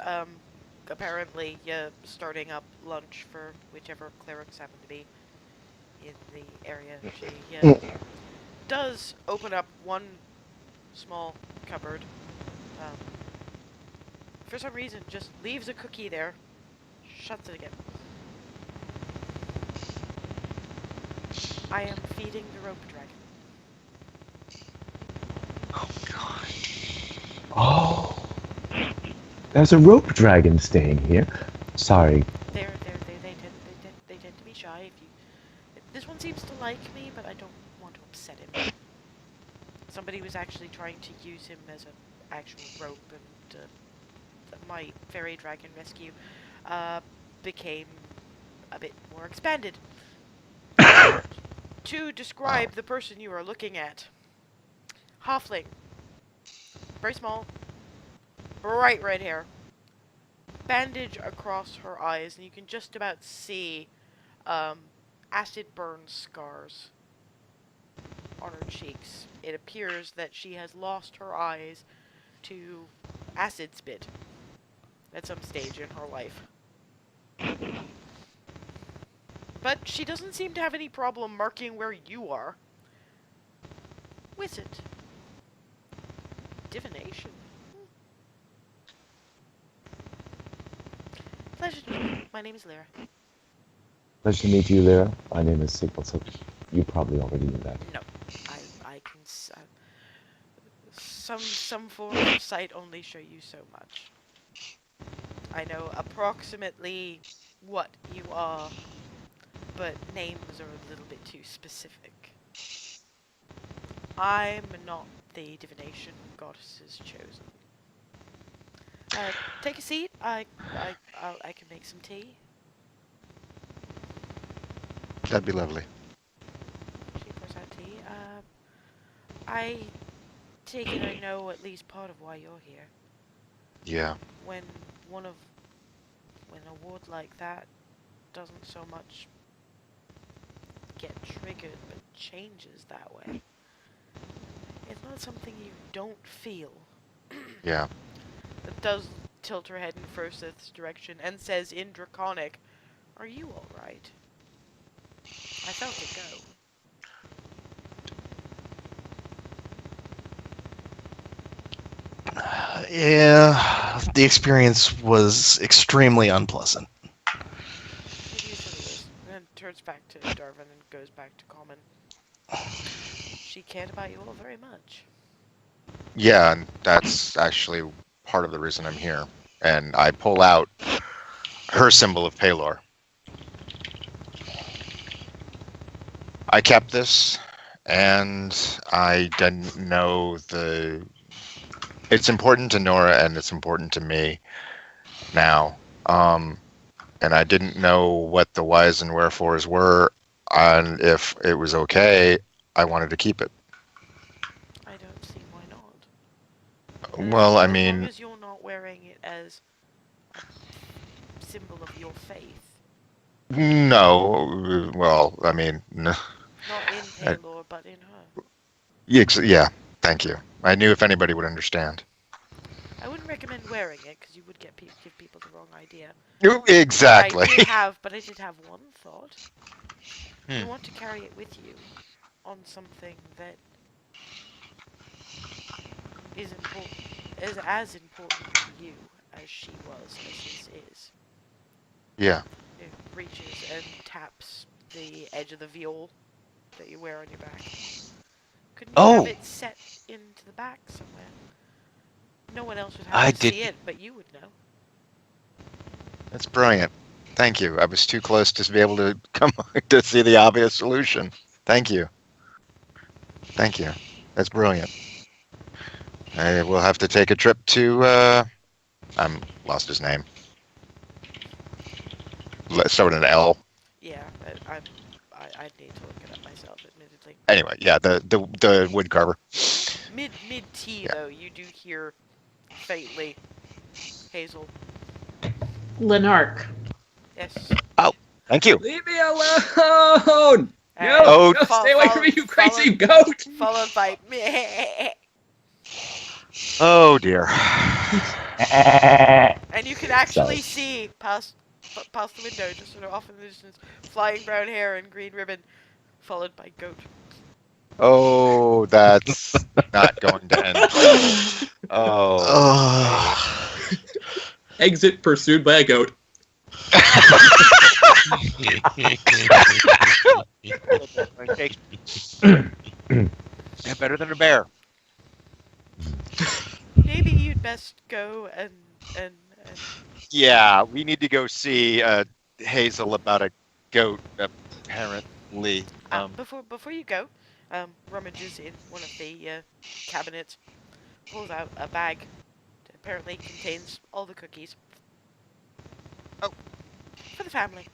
apparently starting up lunch for whichever clerics happen to be in the area. She does open up one small cupboard. For some reason, just leaves a cookie there, shuts it again. I am feeding the rope dragon. Oh god. Oh, there's a rope dragon staying here. Sorry. They tend to be shy. This one seems to like me, but I don't want to upset him. Somebody was actually trying to use him as an actual rope, and my fairy dragon rescue became a bit more expanded. To describe the person you are looking at, halfling, very small, bright red hair, bandage across her eyes, and you can just about see acid burn scars on her cheeks. It appears that she has lost her eyes to acid spit at some stage in her life. But she doesn't seem to have any problem marking where you are. Wizard. Divination. Pleasure to meet you. My name is Lyra. Pleasure to meet you, Lyra. My name is Sigmund, so you probably already knew that. No, I can. Some forms of sight only show you so much. I know approximately what you are, but names are a little bit too specific. I'm not the divination goddesses chosen. Take a seat. I can make some tea. That'd be lovely. She pours out tea. I take it I know at least part of why you're here. Yeah. When when a ward like that doesn't so much get triggered but changes that way, it's not something you don't feel. Yeah. It does tilt her head in Froseth's direction and says in Draconic, "Are you alright?" I felt it go. Yeah, the experience was extremely unpleasant. It usually is. And then turns back to Darvin and goes back to Common. She cared about you all very much. Yeah, and that's actually part of the reason I'm here. And I pull out her symbol of Palor. I kept this, and I didn't know the... It's important to Nora, and it's important to me now. And I didn't know what the whys and wherefores were, and if it was okay, I wanted to keep it. I don't see why not. Well, I As long mean, as you're not wearing it as a symbol of your faith. no. Well, I mean, no. Not in Palor, but in her. Yeah, thank you. I knew if anybody would understand. I wouldn't recommend wearing it, because you would give people the wrong idea. Exactly. But I did have one thought. You want to carry it with you on something that is as important to you as she was, as this is. Yeah. It reaches and taps the edge of the viol that you wear on your back. Couldn't you have it set into the back somewhere? No one else would have to see it, but you would know. That's brilliant. Thank you. I was too close to be able to come to see the obvious solution. Thank you. Thank you. That's brilliant. I will have to take a trip to, I'm lost his name. Let's start with an L. Yeah, I'd need to look it up myself, admittedly. Anyway, yeah, the wood carver. Mid T though, you do hear faintly Hazel. Lenark. Yes. Thank you. Leave me alone! No, Oh, no, stay away from me, you crazy goat! Followed by meh. Oh dear. And you can actually see past the window, just sort of off in the distance, flying brown hair and green ribbon, followed by goat. Oh, that's not going to end. Oh. Exit pursued by a goat. Yeah, better than a bear. Maybe you'd best go and Yeah, we need to go see Hazel about a goat, apparently. before you go, rummages in one of the cabinets, pulls out a bag that apparently contains all the cookies. Oh. For the family.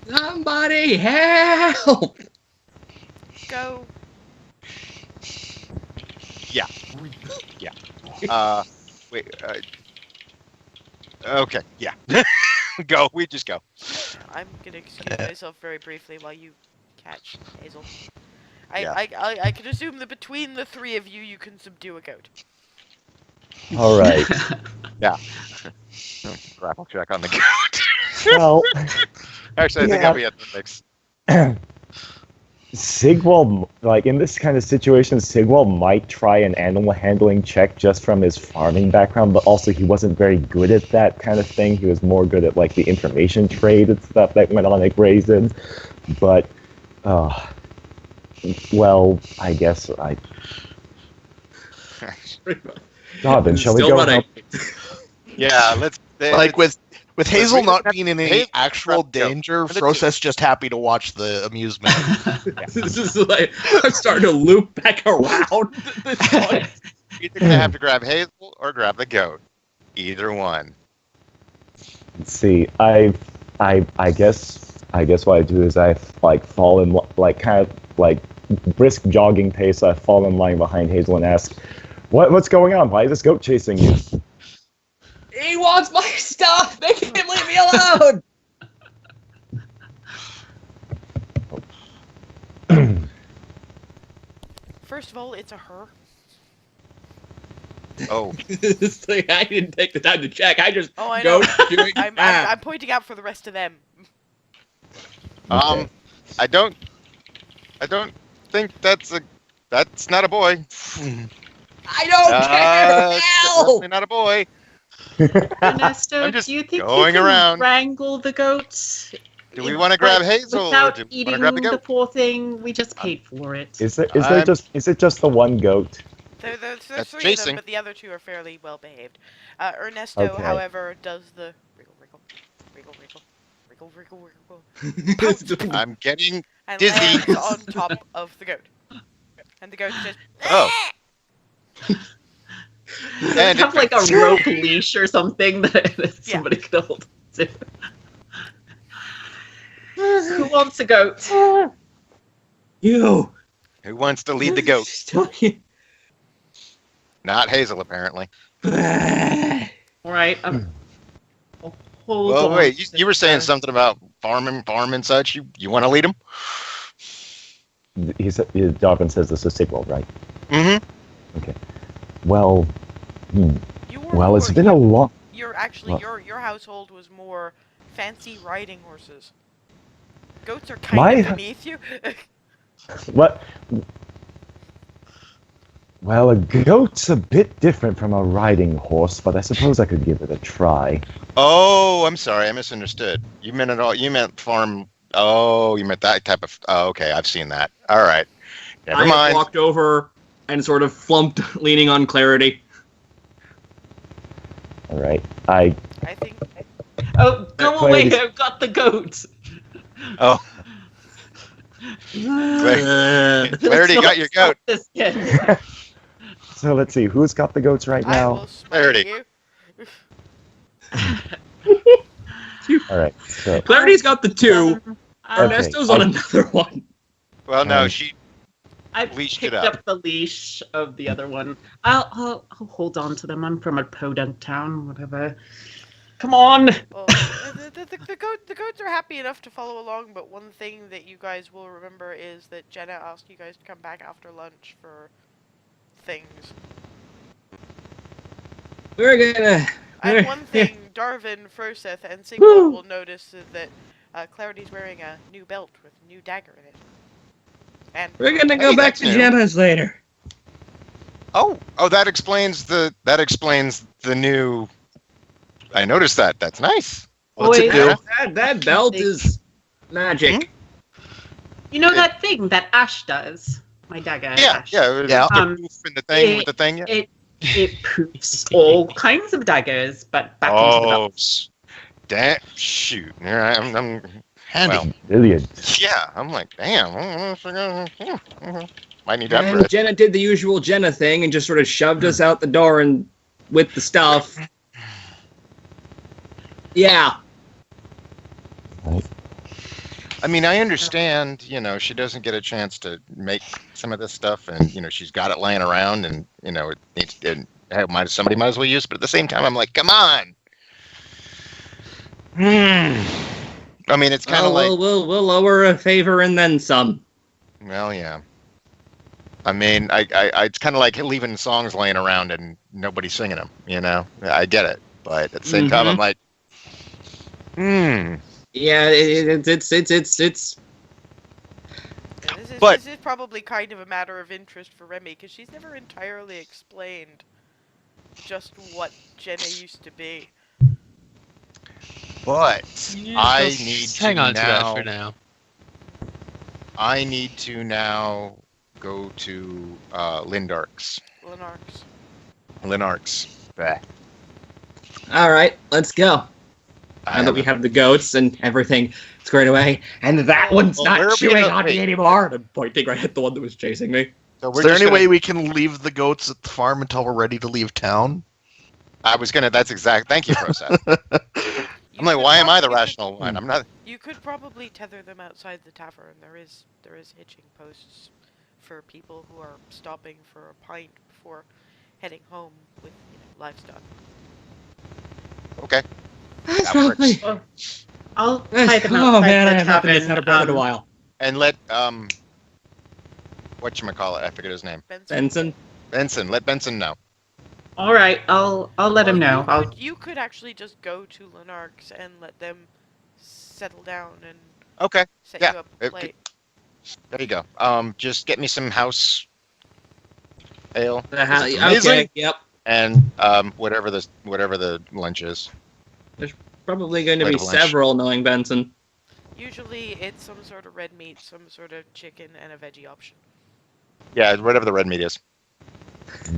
Somebody help! Go. Yeah. Wait. Okay. Yeah. Go. We just go. I'm gonna excuse myself very briefly while you catch Hazel. Yeah. I can assume that between the three of you, you can subdue a goat. All right. Yeah. Grapple check on the goat. Well, Actually, I think yeah. I'll be at the mix. Sigwald, like in this kind of situation, Sigwald might try an animal handling check just from his farming background, but also he wasn't very good at that kind of thing. He was more good at like the information trade and stuff that went on at Grayson. But, well, I guess I. Dobbin, shall we Still go? running. Yeah, let's. Like with Hazel we not just being in have- any Hazel- actual go. danger, For the Froseth's just happy to watch the amusement. This is like I'm starting to loop back around at this point. Either gonna have to grab Hazel or grab the goat. Either one. Let's see. I guess what I do is I like fall in like kind of like brisk jogging pace. I fall in line behind Hazel and ask, "What's going on? Why is this goat chasing you?" He wants my stuff. Make him leave me alone. First of all, it's a her. Oh, This thing, I didn't take the time to check. I just Oh, I go know. doing I'm that. pointing out for the rest of them. Okay. I don't think that's not a boy. I don't care. It's Hell. definitely not a boy. Ernesto, I'm just do you think going you can around. wrangle the goats? Do we want to grab Hazel or without do we want eating to grab the the goat? poor thing? We just paid for it. Is it I'm- just the one goat? There's That's three of chasing. them, but the other two are fairly well behaved. Ernesto, Okay. however, does the wriggle, wriggle, wriggle, wriggle, wriggle, wriggle, wriggle, I'm getting. and Dizzy. lands on top of the goat. And the goat just. Oh. Does And it have like a rope leash or something that Yeah. somebody could hold to? Who wants a goat? You. Who wants to lead the goat? Still here. Not Hazel, apparently. All right. Hold Well, on. wait. You were saying something about farm and such. You want to lead him? Dobbin says this is Sigwald, right? Mm-hmm. Well, You were well, it's more- been a long. You're actually What? your household was more fancy riding horses. Goats are kind of My- beneath you. What? Well, a goat's a bit different from a riding horse, but I suppose I could give it a try. Oh, I'm sorry. I misunderstood. You meant it all. You meant farm. Oh, you meant that type of. Oh, okay. I've seen that. All right. Never I mind. walked over and sort of flumped, leaning on Clarity. All right. I think Oh, go Clarity- away! I've got the goat. Oh, Clarity got your goat. This kid. so let's see who's got the goats right I now. will smite Clarity. you. All right. So Clarity's got the two. Um, Okay. Ernesto's on another one. Well, no, Um, she. I leashed it picked up. up the leash of the other one. I'll hold on to them. I'm from a podunk town, whatever. Come on. Well, the goats are happy enough to follow along, but one thing that you guys will remember is that Jenna asked you guys to come back after lunch for things. We're gonna. And one thing, Darvin, Froseth, and Sigmund will notice is that Clarity's wearing a new belt with a new dagger in it. And We're gonna go Hey, back that's to new. Jenna's later. Oh, that explains the new. I noticed that. That's nice. What's it Boys, do? That belt is magic. you know that thing that Ash does? My dagger. Yeah, Ash. yeah. Yeah. The poof and the thing with the thing. Yeah. It poofs all kinds of daggers, but back into the Oh, belt. damn! Shoot! Yeah, I'm Handy. well, Brilliant. yeah. I'm like, damn. Might need that for And it. Jenna did the usual Jenna thing and just sort of shoved us out the door and with the stuff. Yeah. I mean, I understand. You know, she doesn't get a chance to make some of this stuff, and you know, she's got it laying around, and you know, it needs. Somebody might as well use it. But at the same time, I'm like, come on. I mean, it's kind of like. we'll lower a favor and then some. Well, yeah. I mean, I it's kind of like leaving songs laying around and nobody singing them. You know, I get it, but at the same time, I'm like, Yeah, it's this is But- this is probably kind of a matter of interest for Remy, because she's never entirely explained just what Jenna used to be. But Yeah, I just need to hang on to that now. for now. I need to now go to Lindark's. Lenarks. Linark's. Bleh. All right, let's go. I Now that we haven't- have the goats and everything squared away, and that one's Well, where not are we chewing gonna- on me wait. anymore. I'm pointing right at the one that was chasing me. So Is we're there just any gonna- way we can leave the goats at the farm until we're ready to leave town? I was gonna. That's exact. Thank you, Froseth. You I'm like, could why am I the prob- you could- rational one? I'm not. You could probably tether them outside the tavern. There is hitching posts for people who are stopping for a pint before heading home with livestock. Okay. That's That works. probably. I'll tie them outside Oh man, I the have not been tavern. inside a breath in a while. And let whatchamacallit, I forget his name. Benson. Benson. Let Benson know. All right, I'll let him know. You could actually just go to Lenark's and let them settle down and Okay. set Yeah, you up it a plate. There you go. Just get me some house ale. Okay, Amazing. yep. And whatever the lunch is. Probably going to Plate be of lunch. several, knowing Benson. Usually it's some sort of red meat, some sort of chicken, and a veggie option. Yeah, whatever the red meat is.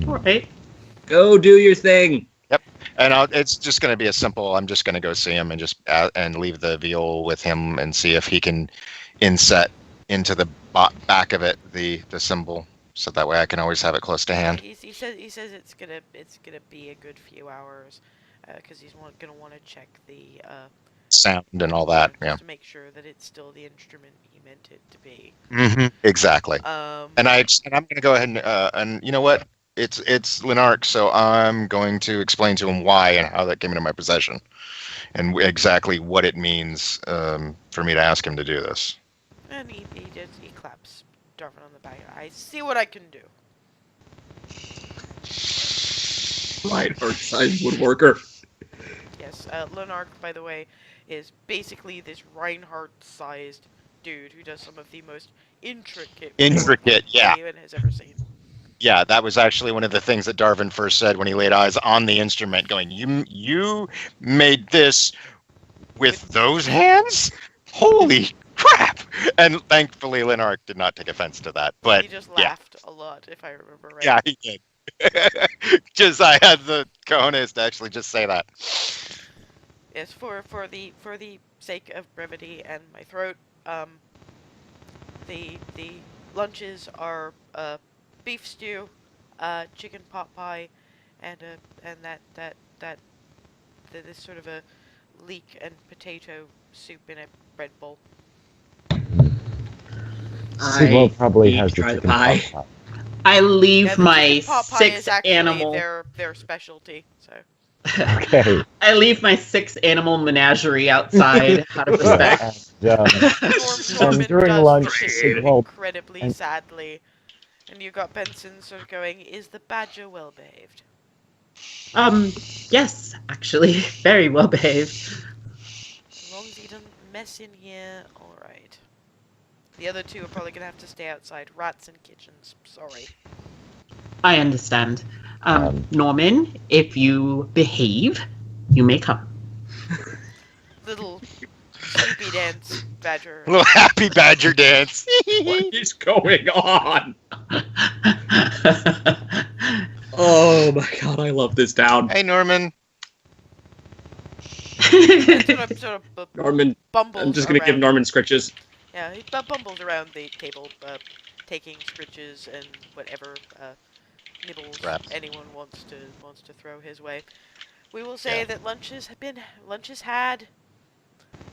All right. Go do your thing. And it's just going to be a simple. I'm just going to go see him and just and leave the viol with him and see if he can inset into the back of it the symbol, so that way I can always have it close to hand. He says it's gonna be a good few hours, because he's gonna want to check the Sound and all that. just Yeah. to make sure that it's still the instrument he meant it to be. Exactly. Um, And I'm going to go ahead and you know what? It's Linark, so I'm going to explain to him why and how that came into my possession, and exactly what it means for me to ask him to do this. and he claps Darvin on the back. I see what I can do. Reinhardt-sized woodworker. Yes, Lenark, by the way, is basically this Reinhardt-sized dude who does some of the most intricate Yeah. anyone has ever seen. Yeah, that was actually one of the things that Darvin first said when he laid eyes on the instrument, going, "You made this with those hands? Holy crap!" And thankfully, Linark did not take offense to that. But He just yeah, laughed a lot, if I remember right. yeah, he did. Just I had the cojones to actually just say that. Yes, for the sake of brevity and my throat, the lunches are beef stew, chicken pot pie, and this sort of a leek and potato soup in a bread bowl. Sigil probably eat has the dry chicken pie. pot pie. I leave Yeah, the my chicken pot pie 6 is actually animal. their specialty. So Okay. I leave my 6 animal menagerie outside out of respect. And, Norman during does lunch, pursue Sigil incredibly and- sadly, and you've got Benson sort of going, "Is the badger well behaved?" Yes, actually, very well behaved. As long as he doesn't mess in here, alright. The other two are probably gonna have to stay outside. Rats and kitchens. Sorry. I understand. Norman, if you behave, you may come. Little sleepy dance badger. A little happy badger dance. What is going on? Oh my god, I love this town. Hey, Norman. sort of Norman, bumbles I'm just gonna give around. Norman scritches. Yeah, he bumbles around the table, taking scritches and whatever nibbles Scraps. anyone wants to throw his way. We will say that lunch is had.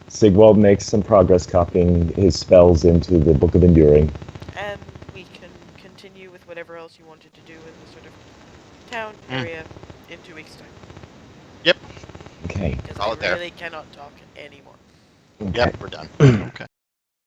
Sigwald makes some progress copying his spells into the Book of Enduring. And we can continue with whatever else you wanted to do in the sort of town area in 2 weeks' time. Okay. Because Call I it there. really cannot talk anymore. Yep, we're done. Okay.